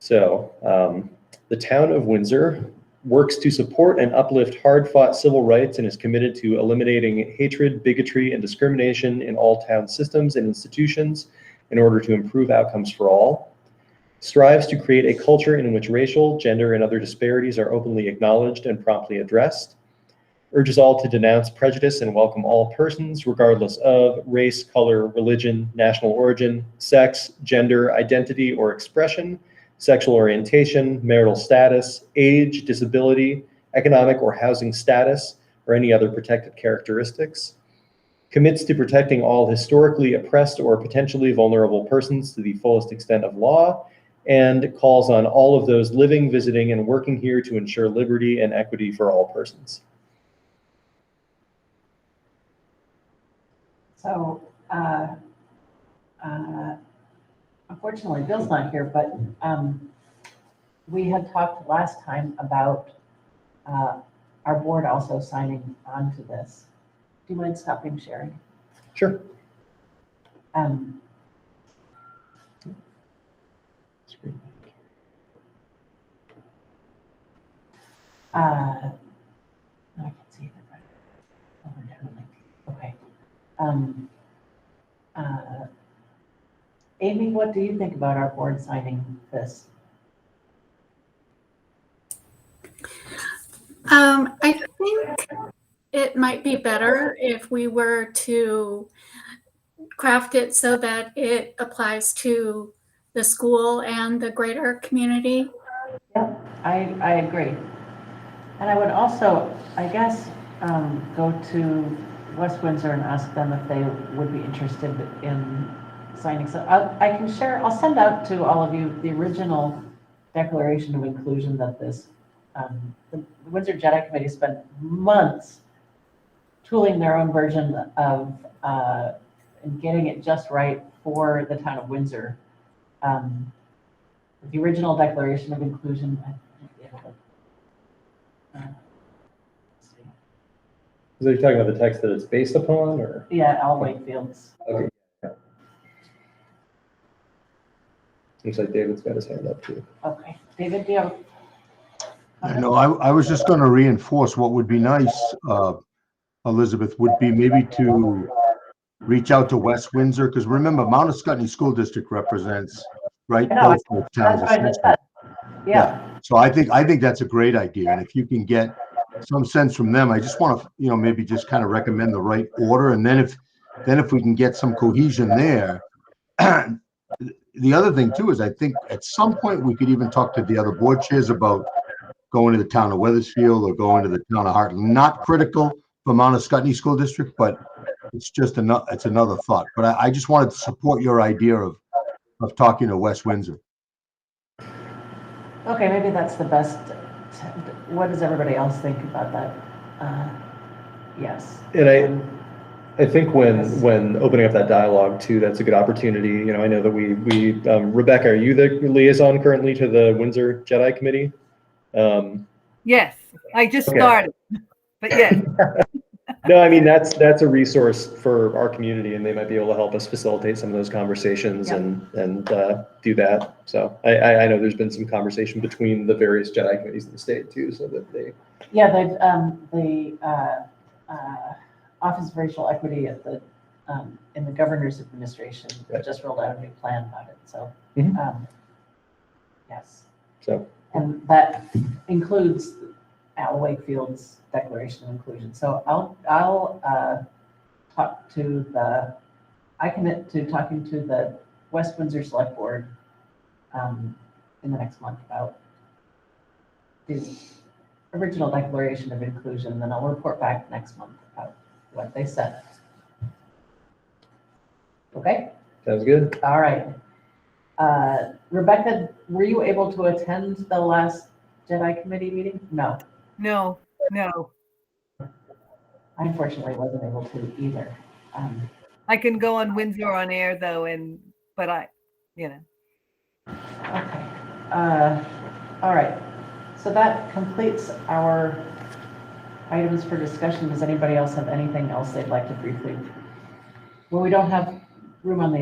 The town of Windsor works to support and uplift hard-fought civil rights and is committed to eliminating hatred, bigotry, and discrimination in all town systems and institutions in order to improve outcomes for all. strives to create a culture in which racial, gender, and other disparities are openly acknowledged and promptly addressed, urges all to denounce prejudice and welcome all persons, regardless of race, color, religion, national origin, sex, gender, identity or expression, sexual orientation, marital status, age, disability, economic or housing status, or any other protected characteristics, commits to protecting all historically oppressed or potentially vulnerable persons to the fullest extent of law, and calls on all of those living, visiting, and working here to ensure liberty and equity for all persons. So, unfortunately, Bill's not here, but we had talked last time about our board also signing on to this. Do you mind stopping sharing? Sure. I can see it. Over there, okay. Amy, what do you think about our board signing this? I think it might be better if we were to craft it so that it applies to the school and the greater community. Yeah, I agree. And I would also, I guess, go to West Windsor and ask them if they would be interested in signing. So I can share, I'll send out to all of you the original Declaration of Inclusion that this, the Windsor Jedi Committee spent months tooling their own version of and getting it just right for the town of Windsor. The original Declaration of Inclusion. So you're talking about the text that it's based upon, or? Yeah, Al Wakefield's. Okay. Looks like David's got his hand up too. Okay, David, do you have? I know, I was just going to reinforce what would be nice, Elizabeth, would be maybe to reach out to West Windsor, because remember, Mount Scottney School District represents, right? No, both the towns. that's what I just said. Yeah. So I think that's a great idea, and if you can get some sense from them, I just want to, maybe just kind of recommend the right order, and then if we can get some cohesion there. The other thing too is I think at some point we could even talk to the other board chairs about going to the town of Wethersfield or going to the town of Hartland. Not critical for Mount Scottney School District, but it's just another thought. But I just wanted to support your idea of talking to West Windsor. Okay, maybe that's the best. What does everybody else think about that? Yes. And I think when opening up that dialogue too, that's a good opportunity. I know that we Rebecca, are you the liaison currently to the Windsor Jedi Committee? Yes, I just started, but yes. No, I mean, that's a resource for our community, and they might be able to help us facilitate some of those conversations and do that. So I know there's been some conversation between the various Jedi committees in the state too, so that they. Yeah, the Office of Racial Equity at the in the governor's administration just rolled out a new plan about it. So yes. So. And that includes Al Wakefield's Declaration of Inclusion. So I'll talk to I commit to talking to the West Windsor Select Board in the next month about the original Declaration of Inclusion. Then I'll report back next month about what they said. Okay? Sounds good. All right. Rebecca, were you able to attend the last Jedi Committee meeting? No. No. I unfortunately wasn't able to either. I can go on Windsor on air though, but Okay. All right. So that completes our items for discussion. Does anybody else have anything else they'd like to briefly? Well, we don't have room on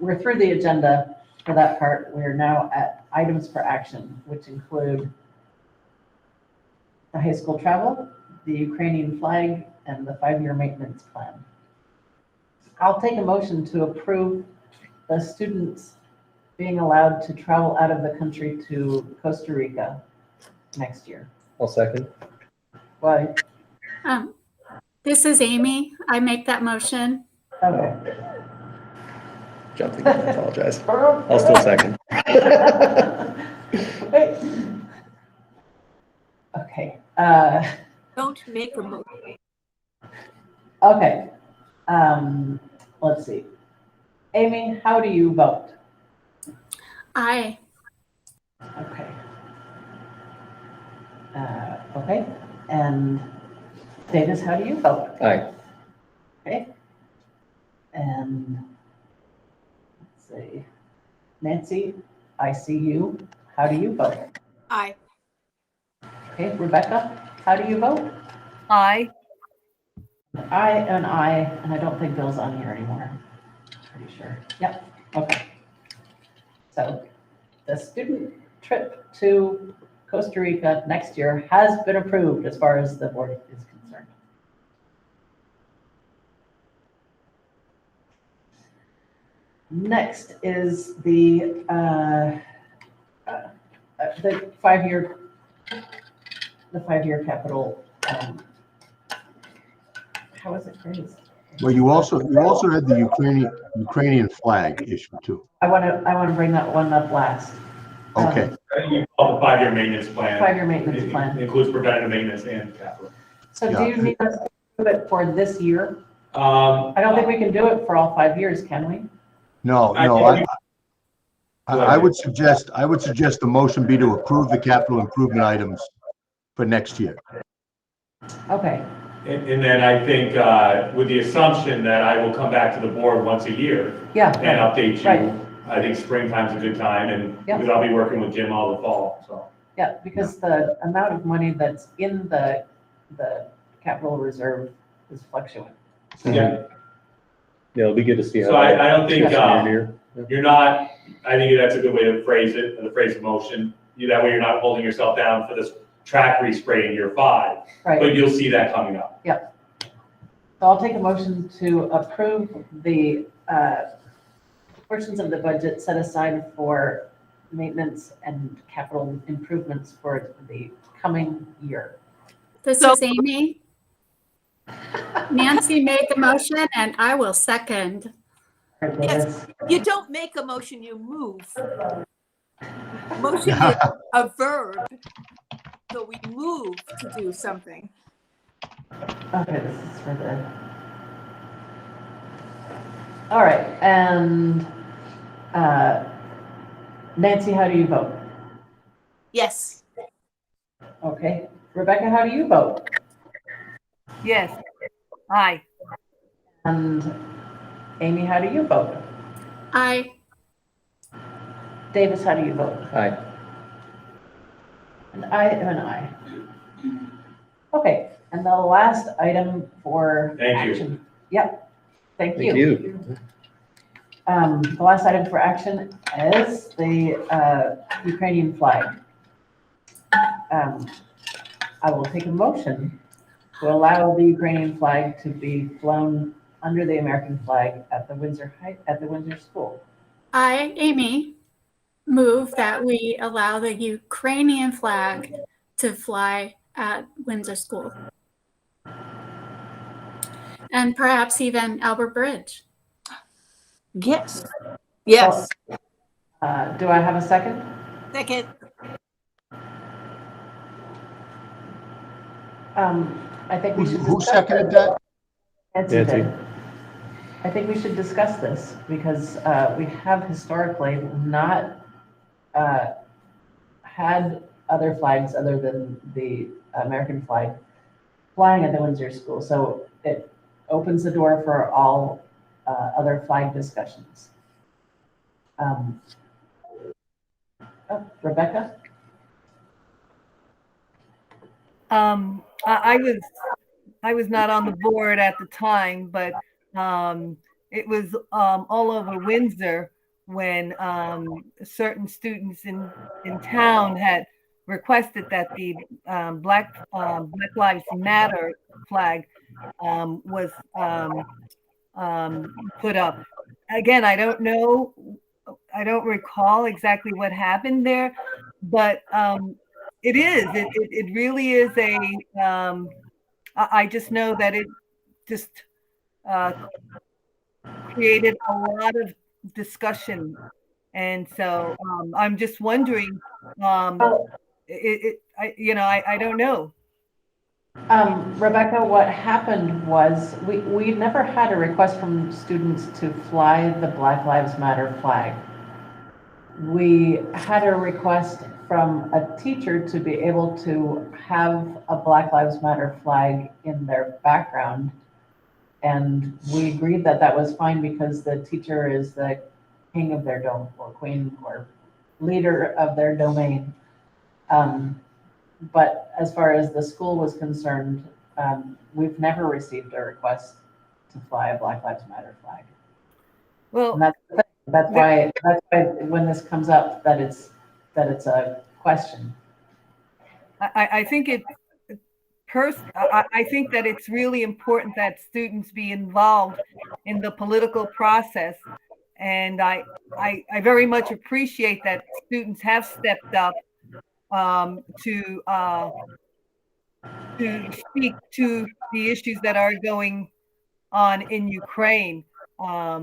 we're through the agenda for that part. We're now at items for action, which include the high school travel, the Ukrainian flag, and the 5-year maintenance plan. I'll take a motion to approve the students being allowed to travel out of the country to Costa Rica next year. I'll second. Why? This is Amy. I make that motion. Okay. Jumped again, I apologize. I'll still second. Okay. Don't make a motion. Okay. Let's see. Amy, how do you vote? Aye. Okay. Okay. And Davis, how do you vote? Aye. Okay. And let's see. Nancy, I see you. How do you vote? Aye. Okay. Rebecca, how do you vote? Aye. I and I don't think Bill's on here anymore. Pretty sure. Yep. Okay. So the student trip to Costa Rica next year has been approved as far as the board is concerned. Next is the 5-year capital. How is it phrased? Well, you also had the Ukrainian flag issue too. I want to bring that one up last. Okay. You call the 5-year maintenance plan. 5-year maintenance plan. It includes preventative maintenance and capital. So do you need us to do it for this year? I I don't think we can do it for all 5 years, can we? No, I would suggest the motion be to approve the capital improvement items for next year. Okay. And then I think with the assumption that I will come back to the board once a year. Yeah. And update you. Right. I think springtime's a good time, and Yeah. because I'll be working with Jim all the fall, so. Yeah, because the amount of money that's in the capital reserve is fluctuant. Yeah. Yeah, it'll be good to see how. So I don't think, year. you're not, I think that's a good way to phrase it, the phrase of motion. That way you're not holding yourself down for this track respray in year 5. Right. But you'll see that coming up. Yep. So I'll take a motion to approve the portions of the budget set aside for maintenance and capital improvements for the coming year. This is Amy. Nancy made the motion and I will second. Yes, you don't make a motion, you move. Motion is a verb, so we move to do something. Okay, this is for the. All right, and Nancy, how do you vote? Yes. Okay, Rebecca, how do you vote? Yes. Aye. And Amy, how do you vote? Aye. Davis, how do you vote? Aye. And I am an aye. Okay, and the last item for Thank you. action. Yep, thank Thank you. you. The last item for action is the Ukrainian flag. I will take a motion to allow the Ukrainian flag to be flown under the American flag at the Windsor School. I, Amy, move that we allow the Ukrainian flag to fly at Windsor School. And perhaps even Albert Bridge. Yes. Yes. Do I have a second? Second. I think we should. Who seconded that? Nancy Nancy. did. I think we should discuss this because we have historically not had other flags other than the American flag flying at the Windsor School. So it opens the door for all other flag discussions. Rebecca? I was not on the board at the time, but it was all over Windsor when certain students in town had requested that the Black Lives Matter flag was put up. Again, I don't know I don't recall exactly what happened there, but it really is I just know that it just created a lot of discussion. And so I'm just wondering, I don't know. Rebecca, what happened was we never had a request from students to fly the Black Lives Matter flag. We had a request from a teacher to be able to have a Black Lives Matter flag in their background. And we agreed that that was fine because the teacher is the king of their dome, or queen, or leader of their domain. But as far as the school was concerned, we've never received a request to fly a Black Lives Matter flag. Well, and that's why when this comes up, that it's a question. I think I think that it's really important that students be involved in the political process. And I very much appreciate that students have stepped up to speak to the issues that are going on in Ukraine. I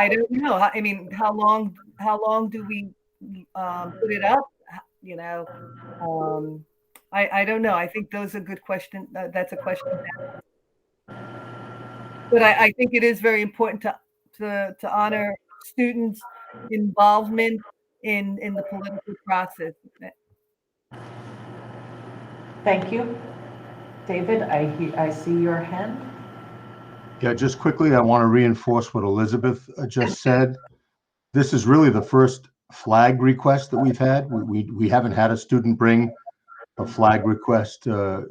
don't know. I mean, how long do we put it up? I don't know. I think those are good questions. That's a question. But I think it is very important to honor students' involvement in the political process. Thank you. David, I see your hand. Yeah, just quickly, I want to reinforce what Elizabeth just said. This is really the first flag request that we've had. We haven't had a student bring a flag request to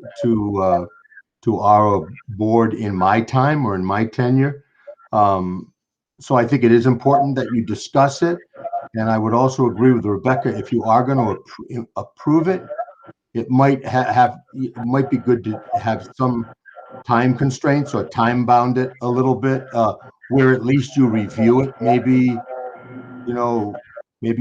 our board in my time or in my tenure. So I think it is important that you discuss it. And I would also agree with Rebecca, if you are going to approve it, it might it might be good to have some time constraints or time bound it a little bit, where at least you review it. Maybe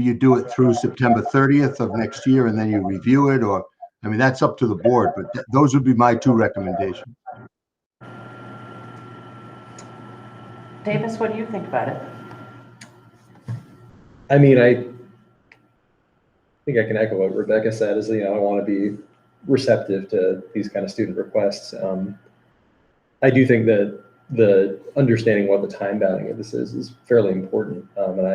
you do it through September 30th of next year and then you review it, or, I mean, that's up to the board, but those would be my two recommendations. Davis, what do you think about it? I mean, I think I can echo what Rebecca said, is, I want to be receptive to these kind of student requests. I do think that the understanding what the time bounding of this is fairly important. And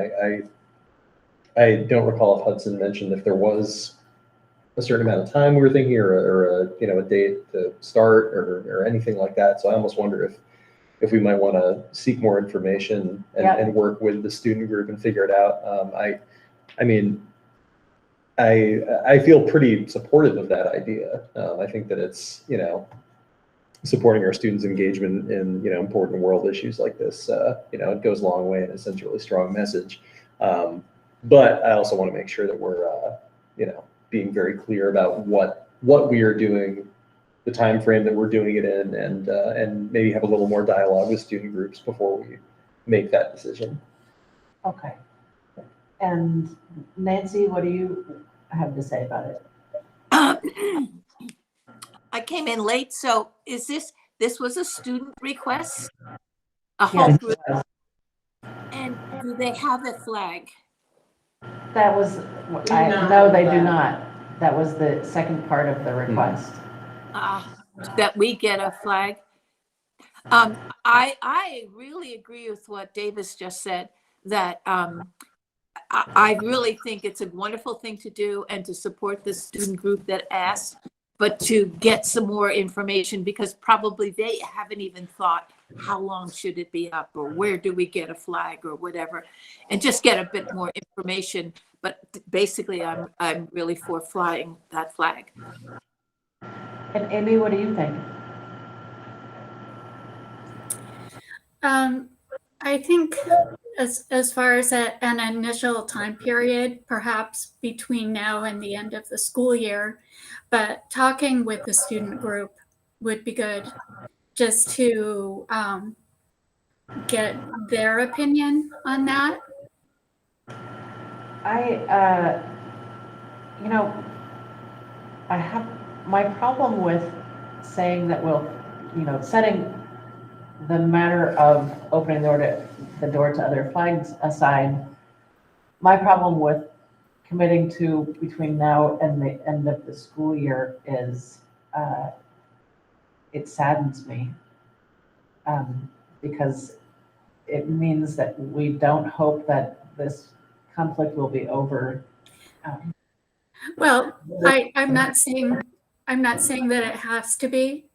I don't recall if Hudson mentioned if there was a certain amount of time we were thinking, or a date to start, or anything like that. So I almost wonder if we might want to seek more information and work with the student group and figure it out. I mean, I feel pretty supportive of that idea. I think that it's, supporting our students' engagement in, important world issues like this, it goes a long way and it sends a really strong message. But I also want to make sure that we're, being very clear about what we are doing, the time frame that we're doing it in, and maybe have a little more dialogue with student groups before we make that decision. Okay. And Nancy, what do you have to say about it? I came in late, so is this was a student request? A Yes, whole group? And do they have a flag? That was, no, they do not. That was the second part of the request. That we get a flag. I really agree with what Davis just said, that I really think it's a wonderful thing to do and to support the student group that asked, but to get some more information, because probably they haven't even thought, how long should it be up, or where do we get a flag, or whatever, and just get a bit more information. But basically, I'm really for flying that flag. And Amy, what do you think? I think as far as an initial time period, perhaps between now and the end of the school year, but talking with the student group would be good. just to get their opinion on that. You know, I have my problem with saying that we'll, setting the matter of opening the door to other flags aside. My problem with committing to between now and the end of the school year is it saddens me because it means that we don't hope that this conflict will be over. Well, I'm not saying that it has to be.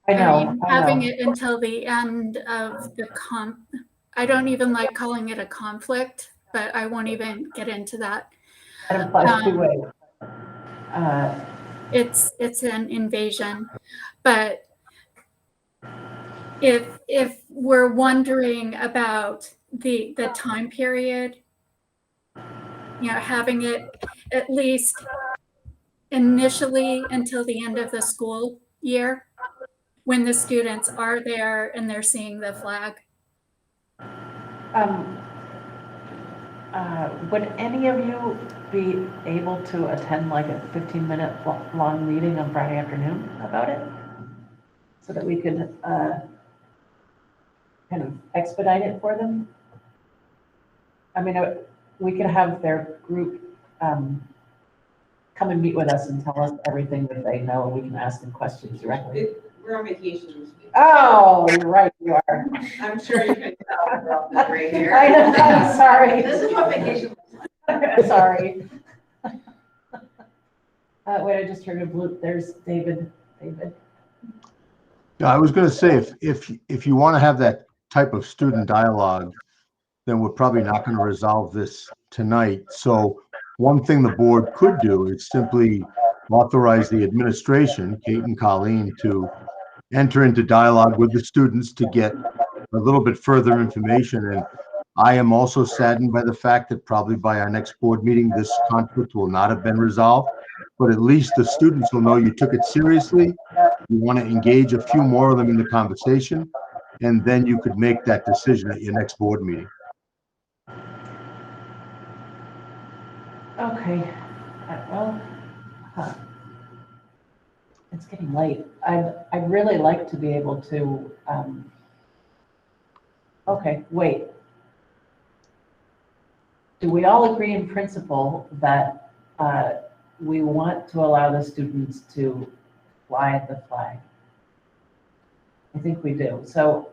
I know. mean, having it until the end of the I don't even like calling it a conflict, but I won't even get into that. That implies two ways. It's an invasion, but if we're wondering about the time period, having it at least initially until the end of the school year, when the students are there and they're seeing the flag. Would any of you be able to attend like a 15-minute long meeting on Friday afternoon about it? So that we could kind of expedite it for them? I mean, we could have their group come and meet with us and tell us everything that they know, and we can ask them questions directly. We're on vacation this week. Oh, you're right, you are. I'm sure you can tell from the gray hair. I know, I'm sorry. This is what vacation looks like. Sorry. Wait, I just heard a bloop. There's David. David. Yeah, I was going to say, if you want to have that type of student dialogue, then we're probably not going to resolve this tonight. So one thing the board could do is simply authorize the administration, Kate and Colleen, to enter into dialogue with the students to get a little bit further information. And I am also saddened by the fact that probably by our next board meeting, this conflict will not have been resolved, but at least the students will know you took it seriously. You want to engage a few more of them in the conversation, and then you could make that decision at your next board meeting. Okay. Well, it's getting late. I'd really like to be able to. Okay, wait. Do we all agree in principle that we want to allow the students to fly the flag? I think we do. So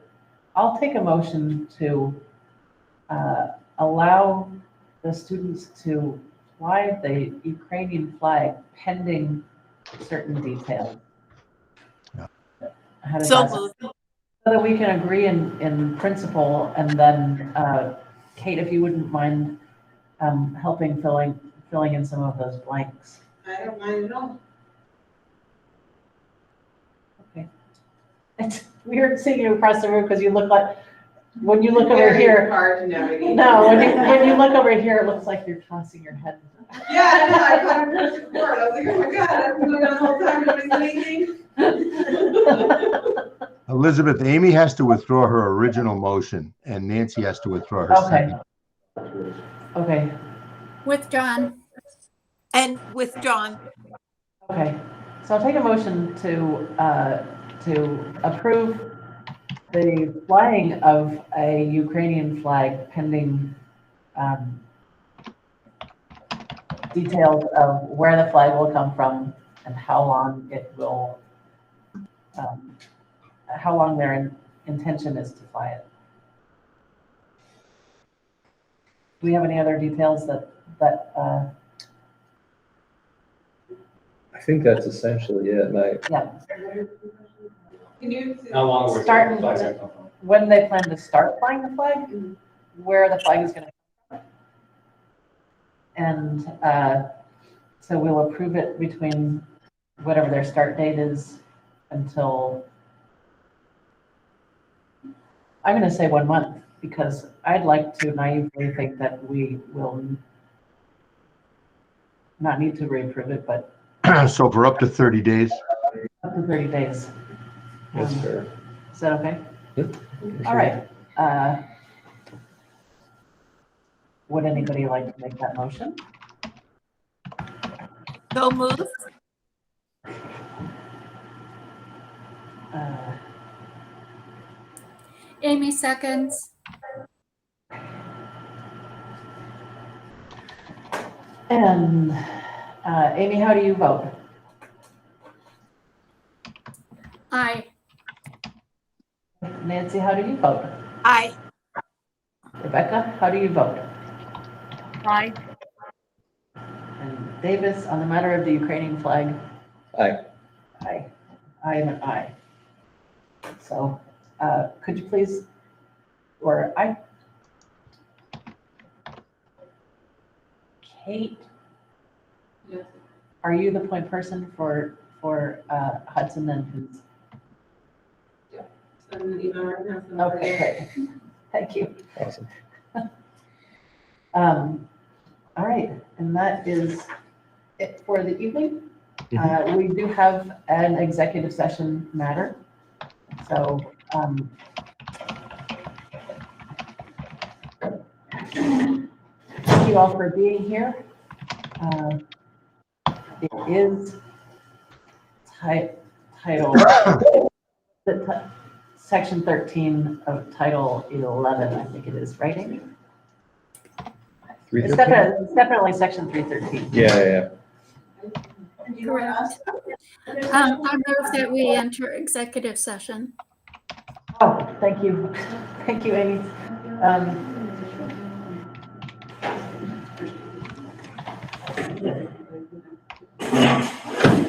I'll take a motion to allow the students to fly the Ukrainian flag pending certain details. How does that sound? So that we can agree in principle, and then Kate, if you wouldn't mind helping filling in some of those blanks. I don't mind at all. Okay. It's weird seeing you across the room because you look like, when you look over here. Hard to navigate. No, when you look over here, it looks like you're tossing your head. Yeah, no, I caught her before. I was like, oh my God, I've been going on the whole time, nobody's anything. Elizabeth, Amy has to withdraw her original motion, and Nancy has to withdraw her second. Okay. Withdrawn. And withdrawn. Okay. So I'll take a motion to approve the flying of a Ukrainian flag pending details of where the flag will come from and how long it will, how long their intention is to fly it. Do we have any other details that I think that's essentially it. yeah. Can you How long were Start the flags gonna come from? when they plan to start flying the flag, where the flag is going to come from. And so we'll approve it between whatever their start date is until, I'm going to say 1 month, because I'd like to naively think that we will not need to reapprove it, but So for up to 30 days. up to 30 days. That's fair. Is that okay? Yep. All right. Would anybody like to make that motion? So moved. Amy seconds. And Amy, how do you vote? Aye. Nancy, how do you vote? Aye. Rebecca, how do you vote? Aye. And Davis, on the matter of the Ukrainian flag? Aye. Aye. I am an aye. So could you please, or Kate? Yes. Are you the point person for Hudson and who's? Send an email right now. so Okay, great. Thank you. Awesome. All right, and that is it for the evening. We do have an executive session matter. So thank you all for being here. It is title section 13 of title 11, I think it is, right, Amy? It's definitely section 313. Yeah. Correct. I move that we enter executive session. Oh, thank you. Thank you, Amy.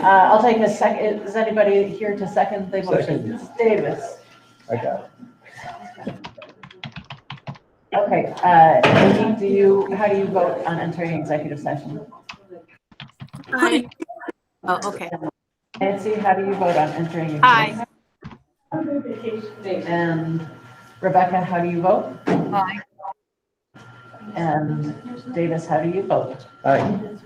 I'll take a second. Is anybody here to second the motion? Second. Davis. I got it. Okay, Amy, how do you vote on entering executive session? Aye. Oh, okay. Nancy, how do you vote on entering? Aye. And Rebecca, how do you vote? Aye. And Davis, how do you vote? Aye.